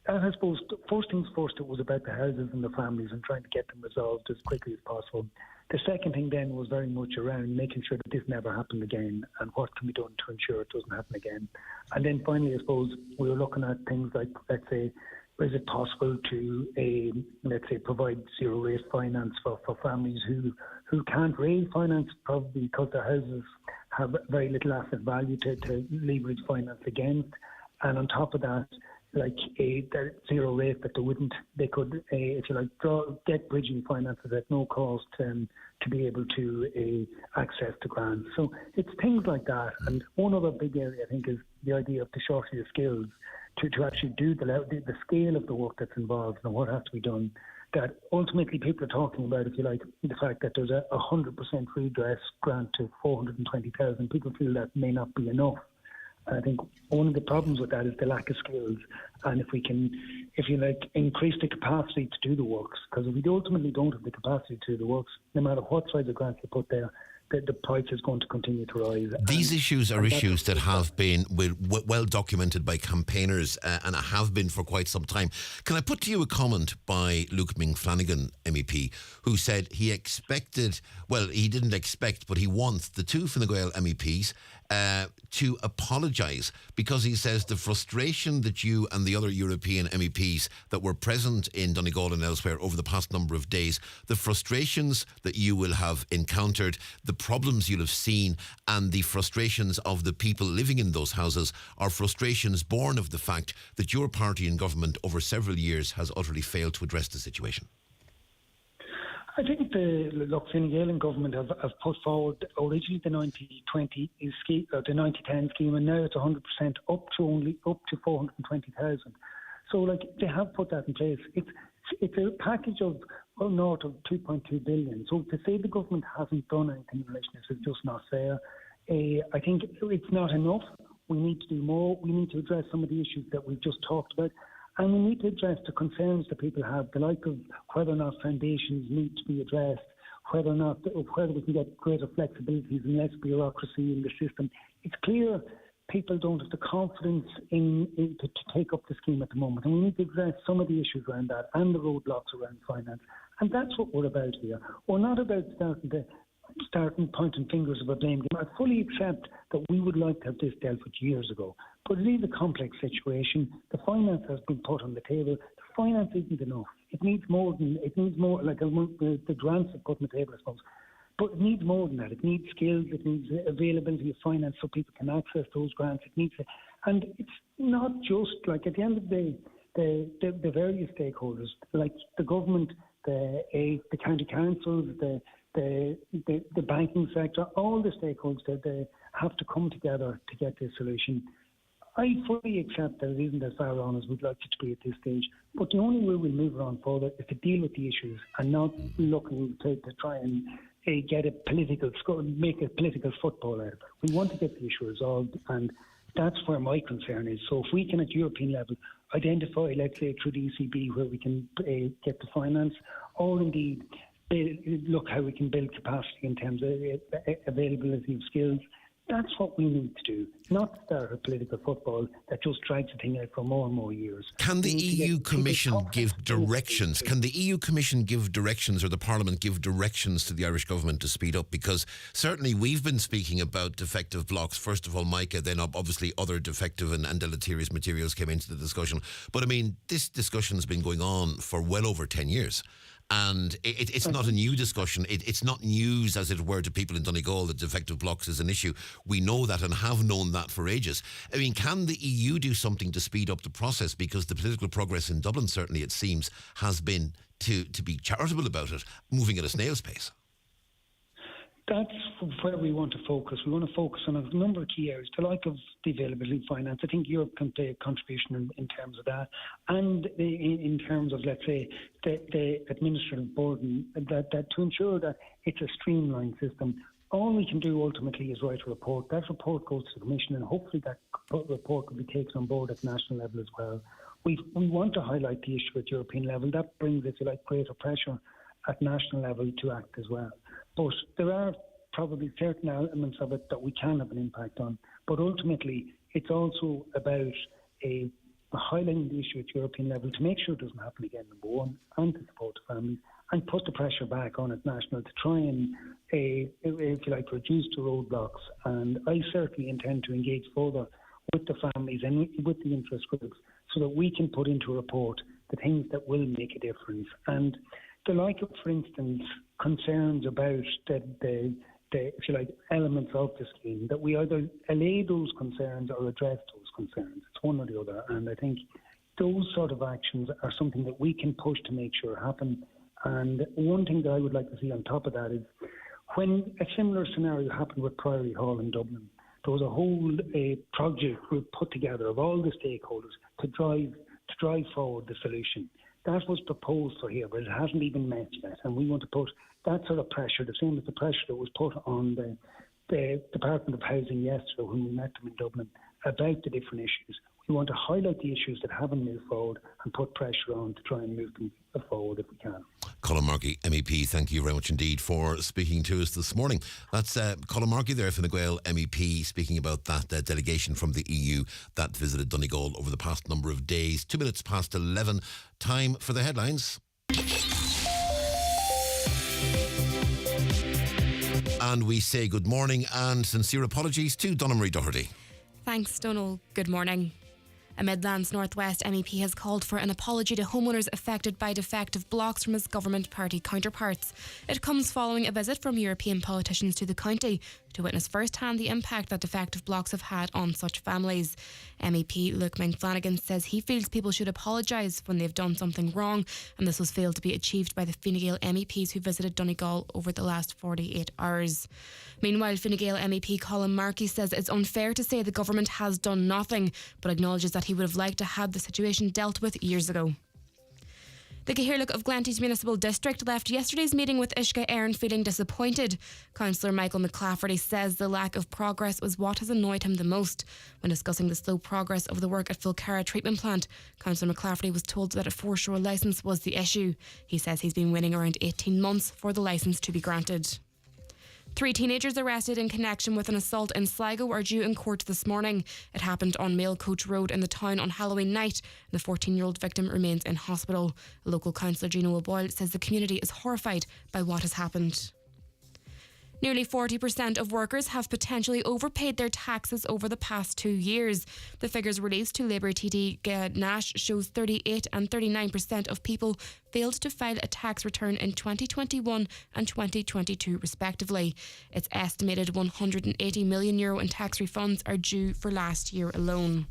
And I suppose, first things first, it was about the houses and the families and trying to get them resolved as quickly as possible. The second thing then was very much around making sure that this never happened again and what can be done to ensure it doesn't happen again. And then finally, I suppose, we were looking at things like, let's say, is it possible to, let's say, provide zero-rate finance for families who can't raise finance probably because their houses have very little asset value to leverage finance against. And on top of that, like that zero rate that they could, if you like, get bridging finances at no cost to be able to access the grants. So it's things like that. And one other big area, I think, is the idea of the shortage of skills to actually do the scale of the work that's involved and what has to be done. That ultimately people are talking about, if you like, the fact that there's a 100% redress grant to 420,000. People feel that may not be enough. I think one of the problems with that is the lack of skills. And if we can, increase the capacity to do the works, because if we ultimately don't have the capacity to do the works, no matter what size of grants you put there, the price is going to continue to rise. These issues are issues that have been well documented by campaigners and have been for quite some time. Can I put to you a comment by Luke Flanagan, MEP, who said he expected, well, he didn't expect, but he wants the two Fine Gael MEPs to apologise, because he says the frustration that you and the other European MEPs that were present in Donegal and elsewhere over the past number of days, the frustrations that you will have encountered, the problems you'll have seen, and the frustrations of the people living in those houses are frustrations born of the fact that your party in government over several years has utterly failed to address the situation. I think the Fine Gael government have put forward originally the 90-20 scheme, the 90-10 scheme, and now it's 100% up to 420,000. So they have put that in place. It's a package of north of 2.2 billion. So to say the government hasn't done anything in relation to this is just not fair. I think it's not enough. We need to do more. We need to address some of the issues that we've just talked about. And we need to address the concerns that people have, the like of whether or not foundations need to be addressed, whether we can get greater flexibilities and less bureaucracy in the system. It's clear people don't have the confidence to take up the scheme at the moment, and we need to address some of the issues around that and the roadblocks around finance. And that's what we're about here. We're not about starting pointing fingers of a blame game. I fully accept that we would like to have this dealt with years ago, but it is a complex situation. The finance has been put on the table. The finance isn't enough. It needs more, like the grants are put on the table, I suppose. But it needs more than that. It needs skills. It needs availability of finance so people can access those grants. And it's not just at the end of the day, the various stakeholders, like the government, the county councils, the banking sector, all the stakeholders that they have to come together to get this solution. I fully accept that it isn't as far on as we'd like it to be at this stage, but the only way we'll move on further is to deal with the issues and not looking to try and get a political score, make a political football out of it. We want to get the issue resolved, and that's where my concern is. So if we can at European level identify, let's say through the ECB, where we can get the finance, or indeed look how we can build capacity in terms of availability of skills. That's what we need to do, not start a political football that just drags the thing out for more and more years. Can the EU Commission give directions? Can the EU Commission give directions, or the Parliament give directions to the Irish government to speed up? Because certainly we've been speaking about defective blocks. First of all, Micah, then obviously other defective and deleterious materials came into the discussion. But I mean, this discussion has been going on for well over 10 years. And it's not a new discussion. It's not news, as it were, to people in Donegal that defective blocks is an issue. We know that and have known that for ages. I mean, can the EU do something to speed up the process? Because the political progress in Dublin, certainly it seems, has been to be charitable about it, moving at a snail's pace. That's where we want to focus. We want to focus on a number of key areas, the like of the availability of finance. I think Europe can play a contribution in terms of that, and in terms of, let's say, the administrative burden, that to ensure that it's a streamlined system. All we can do ultimately is write a report. That report goes to the Commission, and hopefully that report will be taken on board at national level as well. We want to highlight the issue at European level. That brings, if you like, greater pressure at national level to act as well. But there are probably certain elements of it that we can have an impact on. But ultimately, it's also about highlighting the issue at European level to make sure it doesn't happen again, number one, and to support the families, and put the pressure back on at national to try and, if you like, reduce the roadblocks. And I certainly intend to engage further with the families and with the interest groups so that we can put into a report the things that will make a difference. And the like of, for instance, concerns about the if you like, elements of the scheme, that we either allay those concerns or address those concerns. It's one or the other. And I think those sort of actions are something that we can push to make sure happen. And one thing that I would like to see on top of that is when a similar scenario happened with Priory Hall in Dublin, there was a whole project group put together of all the stakeholders to drive forward the solution. That was proposed for here, but it hasn't even met yet. And we want to put that sort of pressure, the same as the pressure that was put on the Department of Housing yesterday when we met them in Dublin, about the different issues. We want to highlight the issues that haven't moved forward and put pressure on to try and move them forward if we can. Colin Markey, MEP, thank you very much indeed for speaking to us this morning. That's Colin Markey there, Fine Gael MEP, speaking about that delegation from the EU that visited Donegal over the past number of days. 2 minutes past 11, time for the headlines. And we say good morning and sincere apologies to Donna Marie Doherty. Thanks, Donal. Good morning. A Midlands North West MEP has called for an apology to homeowners affected by defective blocks from his government party counterparts. It comes following a visit from European politicians to the county to witness firsthand the impact that defective blocks have had on such families. MEP Luke Flanagan says he feels people should apologise when they've done something wrong, and this was failed to be achieved by the Fine Gael MEPs who visited Donegal over the last 48 hours. Meanwhile, Fine Gael MEP Colin Markey says it's unfair to say the government has done nothing, but acknowledges that he would have liked to have the situation dealt with years ago. The Cathaoirleach of Glanty's Municipal District left yesterday's meeting with Uisce Éireann feeling disappointed. Councillor Michael McClafferty says the lack of progress was what has annoyed him the most. When discussing the slow progress of the work at Fulcara treatment plant, Councillor McClafferty was told that a foreshore licence was the issue. He says he's been waiting around 18 months for the licence to be granted. 3 teenagers arrested in connection with an assault in Sligo are due in court this morning. It happened on Mailcoach Road in the town on Halloween night. The 14-year-old victim remains in hospital. Local councillor Gino O'Boyle says the community is horrified by what has happened. Nearly 40% of workers have potentially overpaid their taxes over the past 2 years. The figures released to Labour TD Nash shows 38 and 39% of people failed to file a tax return in 2021 and 2022 respectively. It's estimated €180 million in tax refunds are due for last year alone.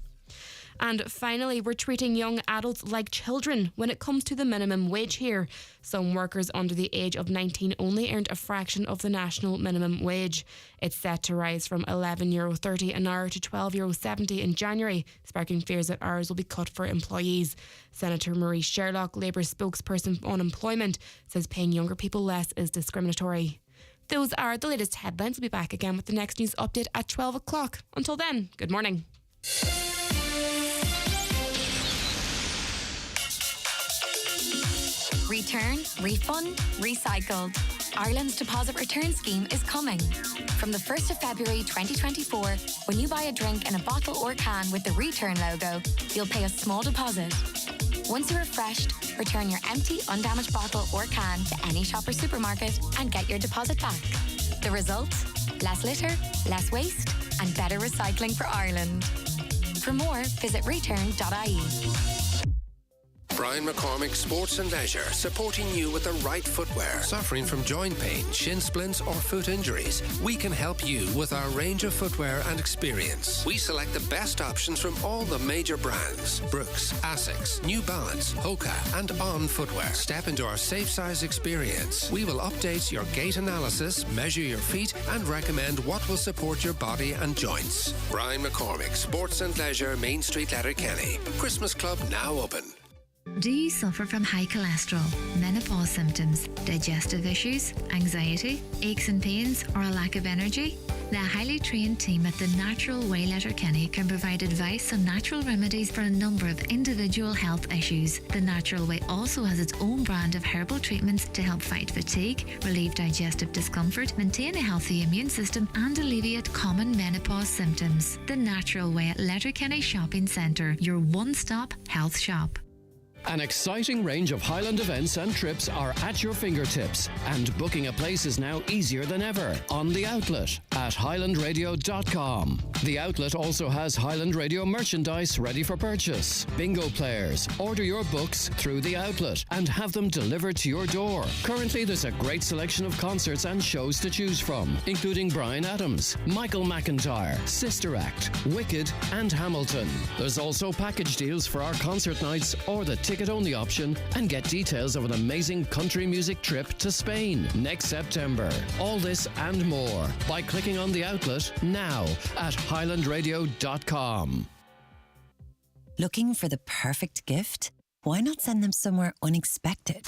And finally, we're treating young adults like children when it comes to the minimum wage here. Some workers under the age of 19 only earned a fraction of the national minimum wage. It's set to rise from €11.30 an hour to €12.70 in January, sparking fears that hours will be cut for employees. Senator Marie Sherlock, Labour spokesperson on employment, says paying younger people less is discriminatory. Those are the latest headlines. We'll be back again with the next news update at 12 o'clock. Until then, good morning. Return, refund, recycled. Ireland's deposit return scheme is coming. From the 1st of February 2024, when you buy a drink in a bottle or can with the return logo, you'll pay a small deposit. Once you're refreshed, return your empty, undamaged bottle or can to any shop or supermarket and get your deposit back. The result? Less litter, less waste, and better recycling for Ireland. For more, visit return.ie. Brian McCormick Sports and Leisure, supporting you with the right footwear. Suffering from joint pain, shin splints or foot injuries, we can help you with our range of footwear and experience. We select the best options from all the major brands: Brooks, Asics, New Balance, Hoka and On Footwear. Step into our safe size experience. We will update your gait analysis, measure your feet and recommend what will support your body and joints. Brian McCormick Sports and Leisure, Main Street, Letterkenny. Christmas Club now open. Do you suffer from high cholesterol, menopause symptoms, digestive issues, anxiety, aches and pains, or a lack of energy? The highly trained team at The Natural Way Letterkenny can provide advice on natural remedies for a number of individual health issues. The Natural Way also has its own brand of herbal treatments to help fight fatigue, relieve digestive discomfort, maintain a healthy immune system, and alleviate common menopause symptoms. The Natural Way at Letterkenny Shopping Centre, your one-stop health shop. An exciting range of Highland events and trips are at your fingertips, and booking a place is now easier than ever on The Outlet at highlandradio.com. The Outlet also has Highland Radio merchandise ready for purchase. Bingo players, order your books through The Outlet and have them delivered to your door. Currently, there's a great selection of concerts and shows to choose from, including Bryan Adams, Michael McIntyre, Sister Act, Wicked and Hamilton. There's also package deals for our concert nights or the ticket-only option, and get details of an amazing country music trip to Spain next September. All this and more by clicking on The Outlet now at highlandradio.com. Looking for the perfect gift? Why not send them somewhere unexpected?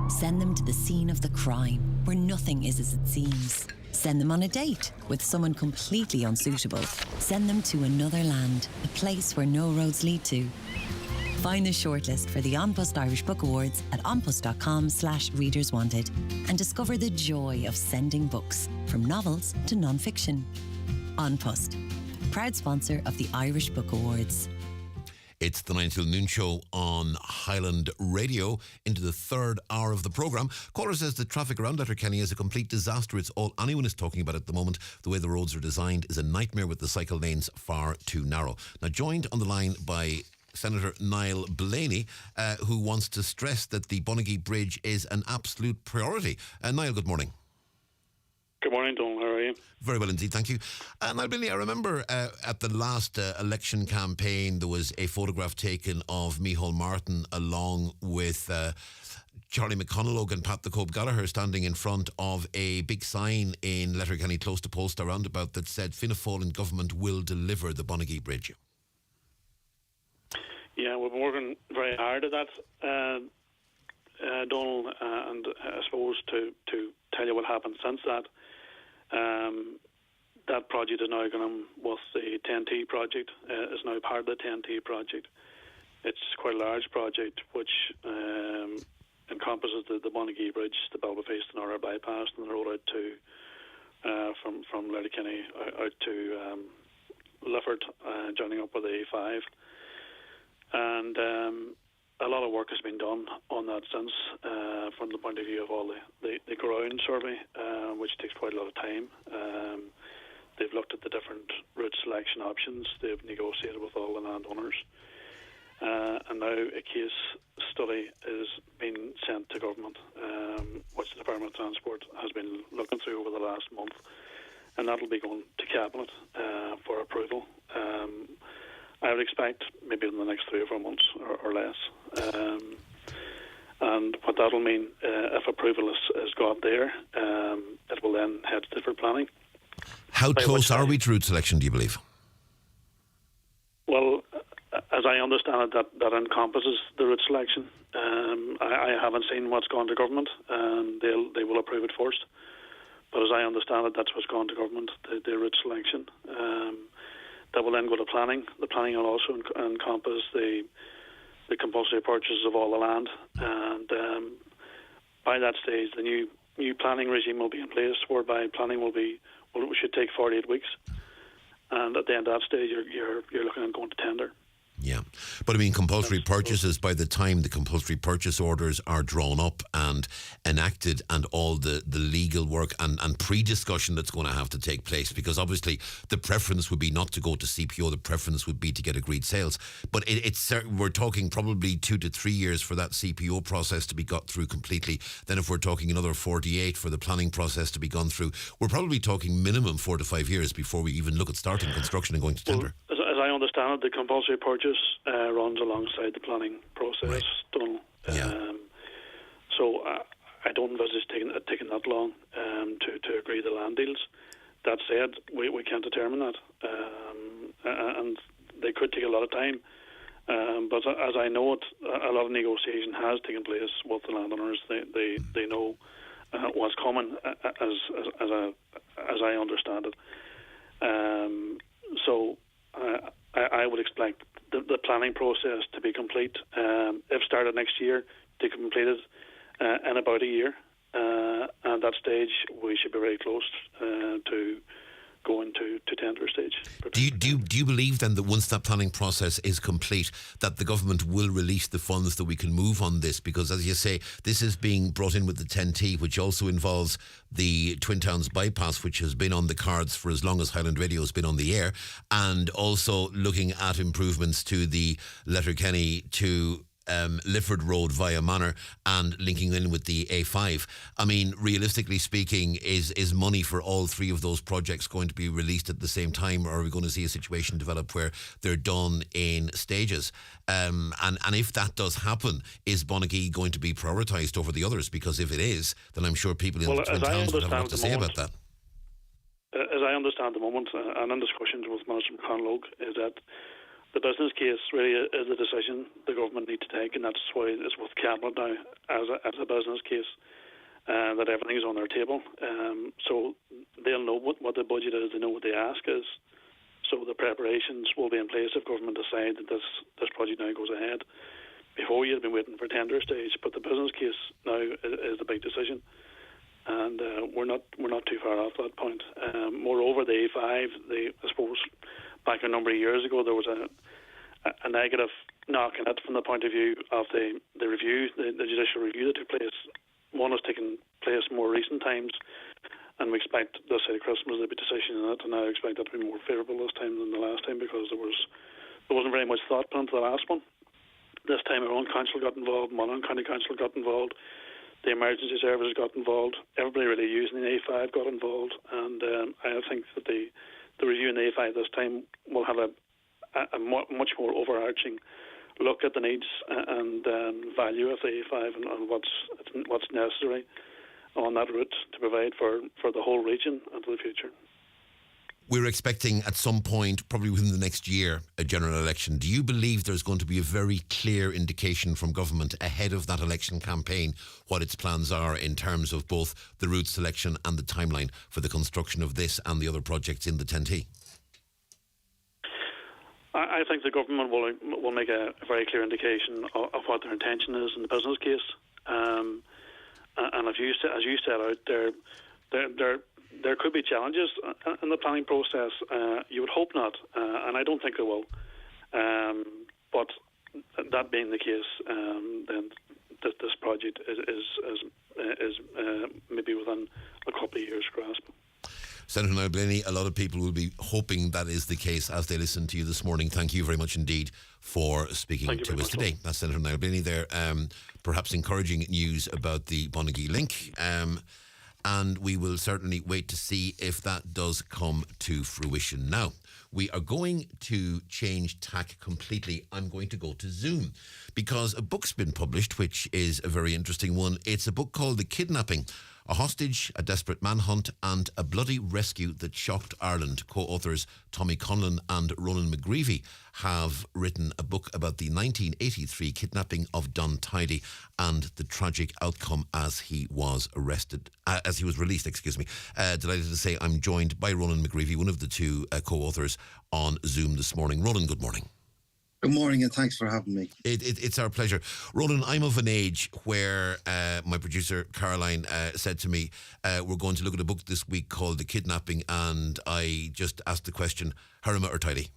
Send them to the scene of the crime, where nothing is as it seems. Send them on a date with someone completely unsuitable. Send them to another land, a place where no roads lead to. Find the shortlist for the An Post Irish Book Awards at onpost.com/readerswanted and discover the joy of sending books, from novels to non-fiction. An Post, proud sponsor of the Irish Book Awards. It's the 9 till noon show on Highland Radio, into the third hour of the programme. Caller says the traffic around Letterkenny is a complete disaster. It's all anyone is talking about at the moment. The way the roads are designed is a nightmare, with the cycle lanes far too narrow. Now, joined on the line by Senator Niall Blaney, who wants to stress that the Bonagee Bridge is an absolute priority. Niall, good morning. Good morning, Donal. How are you? Very well indeed, thank you. Niall Blaney, I remember at the last election campaign there was a photograph taken of Micheál Martin along with Charlie McConalogue and Pat the Cope Gallagher standing in front of a big sign in Letterkenny close to Polestar roundabout that said Fianna Fáil in government will deliver the Bonagee Bridge. Yeah, we've been working very hard at that, Donal, and I suppose to tell you what happened since that, that project is now going with the TNT project, is now part of the TNT project. It's quite a large project which encompasses the Bonagee Bridge, the Belfast and Northern bypass, and the road out to from Letterkenny out to Lifford, joining up with the A5. And a lot of work has been done on that since, from the point of view of all the ground survey, which takes quite a lot of time. They've looked at the different route selection options. They've negotiated with all the landowners. And now a case study is being sent to government, which the Department of Transport has been looking through over the last month. And that'll be going to Cabinet for approval. I would expect maybe in the next 3 or 4 months or less. And what that'll mean, if approval is got there, it will then head to different planning. How close are we to route selection, do you believe? Well, as I understand it, that encompasses the route selection. I haven't seen what's gone to government, and they will approve it first. But as I understand it, that's what's gone to government, the route selection. That will then go to planning. The planning will also encompass the compulsory purchases of all the land, and by that stage, the new planning regime will be in place, whereby planning we should take 48 weeks, and at the end of that stage, you're looking at going to tender. Yeah, but I mean, compulsory purchases, by the time the compulsory purchase orders are drawn up and enacted, and all the legal work and pre-discussion that's going to have to take place, because obviously the preference would be not to go to CPO, the preference would be to get agreed sales. But we're talking probably 2 to 3 years for that CPO process to be got through completely. Then if we're talking another 48 for the planning process to be gone through, we're probably talking minimum 4 to 5 years before we even look at starting construction and going to tender. As I understand it, the compulsory purchase runs alongside the planning process. Right. So I don't envisage it taking that long to agree the land deals. That said, we can't determine that, and they could take a lot of time. But as I know it, a lot of negotiation has taken place with the landowners. They know what's coming, as I understand it. So I would expect the planning process to be complete, if started next year, to complete it in about a year. And at that stage, we should be very close to going to tender stage. Do you believe then that once that planning process is complete, that the government will release the funds that we can move on this? Because, as you say, this is being brought in with the 10T, which also involves the Twin Towns bypass, which has been on the cards for as long as Highland Radio has been on the air, and also looking at improvements to the Letterkenny to Lifford Road via Manor and linking in with the A5. I mean, realistically speaking, is money for all 3 of those projects going to be released at the same time, or are we going to see a situation develop where they're done in stages? And if that does happen, is Bonagee going to be prioritised over the others? Because if it is, then I'm sure people in the Twin Towns would have a lot to say about that. As I understand at the moment, and in discussions with Minister McConalogue, is that the business case really is a decision the government need to take, and that's why it's with Cabinet now as a business case. that everything is on their table. So they'll know what the budget is, they know what the ask is. So the preparations will be in place if government decide that this project now goes ahead. Before, you'd been waiting for tender stage, but the business case now is the big decision, and we're not too far off that point. Moreover, the A5, I suppose back a number of years ago there was a negative knock on it from the point of view of the review, the judicial review that took place. One has taken place more recent times, and we expect this side of Christmas there'll be a decision on it, and I expect that to be more favourable this time than the last time, because there wasn't very much thought put into the last one. This time our own council got involved, Monaghan County Council got involved, the emergency services got involved, everybody really using the A5 got involved, and I think that the review in the A5 this time will have a much more overarching look at the needs and value of the A5 and what's necessary on that route to provide for the whole region into the future. We're expecting at some point, probably within the next year, a general election. Do you believe there's going to be a very clear indication from government ahead of that election campaign what its plans are in terms of both the route selection and the timeline for the construction of this and the other projects in the 10T? I think the government will make a very clear indication of what their intention is in the business case. And as you set out, there could be challenges in the planning process. You would hope not, and I don't think there will. But that being the case, then this project is maybe within a couple of years' grasp. Senator Niall Blaney, a lot of people will be hoping that is the case as they listen to you this morning. Thank you very much indeed for speaking to us today. That's Senator Niall Blaney there. Perhaps encouraging news about the Bonagee link. And we will certainly wait to see if that does come to fruition. Now, we are going to change tack completely. I'm going to go to Zoom because a book's been published, which is a very interesting one. It's a book called The Kidnapping: A Hostage, a Desperate Manhunt and a Bloody Rescue That Shocked Ireland. Co-authors Tommy Conlon and Ronan McGreevy have written a book about the 1983 kidnapping of Don Tidy and the tragic outcome as he was released. Delighted to say I'm joined by Ronan McGreevy, one of the two co-authors, on Zoom this morning. Ronan, good morning. Good morning, and thanks for having me. It's our pleasure. Ronan, I'm of an age where my producer Caroline said to me, we're going to look at a book this week called The Kidnapping, and I just asked the question, Harima or Tidy?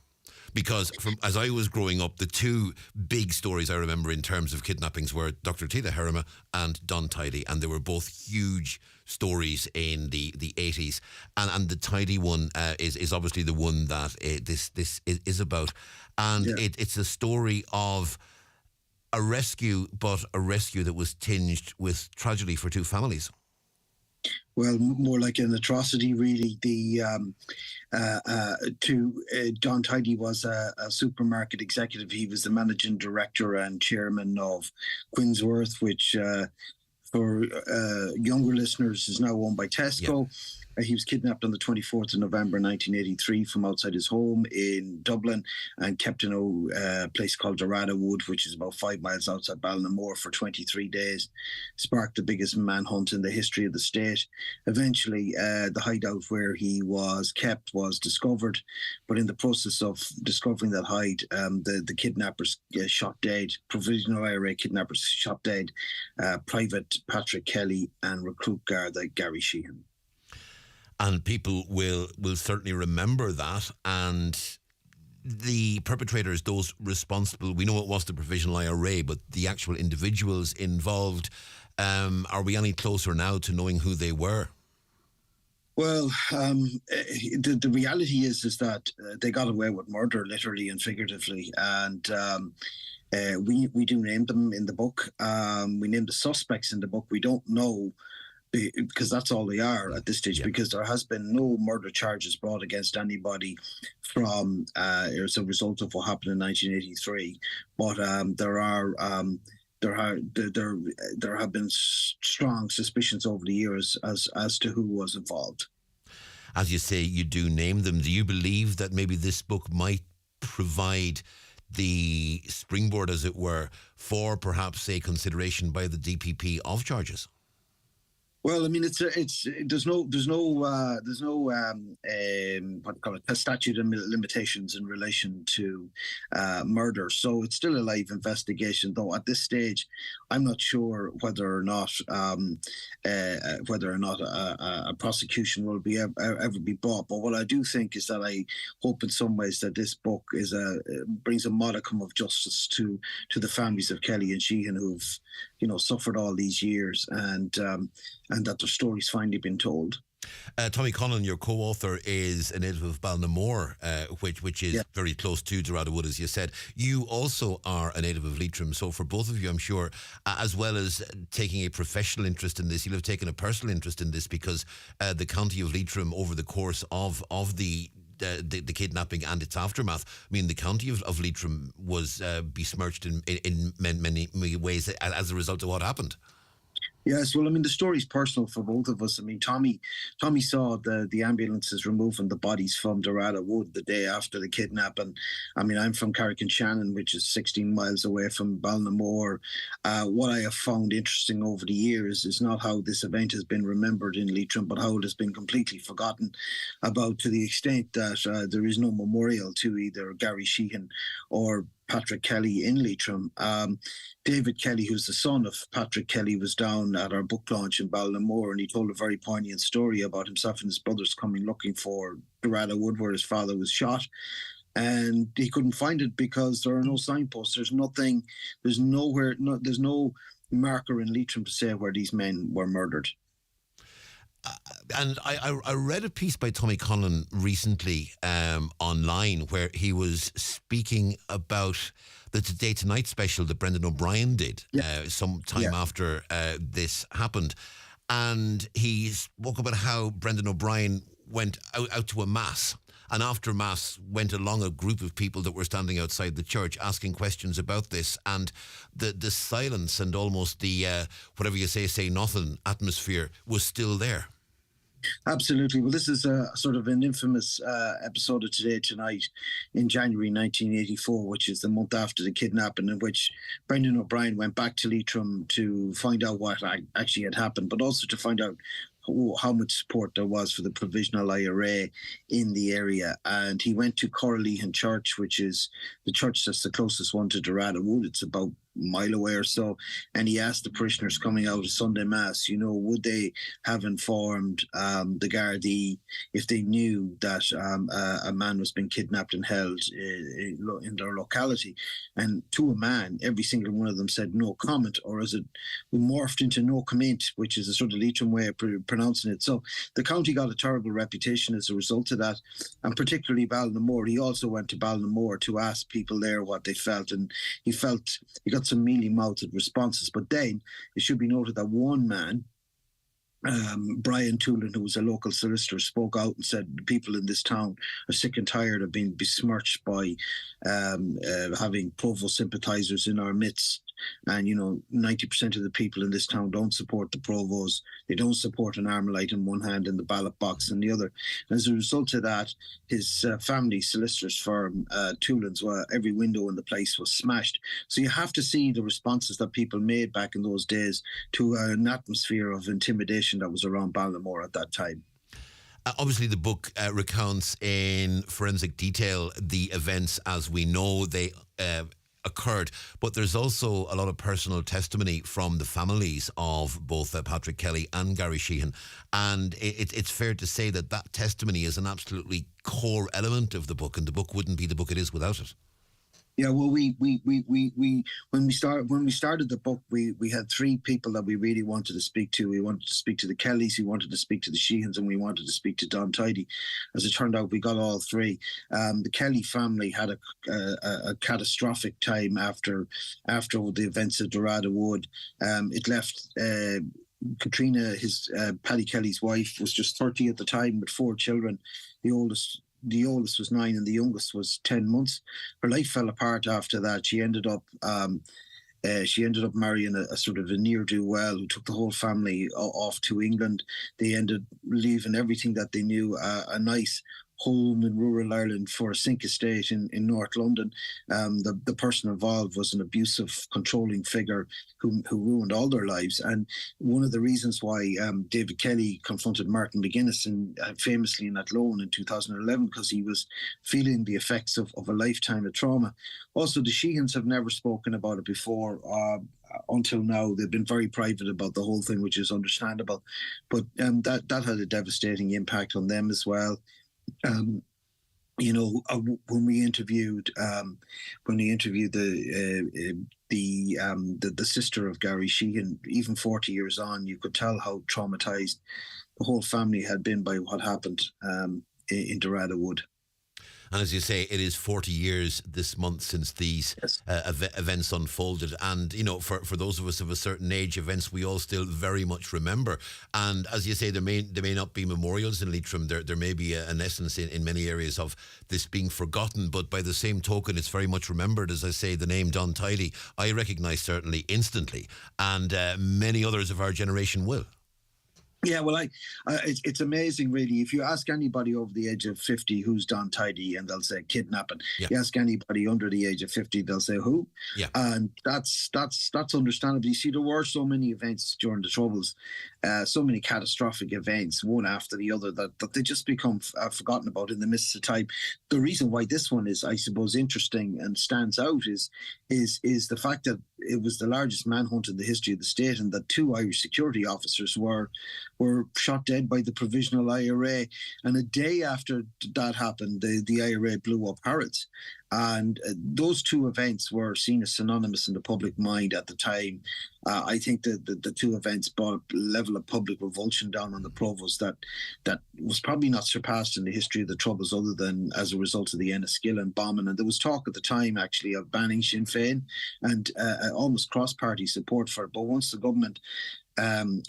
Because as I was growing up, the two big stories I remember in terms of kidnappings were Dr. Tita Harima and Don Tidy, and they were both huge stories in the 80s. And the Tidy one is obviously the one that this is about. And it's a story of a rescue, but a rescue that was tinged with tragedy for two families. Well, more like an atrocity, really. Don Tidy was a supermarket executive. He was the managing director and chairman of Quinsworth, which for younger listeners is now owned by Tesco. He was kidnapped on the 24th of November 1983 from outside his home in Dublin and kept in a place called Dorada Wood, which is about 5 miles outside Ballinamore, for 23 days. Sparked the biggest manhunt in the history of the state. Eventually, the hideout where he was kept was discovered, but in the process of discovering that hide, the kidnappers shot dead, provisional IRA kidnappers shot dead Private Patrick Kelly and recruit guard Gary Sheehan. And people will certainly remember that. And the perpetrators, those responsible, we know it was the provisional IRA, but the actual individuals involved, are we any closer now to knowing who they were? Well, the reality is that they got away with murder, literally and figuratively. And we do name them in the book. We name the suspects in the book. We don't know, because that's all they are at this stage, because there has been no murder charges brought against anybody from as a result of what happened in 1983. But there have been strong suspicions over the years as to who was involved. As you say, you do name them. Do you believe that maybe this book might provide the springboard, as it were, for perhaps a consideration by the DPP of charges? Well, I mean, there's no what do you call it, statute of limitations in relation to murder. So it's still a live investigation. Though at this stage, I'm not sure whether or not a prosecution will be ever be brought. But what I do think is that I hope in some ways that this book brings a modicum of justice to the families of Kelly and Sheehan who've suffered all these years, and that their story's finally been told. Tommy Conlon, your co-author, is a native of Ballinamore, which is very close to Dorada Wood, as you said. You also are a native of Leitrim, so for both of you, I'm sure, as well as taking a professional interest in this, you'll have taken a personal interest in this because the county of Leitrim, over the course of the kidnapping and its aftermath, I mean, the county of Leitrim was besmirched in many ways as a result of what happened. Yes, well, I mean, the story's personal for both of us. I mean, Tommy saw the ambulances removing the bodies from Dorada Wood the day after the kidnap. And I mean, I'm from Carrick-on-Shannon, which is 16 miles away from Ballinamore. What I have found interesting over the years is not how this event has been remembered in Leitrim, but how it has been completely forgotten about, to the extent that there is no memorial to either Gary Sheehan or Patrick Kelly in Leitrim. David Kelly, who's the son of Patrick Kelly, was down at our book launch in Ballinamore, and he told a very poignant story about himself and his brothers coming looking for Dorada Wood, where his father was shot. And he couldn't find it because there are no signposts. There's no marker in Leitrim to say where these men were murdered. And I read a piece by Tommy Conlon recently online where he was speaking about the Today Tonight special that Brendan O'Brien did some time after this happened. And he spoke about how Brendan O'Brien went out to a mass, and after mass went along a group of people that were standing outside the church asking questions about this, and the silence and almost the whatever you say nothing atmosphere was still there. Absolutely. Well, this is a sort of an infamous episode of Today Tonight in January 1984, which is the month after the kidnapping, in which Brendan O'Brien went back to Leitrim to find out what actually had happened, but also to find out how much support there was for the Provisional IRA in the area. And he went to Corralehan Church, which is the church that's the closest one to Dorada Wood. It's about mile away or so, and he asked the parishioners coming out of Sunday Mass, would they have informed the Gardaí if they knew that a man was being kidnapped and held in their locality. And to a man, every single one of them said no comment, or as it morphed into no comment, which is a sort of Leitrim way of pronouncing it. So the county got a terrible reputation as a result of that, and particularly Ballinamore. He also went to Ballinamore to ask people there what they felt, and he got some mealy-mouthed responses. But then it should be noted that one man, Brian Toolan, who was a local solicitor, spoke out and said the people in this town are sick and tired of being besmirched by having Provo sympathisers in our midst. And 90% of the people in this town don't support the Provos. They don't support an Armalite in one hand and the ballot box in the other. And as a result of that, his family solicitors firm, Toolan's, every window in the place was smashed. So you have to see the responses that people made back in those days to an atmosphere of intimidation that was around Ballinamore at that time. Obviously, the book recounts in forensic detail the events as we know they occurred, but there's also a lot of personal testimony from the families of both Patrick Kelly and Gary Sheehan, and it's fair to say that testimony is an absolutely core element of the book, and the book wouldn't be the book it is without it. Yeah, well, we when we started the book, we had three people that we really wanted to speak to. We wanted to speak to the Kellys, we wanted to speak to the Sheehans, and we wanted to speak to Don Tidy. As it turned out, we got all three. The Kelly family had a catastrophic time after the events at Dorada Wood. It left Katrina, Paddy Kelly's wife, was just 30 at the time with 4 children. The oldest was 9 and the youngest was 10 months. Her life fell apart after that. She ended up marrying a sort of a ne'er-do-well who took the whole family off to England. They ended leaving everything that they knew, a nice home in rural Ireland for a sink estate in North London. The person involved was an abusive, controlling figure who ruined all their lives. And one of the reasons why David Kelly confronted Martin McGuinness famously in Athlone in 2011, because he was feeling the effects of a lifetime of trauma. Also, the Sheehans have never spoken about it before. Until now, they've been very private about the whole thing, which is understandable. But that had a devastating impact on them as well. When we interviewed the sister of Gary Sheehan, even 40 years on, you could tell how traumatized the whole family had been by what happened in Dorada Wood. And as you say, it is 40 years this month since these events unfolded. And, for those of us of a certain age, events we all still very much remember. And as you say, there may not be memorials in Leitrim. There may be an essence in many areas of this being forgotten. But by the same token, it's very much remembered. As I say, the name Don Tidy, I recognise certainly instantly. And many others of our generation will. Yeah, well, it's amazing, really. If you ask anybody over the age of 50 who's Don Tidy, and they'll say kidnapping. Yeah. You ask anybody under the age of 50, they'll say who. Yeah. And that's understandable. You see, there were so many events during the Troubles, so many catastrophic events, one after the other, that they just become forgotten about in the midst of time. The reason why this one is, I suppose, interesting and stands out is the fact that it was the largest manhunt in the history of the state, and that 2 Irish security officers were shot dead by the Provisional IRA. And a day after that happened, the IRA blew up Harrods. And those 2 events were seen as synonymous in the public mind at the time. I think that the 2 events brought a level of public revulsion down on the Provost that was probably not surpassed in the history of the Troubles, other than as a result of the Enniskillen bombing. And there was talk at the time, actually, of banning Sinn Féin and almost cross-party support for it. But once the government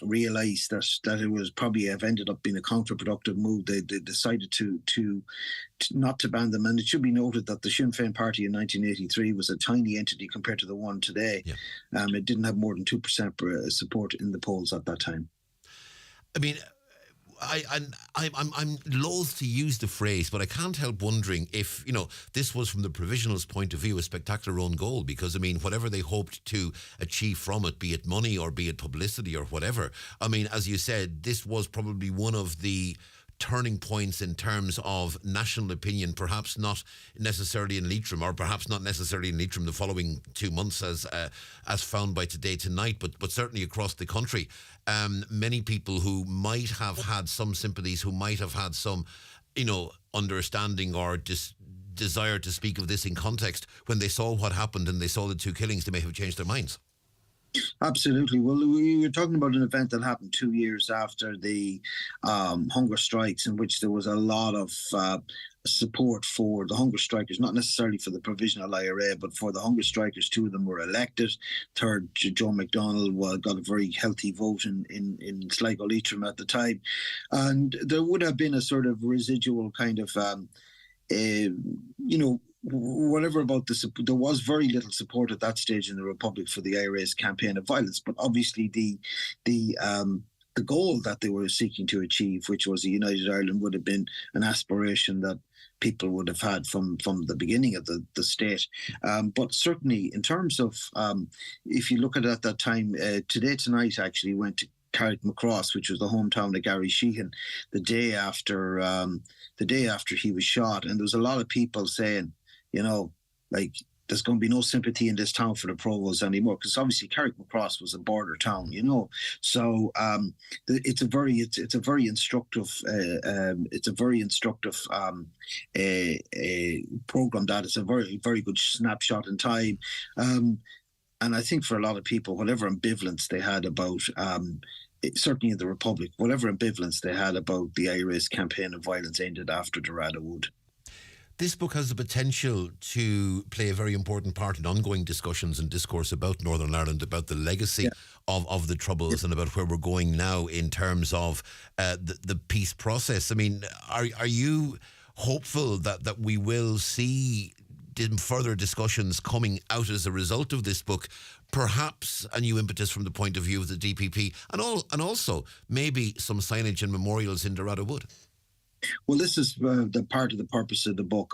realised that it was probably have ended up being a counterproductive move, they decided to not to ban them. And it should be noted that the Sinn Féin party in 1983 was a tiny entity compared to the one today. Yeah. It didn't have more than 2% support in the polls at that time. I mean, I'm loath to use the phrase, but I can't help wondering if, this was from the Provisionals' point of view a spectacular own goal, because, whatever they hoped to achieve from it, be it money or be it publicity or whatever, as you said, this was probably one of the turning points in terms of national opinion, perhaps not necessarily in Leitrim, or perhaps not necessarily in Leitrim the following 2 months as found by Today Tonight, but certainly across the country. Many people who might have had some sympathies, who might have had some, understanding or desire to speak of this in context, when they saw what happened and they saw the 2 killings, they may have changed their minds. Absolutely. Well, we were talking about an event that happened 2 years after the hunger strikes, in which there was a lot of support for the hunger strikers, not necessarily for the Provisional IRA, but for the hunger strikers. 2 of them were elected. Third, Joe McDonnell got a very healthy vote in Sligo Leitrim at the time. And there would have been a sort of residual kind of, whatever about there was very little support at that stage in the Republic for the IRA's campaign of violence. But obviously the goal that they were seeking to achieve, which was a united Ireland, would have been an aspiration that people would have had from the beginning of the state. But certainly in terms of, if you look at it at that time, Today Tonight actually went to Carrickmacross, which was the hometown of Gary Sheehan, the day after he was shot. And there was a lot of people saying, there's going to be no sympathy in this town for the Provosts anymore, because obviously Carrickmacross was a border town, So it's a very instructive program. That is a very, very good snapshot in time. And I think for a lot of people, whatever ambivalence they had about, certainly in the Republic, whatever ambivalence they had about the IRA's campaign of violence ended after Dorada Wood. This book has the potential to play a very important part in ongoing discussions and discourse about Northern Ireland, about the legacy of the Troubles and about where we're going now in terms of the peace process. Are you hopeful that we will see further discussions coming out as a result of this book, perhaps a new impetus from the point of view of the DPP, and also maybe some signage and memorials in Dorada Wood? Well, this is the part of the purpose of the book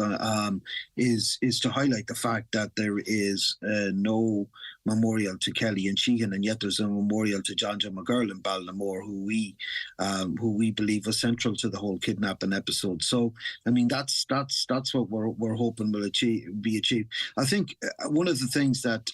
is to highlight the fact that there is no memorial to Kelly and Sheehan, and yet there's a memorial to John McGurl in Ballinamore, who we believe was central to the whole kidnapping episode. So, I mean, that's what we're hoping will be achieved. I think one of the things that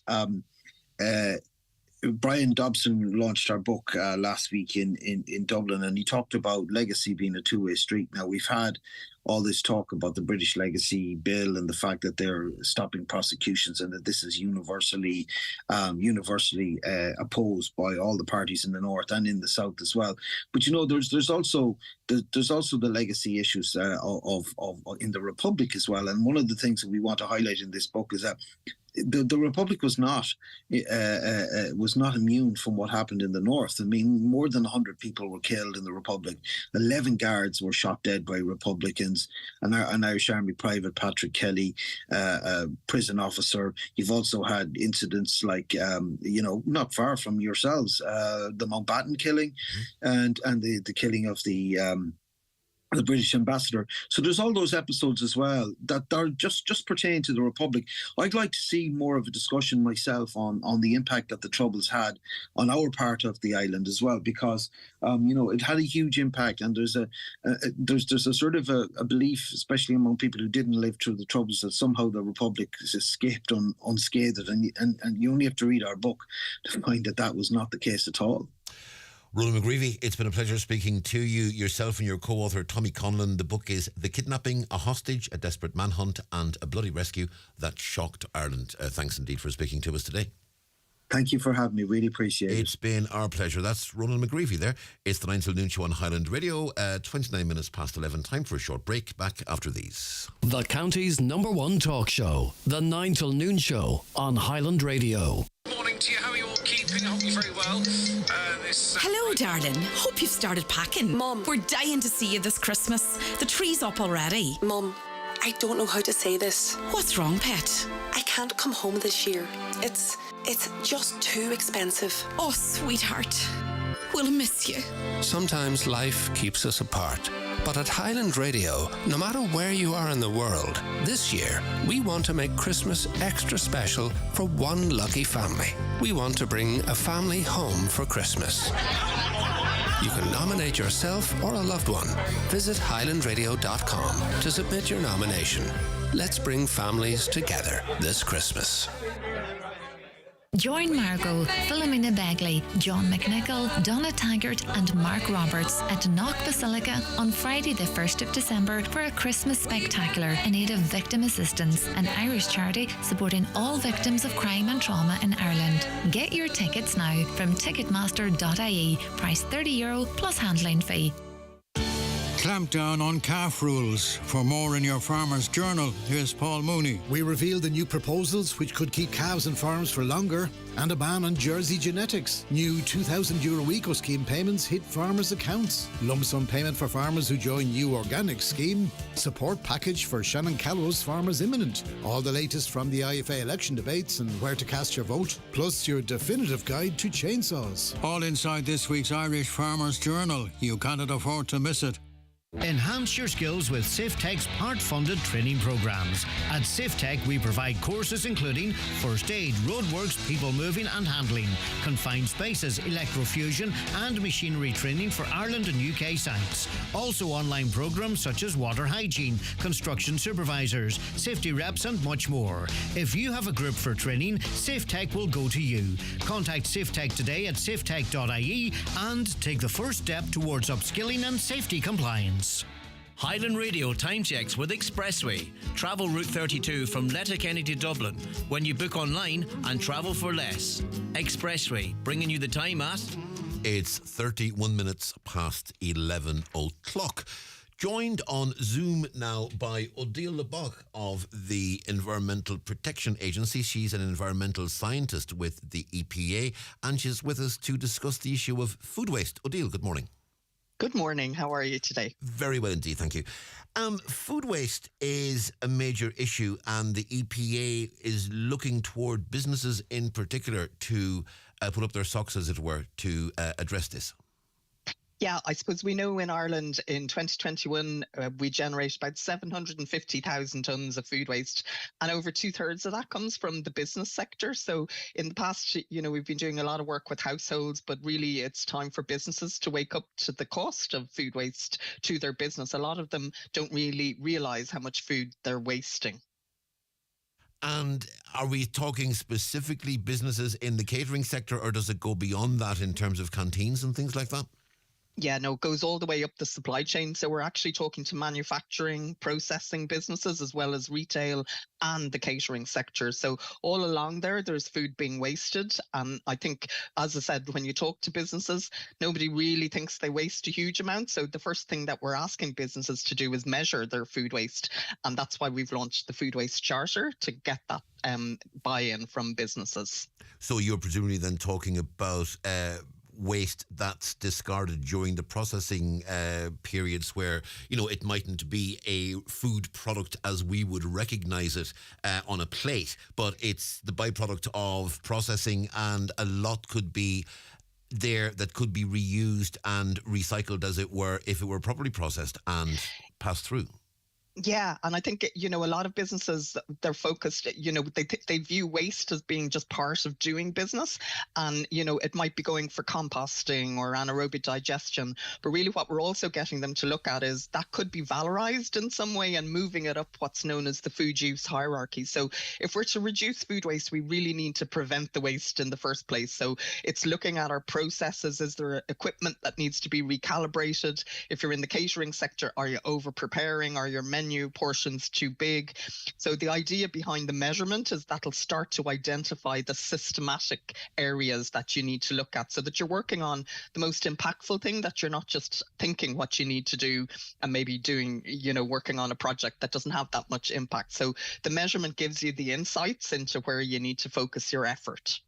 Brian Dobson launched our book last week in Dublin, and he talked about legacy being a two-way street. Now, we've had all this talk about the British Legacy Bill and the fact that they're stopping prosecutions, and that this is universally opposed by all the parties in the north and in the south as well. But there's also the legacy issues of in the Republic as well. And one of the things that we want to highlight in this book is that the Republic was not immune from what happened in the north. I mean, more than 100 people were killed in the Republic. 11 guards were shot dead by Republicans. An Irish Army private, Patrick Kelly, a prison officer. You've also had incidents like, not far from yourselves, the Mountbatten killing, and the killing of the British ambassador. So there's all those episodes as well that are just pertain to the Republic. I'd like to see more of a discussion myself on the impact that the Troubles had on our part of the island as well, because it had a huge impact, and there's a sort of a belief, especially among people who didn't live through the Troubles, that somehow the Republic escaped unscathed, and you only have to read our book to find that was not the case at all. Roland McGreevy, it's been a pleasure speaking to you, yourself and your co-author Tommy Conlon. The book is The Kidnapping, a Hostage, a Desperate Manhunt and a Bloody Rescue That Shocked Ireland. Thanks indeed for speaking to us today. Thank you for having me. Really appreciate it. It's been our pleasure. That's Roland McGreevy there. It's the 9 till noon show on Highland Radio. 29 minutes past 11. Time for a short break. Back after these. The county's #1 talk show. The 9 till noon show on Highland Radio. Good morning to you. How are you all keeping? I hope you're very well. Hello, darling. Hope you've started packing. Mum. We're dying to see you this Christmas. The tree's up already. Mum, I don't know how to say this. What's wrong, pet? I can't come home this year. It's just too expensive. Oh, sweetheart. We'll miss you. Sometimes life keeps us apart. But at Highland Radio, no matter where you are in the world, this year we want to make Christmas extra special for one lucky family. We want to bring a family home for Christmas. You can nominate yourself or a loved one. Visit highlandradio.com to submit your nomination. Let's bring families together this Christmas. Join Margot, Philomena Begley, John McNichol, Donna Taggart and Mark Roberts at Knock Basilica on Friday the 1st of December for a Christmas spectacular in aid of Victim Assistance, an Irish charity supporting all victims of crime and trauma in Ireland. Get your tickets now from ticketmaster.ie, price €30 plus handling fee. Clamp down on calf rules. For more in your Farmer's Journal, here's Paul Mooney. We revealed the new proposals which could keep calves in farms for longer, and a ban on Jersey genetics. New €2,000 Eco Scheme payments hit farmers' accounts. Lump sum payment for farmers who join new organic scheme. Support package for Shannon Callow's farmers imminent. All the latest from the IFA election debates and where to cast your vote, plus your definitive guide to chainsaws. All inside this week's Irish Farmer's Journal. You cannot afford to miss it. Enhance your skills with SafeTech's part-funded training programs. At SafeTech, we provide courses including first aid, roadworks, people moving and handling, confined spaces, electrofusion and machinery training for Ireland and UK sites. Also online programs such as water hygiene, construction supervisors, safety reps and much more. If you have a group for training, SafeTech will go to you. Contact SafeTech today at safetech.ie and take the first step towards upskilling and safety compliance. Highland Radio time checks with Expressway. Travel Route 32 from Letterkenny to Dublin when you book online and travel for less. Expressway, bringing you the time at... It's 31 minutes past 11 o'clock. Joined on Zoom now by Odile Leboch of the Environmental Protection Agency. She's an environmental scientist with the EPA, and she's with us to discuss the issue of food waste. Odile, good morning. Good morning. How are you today? Very well indeed, thank you. Food waste is a major issue, and the EPA is looking toward businesses in particular to put up their socks, as it were, to address this. Yeah, I suppose we know in Ireland in 2021, we generate about 750,000 tonnes of food waste, and over 2/3 of that comes from the business sector. So in the past, we've been doing a lot of work with households, but really it's time for businesses to wake up to the cost of food waste to their business. A lot of them don't really realise how much food they're wasting. And are we talking specifically businesses in the catering sector, or does it go beyond that in terms of canteens and things like that? Yeah, no, it goes all the way up the supply chain. So we're actually talking to manufacturing, processing businesses, as well as retail and the catering sector. So all along there's food being wasted. And I think, as I said, when you talk to businesses, nobody really thinks they waste a huge amount. So the first thing that we're asking businesses to do is measure their food waste. And that's why we've launched the Food Waste Charter, to get that buy-in from businesses. So you're presumably then talking about waste that's discarded during the processing periods where, it mightn't be a food product as we would recognise it on a plate, but it's the byproduct of processing, and a lot could be there that could be reused and recycled, as it were, if it were properly processed and passed through. Yeah, and I think, a lot of businesses, they're focused, they view waste as being just part of doing business. And, it might be going for composting or anaerobic digestion. But really what we're also getting them to look at is that could be valorized in some way and moving it up what's known as the food use hierarchy. So if we're to reduce food waste, we really need to prevent the waste in the first place. So it's looking at our processes. Is there equipment that needs to be recalibrated? If you're in the catering sector, are you over preparing? Are your menu portions too big? So the idea behind the measurement is that'll start to identify the systematic areas that you need to look at, so that you're working on the most impactful thing, that you're not just thinking what you need to do and maybe doing, working on a project that doesn't have that much impact. So the measurement gives you the insights into where you need to focus your effort.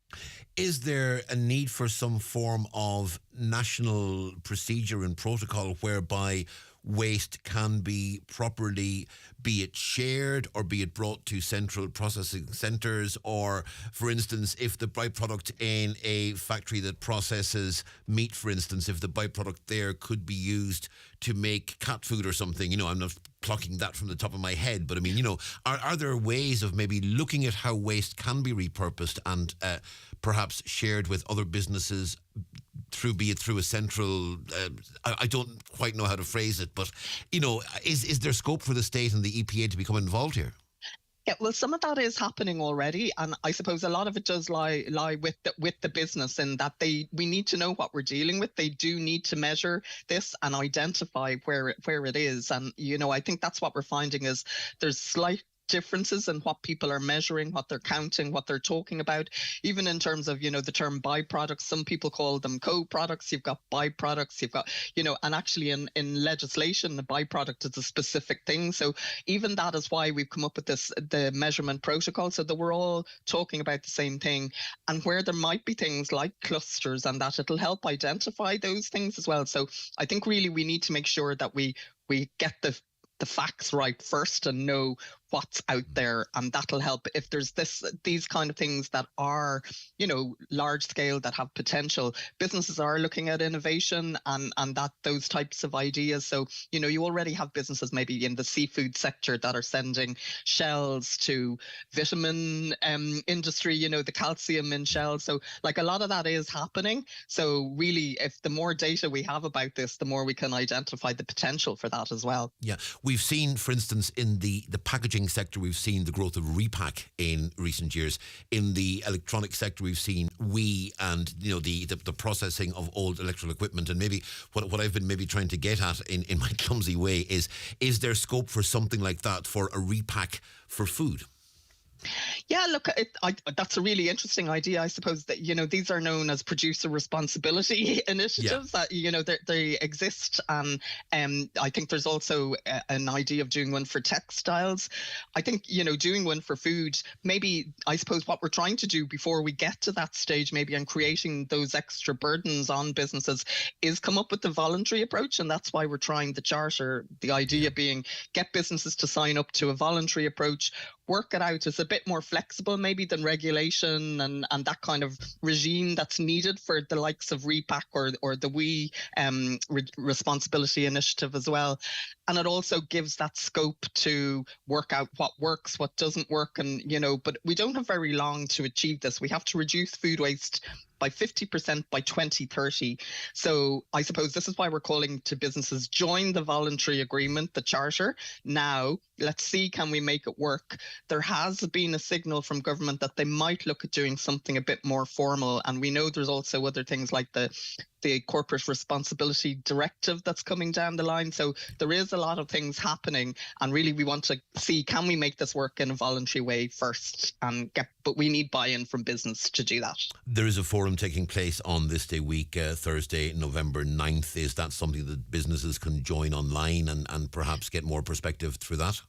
Is there a need for some form of national procedure and protocol whereby waste can be properly, be it shared or be it brought to central processing centres? Or, for instance, if the byproduct in a factory that processes meat, for instance, if the byproduct there could be used to make cat food or something, I'm not plucking that from the top of my head, but I mean, are there ways of maybe looking at how waste can be repurposed and perhaps shared with other businesses be it through a central, I don't quite know how to phrase it, but, is there scope for the state and the EPA to become involved here? Yeah, well, some of that is happening already, and I suppose a lot of it does lie with the business, in that we need to know what we're dealing with. They do need to measure this and identify where it is, and I think that's what we're finding is there's slight differences in what people are measuring, what they're counting, what they're talking about. Even in terms of, the term byproducts, some people call them co-products. You've got byproducts, you've got, and actually in legislation, the byproduct is a specific thing. So even that is why we've come up with the measurement protocol, so that we're all talking about the same thing. And where there might be things like clusters and that, it'll help identify those things as well. So I think really we need to make sure that we get the facts right first and know what's out there, and that'll help. If there's these kind of things that are, large scale, that have potential, businesses are looking at innovation and that those types of ideas. So, you already have businesses maybe in the seafood sector that are sending shells to vitamin industry, the calcium in shells. So like a lot of that is happening. So really, if the more data we have about this, the more we can identify the potential for that as well. Yeah, we've seen, for instance, in the packaging sector, we've seen the growth of repack in recent years. In the electronic sector, we've seen and the processing of old electrical equipment. And maybe what I've been maybe trying to get at in my clumsy way is there scope for something like that, for a repack for food? Yeah, look, that's a really interesting idea. I suppose that, these are known as producer responsibility initiatives that, they exist. And I think there's also an idea of doing one for textiles. I think, doing one for food, maybe, I suppose what we're trying to do before we get to that stage, maybe, and creating those extra burdens on businesses, is come up with the voluntary approach. And that's why we're trying the charter. The idea being get businesses to sign up to a voluntary approach, work it out as a bit more flexible maybe than regulation and that kind of regime that's needed for the likes of Repack or the We Responsibility Initiative as well. And it also gives that scope to work out what works, what doesn't work. And, but we don't have very long to achieve this. We have to reduce food waste by 50% by 2030. So I suppose this is why we're calling to businesses, join the voluntary agreement, the charter. Now, let's see, can we make it work? There has been a signal from government that they might look at doing something a bit more formal. And we know there's also other things like the corporate responsibility directive that's coming down the line. So there is a lot of things happening. And really, we want to see, can we make this work in a voluntary way first? But we need buy-in from business to do that. There is a forum taking place on this day week, Thursday, November 9th. Is that something that businesses can join online and perhaps get more perspective through that?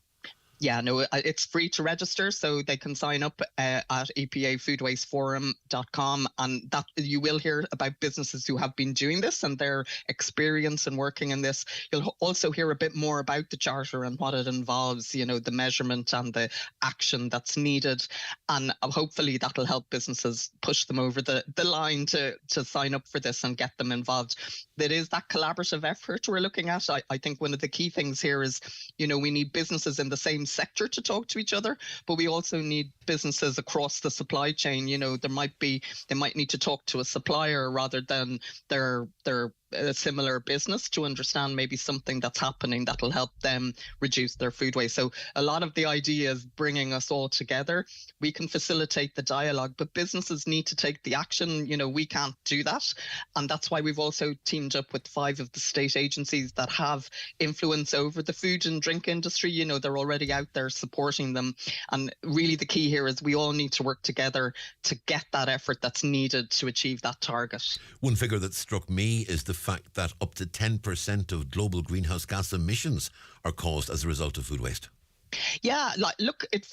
Yeah, no, it's free to register, so they can sign up at epafoodwasteforum.com, and that you will hear about businesses who have been doing this and their experience in working in this. You'll also hear a bit more about the charter and what it involves, the measurement and the action that's needed, and hopefully that'll help businesses push them over the line to sign up for this and get them involved. There is that collaborative effort we're looking at. I think one of the key things here is, we need businesses in the same sector to talk to each other, but we also need businesses across the supply chain. They might need to talk to a supplier rather than their a similar business to understand maybe something that's happening that'll help them reduce their food waste. So a lot of the idea is bringing us all together. We can facilitate the dialogue, but businesses need to take the action. We can't do that. And that's why we've also teamed up with 5 of the state agencies that have influence over the food and drink industry. They're already out there supporting them. And really the key here is we all need to work together to get that effort that's needed to achieve that target. One figure that struck me is the fact that up to 10% of global greenhouse gas emissions are caused as a result of food waste. Yeah,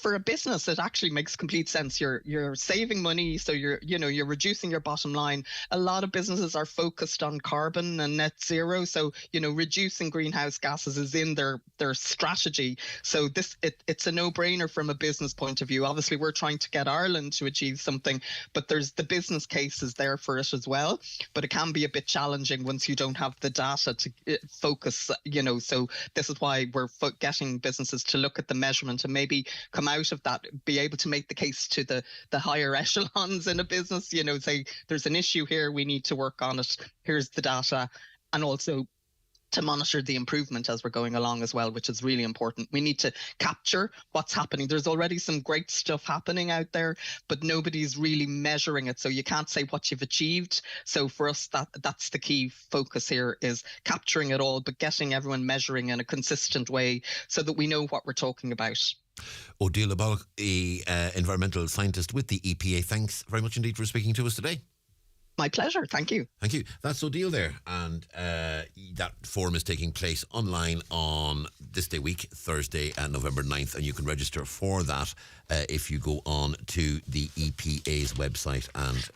for a business, it actually makes complete sense. You're saving money, so you're reducing your bottom line. A lot of businesses are focused on carbon and net zero, so reducing greenhouse gases is in their strategy. So it's a no-brainer from a business point of view. Obviously, we're trying to get Ireland to achieve something, but there's the business case is there for it as well. But it can be a bit challenging once you don't have the data to focus. So this is why we're getting businesses to look at the measurement and maybe come out of that, be able to make the case to the higher echelons in a business, say there's an issue here, we need to work on it, here's the data, and also to monitor the improvement as we're going along as well, which is really important. We need to capture what's happening. There's already some great stuff happening out there, but nobody's really measuring it. So you can't say what you've achieved. So for us, that's the key focus here, is capturing it all, but getting everyone measuring in a consistent way so that we know what we're talking about. Odile Abal, environmental scientist with the EPA, thanks very much indeed for speaking to us today. My pleasure. Thank you. Thank you. That's Odile there. And that forum is taking place online on this day week, Thursday, November 9th. And you can register for that if you go on to the EPA's website. And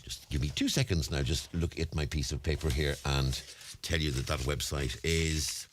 just give me 2 seconds now. Just look at my piece of paper here and tell you that website is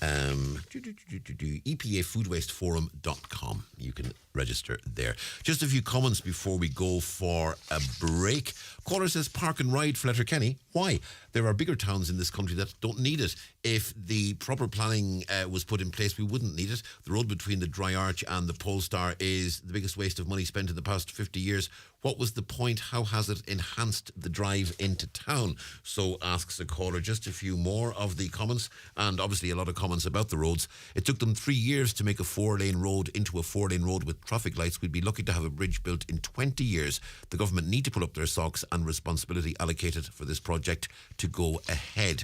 epafoodwasteforum.com. You can register there. Just a few comments before we go for a break. Caller says park and ride for Letterkenny. Why? There are bigger towns in this country that don't need it. If the proper planning was put in place, we wouldn't need it. The road between the Dry Arch and the Polestar is the biggest waste of money spent in the past 50 years. What was the point? How has it enhanced the drive into town? So asks the caller. Just a few more of the comments, and obviously a lot of comments about the roads. It took them 3 years to make a 4-lane road into a 4-lane road with traffic lights. We'd be lucky to have a bridge built in 20 years. The government need to pull up their socks and responsibility allocated for this project to go ahead.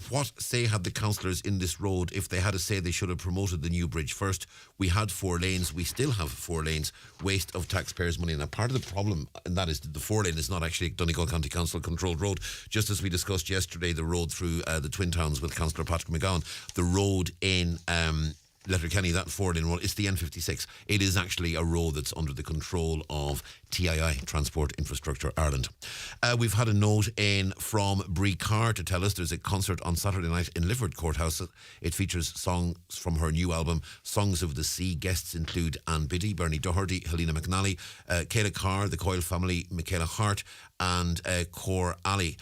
What say had the councillors in this road? If they had a say, they should have promoted the new bridge first. We had 4 lanes. We still have 4 lanes. Waste of taxpayers' money. Now, part of the problem, and that is that the 4-lane is not actually Donegal County Council controlled road. Just as we discussed yesterday, the road through the Twin Towns with Councillor Patrick McGowan, the road in Letterkenny, that four-lane road, it's the N56. It is actually a road that's under the control of TII, Transport Infrastructure Ireland. We've had a note in from Brie Carr to tell us there's a concert on Saturday night in Lifford Courthouse. It features songs from her new album, Songs of the Sea. Guests include Anne Biddy, Bernie Doherty, Helena McNally, Kayla Carr, the Coyle family, Michaela Hart, and Cor Ali.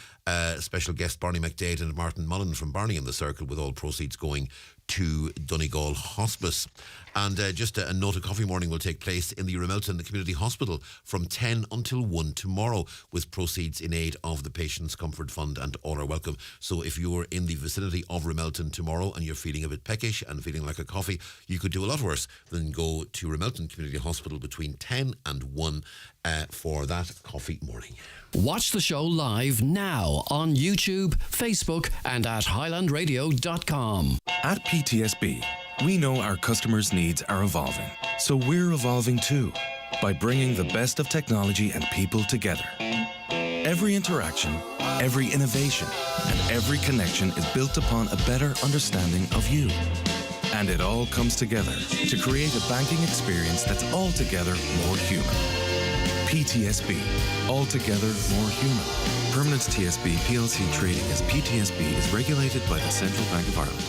Special guest Barney McDade and Martin Mullen from Barney in the Circle, with all proceeds going to Donegal Hospice. And just a note, a coffee morning will take place in the Remelton Community Hospital from 10 until 1 tomorrow, with proceeds in aid of the Patients Comfort Fund, and all are welcome. So if you're in the vicinity of Remelton tomorrow and you're feeling a bit peckish and feeling like a coffee, you could do a lot worse than go to Remelton Community Hospital between 10 and 1 for that coffee morning. Watch the show live now on YouTube, Facebook and at highlandradio.com. At PTSB, we know our customers' needs are evolving, so we're evolving too, by bringing the best of technology and people together. Every interaction, every innovation, and every connection is built upon a better understanding of you. And it all comes together to create a banking experience that's altogether more human. PTSB, altogether more human. Permanent TSB PLC trading as PTSB is regulated by the Central Bank of Ireland.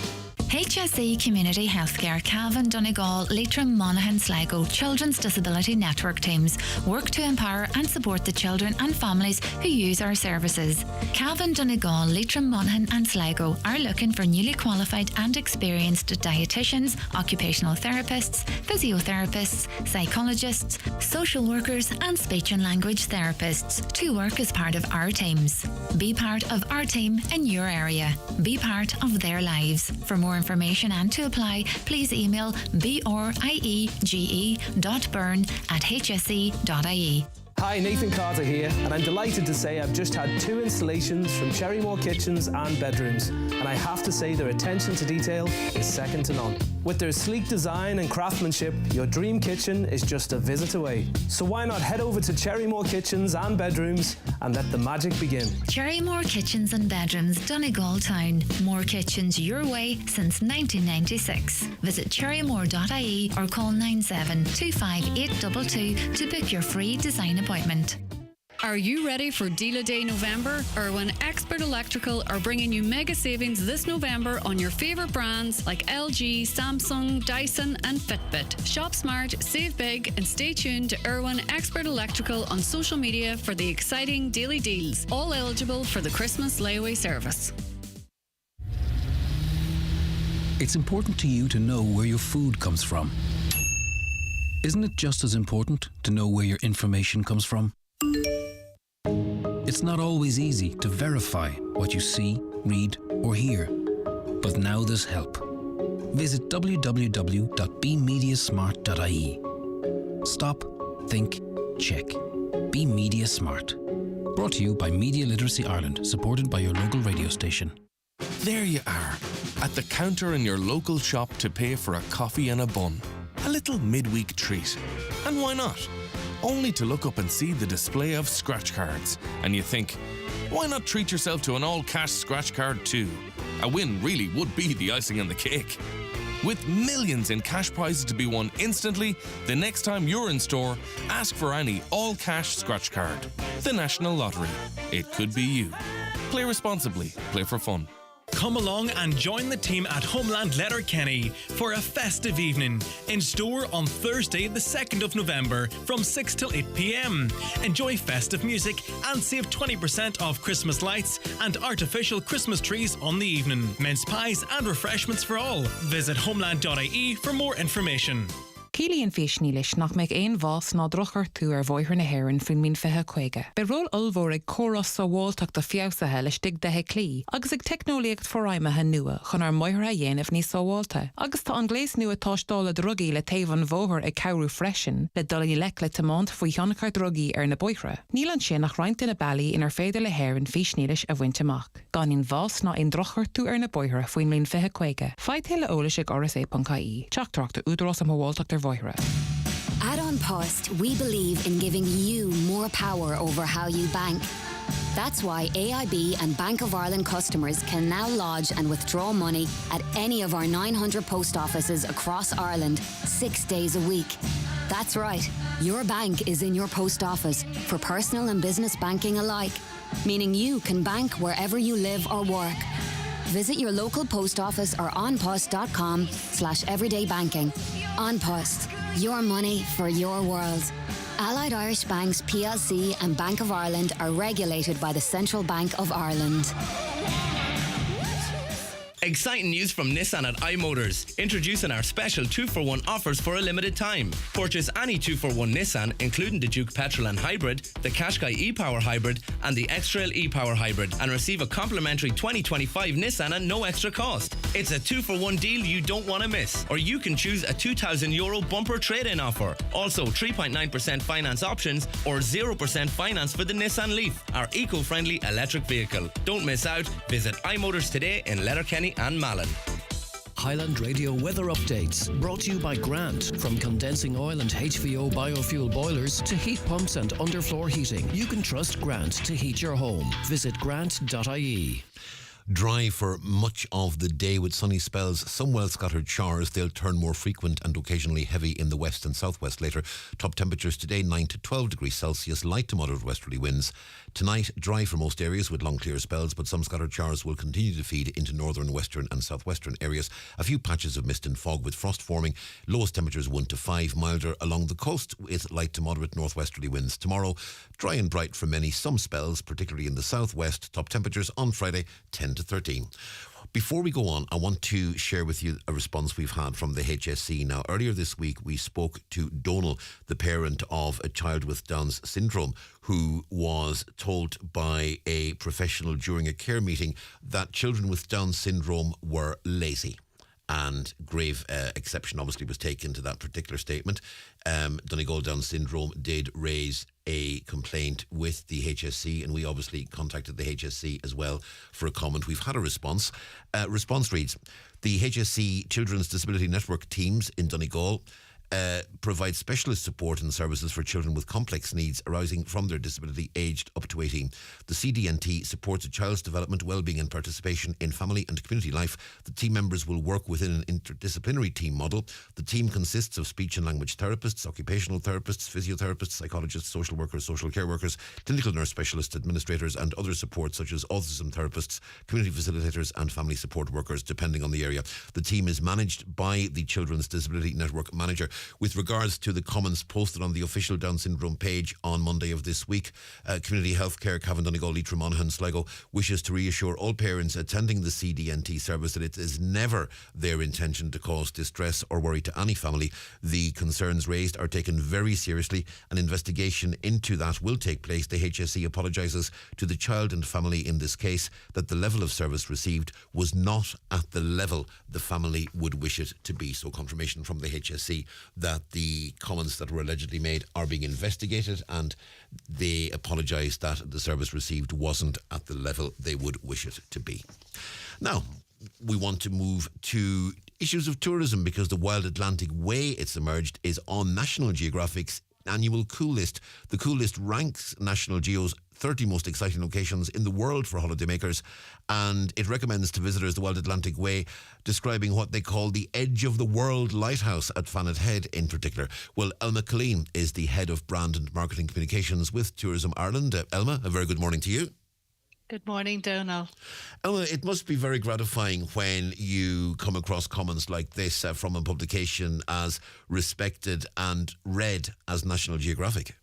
HSE Community Healthcare Cavan, Donegal, Leitrim, Monaghan, Sligo Children's Disability Network teams work to empower and support the children and families who use our services. Cavan, Donegal, Leitrim, Monaghan and Sligo are looking for newly qualified and experienced dietitians, occupational therapists, physiotherapists, psychologists, social workers and speech and language therapists to work as part of our teams. Be part of our team in your area. Be part of their lives. For more information and to apply, please email briege.byrne@hse.ie. Hi, Nathan Carter here, and I'm delighted to say I've just had 2 installations from Cherrymore Kitchens and Bedrooms, and I have to say their attention to detail is second to none. With their sleek design and craftsmanship, your dream kitchen is just a visit away. So why not head over to Cherrymore Kitchens and Bedrooms and let the magic begin. Cherrymore Kitchens and Bedrooms, Donegal Town. More kitchens your way since 1996. Visit cherrymore.ie or call 9725 to book your free design appointment. Are you ready for Deal a Day November? Irwin Expert Electrical are bringing you mega savings this November on your favourite brands like LG, Samsung, Dyson and Fitbit. Shop smart, save big and stay tuned to Irwin Expert Electrical on social media for the exciting daily deals. All eligible for the Christmas layaway service. It's important to you to know where your food comes from. Isn't it just as important to know where your information comes from? It's not always easy to verify what you see, read or hear, but now there's help. Visit www.bemediasmart.ie. Stop, think, check. Be Media Smart. Brought to you by Media Literacy Ireland, supported by your local radio station. There you are, at the counter in your local shop to pay for a coffee and a bun. A little midweek treat. And why not? Only to look up and see the display of scratch cards. And you think, why not treat yourself to an all-cash scratch card too? A win really would be the icing on the cake. With millions in cash prizes to be won instantly, the next time you're in store, ask for any all-cash scratch card. The National Lottery. It could be you. Play responsibly. Play for fun. Come along and join the team at Homeland Letterkenny for a festive evening in store on Thursday the 2nd of November from 6 till 8 p.m. Enjoy festive music and save 20% off Christmas lights and artificial Christmas trees on the evening. Mince pies and refreshments for all. Visit homeland.ie for more information. Cílíonn fís nílis nach méid éon bhás ná drochar tú bhóithir na hÉireann faoin mín fithe chuige. Be ról ulmhór ag córas sa bhálteach do fiabhsathe leis stig de clí, agus ag technoliacht forráimethe nua chun ar moithre a dhéanamh níos sábháilte. Agus tá an gléas nua tástála drogaí le taobhan bhóthir ag cabhrú freisin le dulaí le teamant faoi cheannachar drogaí ar na buithre. Níl an sin nach roinnt in na bailí inar féidir le hÉireann fís nílis a bhaint amach. Ganín bhás ná on drochar tú ar na buithre faoin mín fithe chuige. Fáid héile ólas ag rsa.caí. Teachtarachta údarás am bhálteach At On Post, we believe in giving you more power over how you bank. That's why AIB and Bank of Ireland customers can now lodge and withdraw money at any of our 900 post offices across Ireland 6 days a week. That's right, your bank is in your post office for personal and business banking alike, meaning you can bank wherever you live or work. Visit your local post office or onpost.com/everydaybanking. On Post, your money for your world. Allied Irish Banks plc and Bank of Ireland are regulated by the Central Bank of Ireland. Exciting news from Nissan at iMotors, introducing our special 2-for-1 offers for a limited time. Purchase any 2-for-1 Nissan, including the Duke Petrol and Hybrid, the Qashqai e-Power Hybrid and the X-Trail e-Power Hybrid, and receive a complimentary 2025 Nissan at no extra cost. It's a 2-for-1 deal you don't want to miss. Or you can choose a €2,000 bumper trade-in offer. Also 3.9% finance options or 0% finance for the Nissan Leaf, our eco-friendly electric vehicle. Don't miss out. Visit iMotors today in Letterkenny and Malin. Highland Radio weather updates brought to you by Grant. From condensing oil and HVO biofuel boilers to heat pumps and underfloor heating, you can trust Grant to heat your home. Visit grant.ie. Dry for much of the day with sunny spells, some well-scattered showers. They'll turn more frequent and occasionally heavy in the west and southwest later. Top temperatures today 9 to 12 degrees Celsius, light to moderate westerly winds. Tonight, dry for most areas with long clear spells, but some scattered showers will continue to feed into northern, western and southwestern areas. A few patches of mist and fog with frost forming. Lowest temperatures 1 to 5, milder along the coast with light to moderate northwesterly winds. Tomorrow, dry and bright for many, some spells, particularly in the southwest. Top temperatures on Friday 10 to 13. Before we go on, I want to share with you a response we've had from the HSC. Now, earlier this week, we spoke to Donal, the parent of a child with Down's syndrome, who was told by a professional during a care meeting that children with Down syndrome were lazy. And grave exception obviously was taken to that particular statement. Donegal Down syndrome did raise a complaint with the HSC, and we obviously contacted the HSC as well for a comment. We've had a response. Response reads, the HSC Children's Disability Network teams in Donegal provide specialist support and services for children with complex needs arising from their disability aged up to 18. The CDNT supports a child's development, well-being and participation in family and community life. The team members will work within an interdisciplinary team model. The team consists of speech and language therapists, occupational therapists, physiotherapists, psychologists, social workers, social care workers, clinical nurse specialists, administrators and other support such as autism therapists, community facilitators and family support workers, depending on the area. The team is managed by the Children's Disability Network manager. With regards to the comments posted on the official Down syndrome page on Monday of this week, Community Healthcare Kavanagh Donegal Leitrim Monaghan Sligo wishes to reassure all parents attending the CDNT service that it is never their intention to cause distress or worry to any family. The concerns raised are taken very seriously. An investigation into that will take place. The HSC apologises to the child and family in this case that the level of service received was not at the level the family would wish it to be. So confirmation from the HSC that the comments that were allegedly made are being investigated, and they apologise that the service received wasn't at the level they would wish it to be. Now, we want to move to issues of tourism, because the Wild Atlantic Way, it's emerged, is on National Geographic's annual Cool List. The Cool List ranks National Geo's 30 most exciting locations in the world for holidaymakers, and it recommends to visitors the Wild Atlantic Way, describing what they call the edge of the world lighthouse at Fannet Head in particular. Well, Elma Colleen is the head of brand and marketing communications with Tourism Ireland. Elma, a very good morning to you. Good morning, Donal. Elma, it must be very gratifying when you come across comments like this from a publication as respected and read as National Geographic.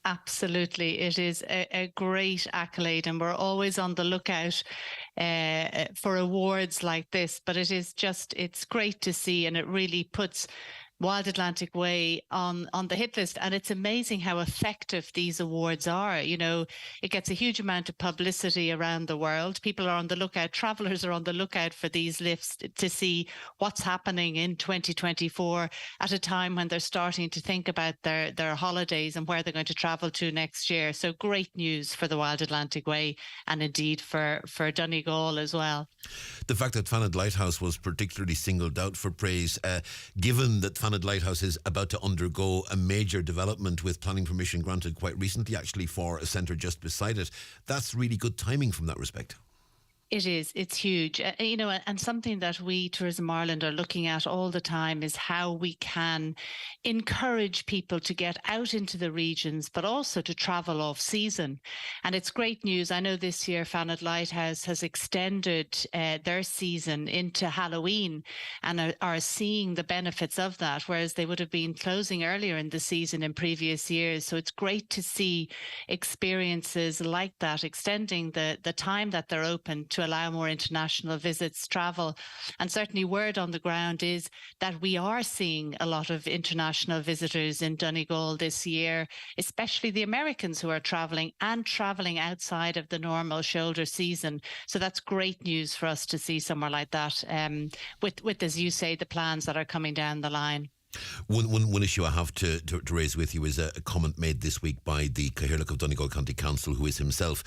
Absolutely. It is a great accolade, and we're always on the lookout for awards like this, but it's great to see, and it really puts Wild Atlantic Way on the hit list. And it's amazing how effective these awards are. You know, it gets a huge amount of publicity around the world. People are on the lookout, travellers are on the lookout for these lists to see what's happening in 2024 at a time when they're starting to think about their holidays and where they're going to travel to next year. So great news for the Wild Atlantic Way, and indeed for Donegal as well. The fact that Fannet Lighthouse was particularly singled out for praise, given that Fanad Lighthouse is about to undergo a major development with planning permission granted quite recently, actually, for a centre just beside it. That's really good timing from that respect. It is. It's huge. And something that we, Tourism Ireland, are looking at all the time is how we can encourage people to get out into the regions, but also to travel off season. And it's great news. I know this year Fanad Lighthouse has extended their season into Halloween and are seeing the benefits of that, whereas they would have been closing earlier in the season in previous years. So it's great to see experiences like that, extending the time that they're open to allow more international visits, travel. And certainly word on the ground is that we are seeing a lot of international visitors in Donegal this year, especially the Americans who are traveling outside of the normal shoulder season. So that's great news for us to see somewhere like that, with, as you say, the plans that are coming down the line. One issue I have to raise with you is a comment made this week by the Cathaoirleach of Donegal County Council, who is himself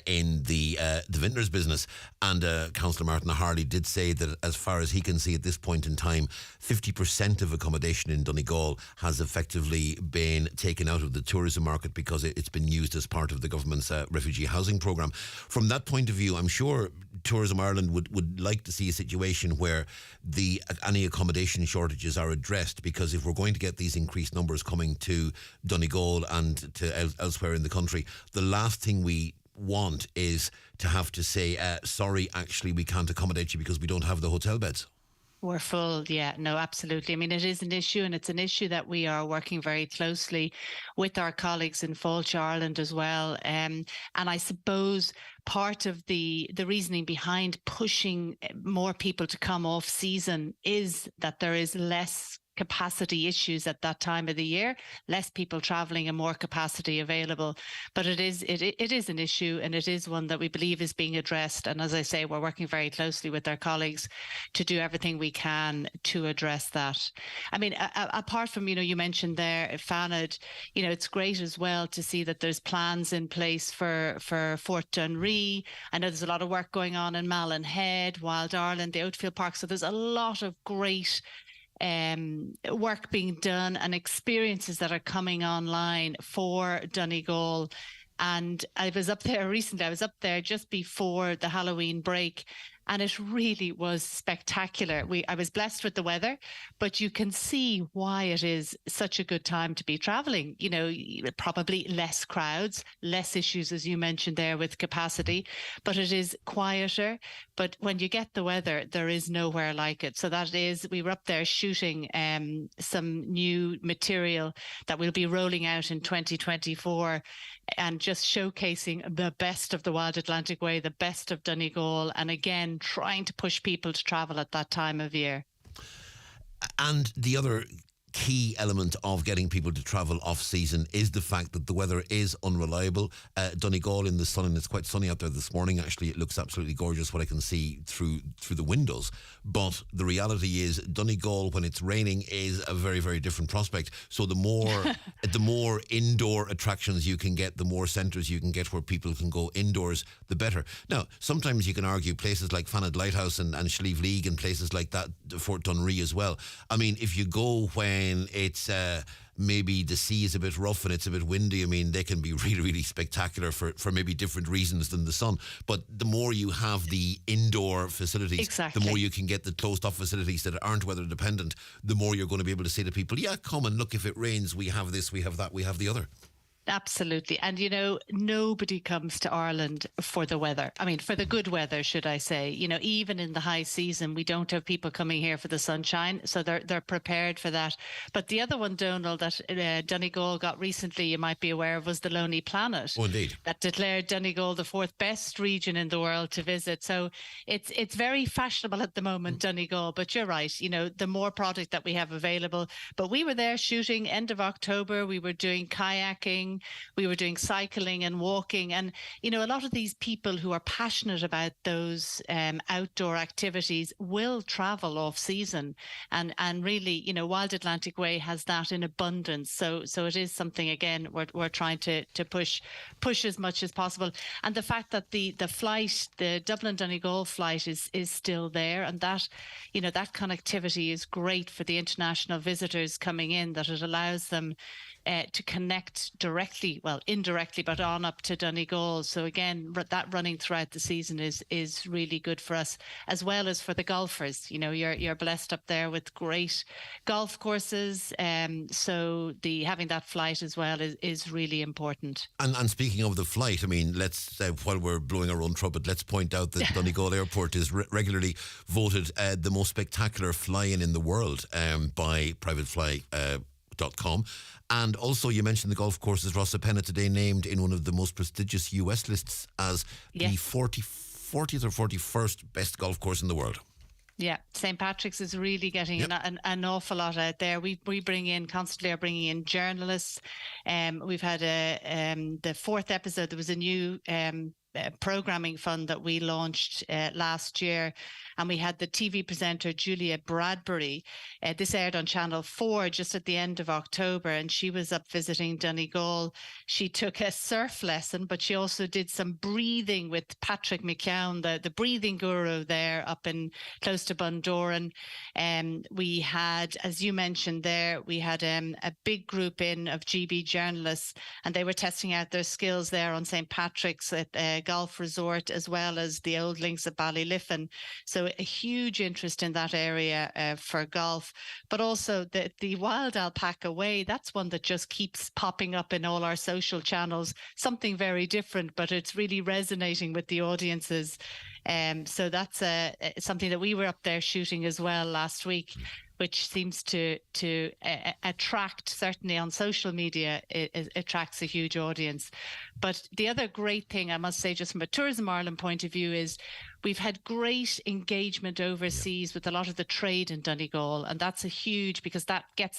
in the vintners business. And Councillor Martin Harley did say that, as far as he can see at this point in time, 50% of accommodation in Donegal has effectively been taken out of the tourism market because it's been used as part of the government's refugee housing programme. From that point of view, I'm sure Tourism Ireland would like to see a situation where any accommodation shortages are addressed, because if we're going to get these increased numbers coming to Donegal and to elsewhere in the country, the last thing we want is to have to say, sorry, actually we can't accommodate you because we don't have the hotel beds. We're full. Yeah, no, absolutely. I mean, it is an issue, and it's an issue that we are working very closely with our colleagues in Fáilte Ireland as well. And I suppose part of the reasoning behind pushing more people to come off season is that there is less capacity issues at that time of the year, less people travelling and more capacity available. But it is an issue, and it is one that we believe is being addressed. And as I say, we're working very closely with our colleagues to do everything we can to address that. I mean, apart from, you mentioned there, Fanad, it's great as well to see that there's plans in place for Fort Dunree. I know there's a lot of work going on in Malin Head, Wild Ireland, the Outfield Park. So there's a lot of great work being done and experiences that are coming online for Donegal. And I was up there recently. I was up there just before the Halloween break, and it really was spectacular. I was blessed with the weather, but you can see why it is such a good time to be traveling. Probably less crowds, less issues, as you mentioned there, with capacity, but it is quieter. But when you get the weather, there is nowhere like it. So we were up there shooting some new material that we'll be rolling out in 2024, and just showcasing the best of the Wild Atlantic Way, the best of Donegal, and again, trying to push people to travel at that time of year. And the other key element of getting people to travel off season is the fact that the weather is unreliable. Donegal in the sun, and it's quite sunny out there this morning. Actually, it looks absolutely gorgeous what I can see through the windows. But the reality is, Donegal, when it's raining, is a very, very different prospect. So the more indoor attractions you can get, the more centres you can get where people can go indoors, the better. Now, sometimes you can argue places like Fanad Lighthouse and Slieve League and places like that, Fort Dunree as well. I mean, if you go when it's maybe the sea is a bit rough and it's a bit windy, I mean, they can be really, really spectacular for maybe different reasons than the sun. But the more you have the indoor facilities, exactly, the more you can get the closed-off facilities that aren't weather-dependent, the more you're going to be able to say to people, yeah, come and look, if it rains, we have this, we have that, we have the other. Absolutely. And, nobody comes to Ireland for the weather. I mean, for the good weather, should I say. Even in the high season, we don't have people coming here for the sunshine. So they're prepared for that. But the other one, Donal, that Donegal got recently, you might be aware of, was the Lonely Planet. Oh, indeed. That declared Donegal the 4th best region in the world to visit. So it's very fashionable at the moment, Donegal. But you're right. The more product that we have available. But we were there shooting end of October. We were doing kayaking, swimming, we were doing cycling and walking. And, you know, a lot of these people who are passionate about those outdoor activities will travel off season. And really, you know, Wild Atlantic Way has that in abundance. So it is something, again, we're trying to push as much as possible. And the fact that the flight, the Dublin Donegal flight is still there, and that, you know, that connectivity is great for the international visitors coming in, that it allows them to connect directly, well, indirectly, but on up to Donegal. So again, that running throughout the season is really good for us, as well as for the golfers. You know, you're blessed up there with great golf courses. So having that flight as well is really important. And speaking of the flight, I mean, let's while we're blowing our own trumpet, let's point out that Donegal Airport is regularly voted the most spectacular fly-in in the world by privatefly.com. And also, you mentioned the golf courses. Rosapenna today named in one of the most prestigious US lists as the 40th or 41st best golf course in the world. Yeah, St. Patrick's is really getting an awful lot out there. We constantly are bringing in journalists. We've had the fourth episode. There was a new programming fund that we launched last year, and we had the TV presenter Julia Bradbury. This aired on Channel 4 just at the end of October, and she was up visiting Donegal. She took a surf lesson, but she also did some breathing with Patrick McKeown, the breathing guru there up in close to Bundoran. We had, as you mentioned there, we had a big group in of GB journalists, and they were testing out their skills there on St. Patrick's at golf resort, as well as the Old Links at Ballyliffin. So a huge interest in that area for golf. But also the Wild Alpaca Way, that's one that just keeps popping up in all our social channels. Something very different, but it's really resonating with the audiences. So that's something that we were up there shooting as well last week, which seems to attract, certainly on social media, it attracts a huge audience. But the other great thing, I must say, just from a Tourism Ireland point of view, is we've had great engagement overseas with a lot of the trade in Donegal, and that's a huge, because that gets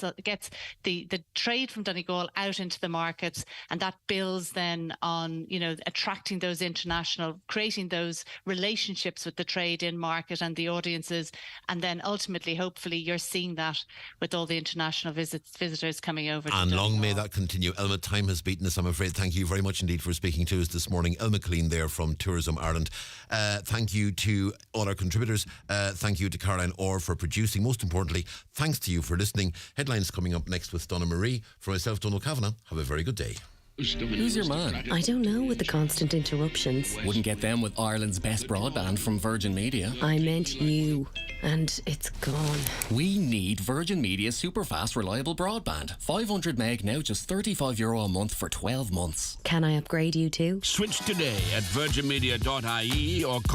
the trade from Donegal out into the markets, and that builds then on, you know, attracting those international, creating those relationships with the trade in market and the audiences, and then ultimately, hopefully, you're seeing that with all the international visitors coming over. And long may that continue. Elma, time has beaten us, I'm afraid. Thank you very much indeed for speaking to us this morning. Elma Clean there from Tourism Ireland. Thank you to all our contributors. Thank you to Caroline Orr for producing. Most importantly, thanks to you for listening. Headlines coming up next with Donna Marie. For myself, Donal Kavanagh, have a very good day. Who's your man? I don't know, with the constant interruptions. Wouldn't get them with Ireland's best broadband from Virgin Media. I meant you, and it's gone. We need Virgin Media superfast reliable broadband. 500 meg now, just €35 a month for 12 months. Can I upgrade you too? Switch today at virginmedia.ie or call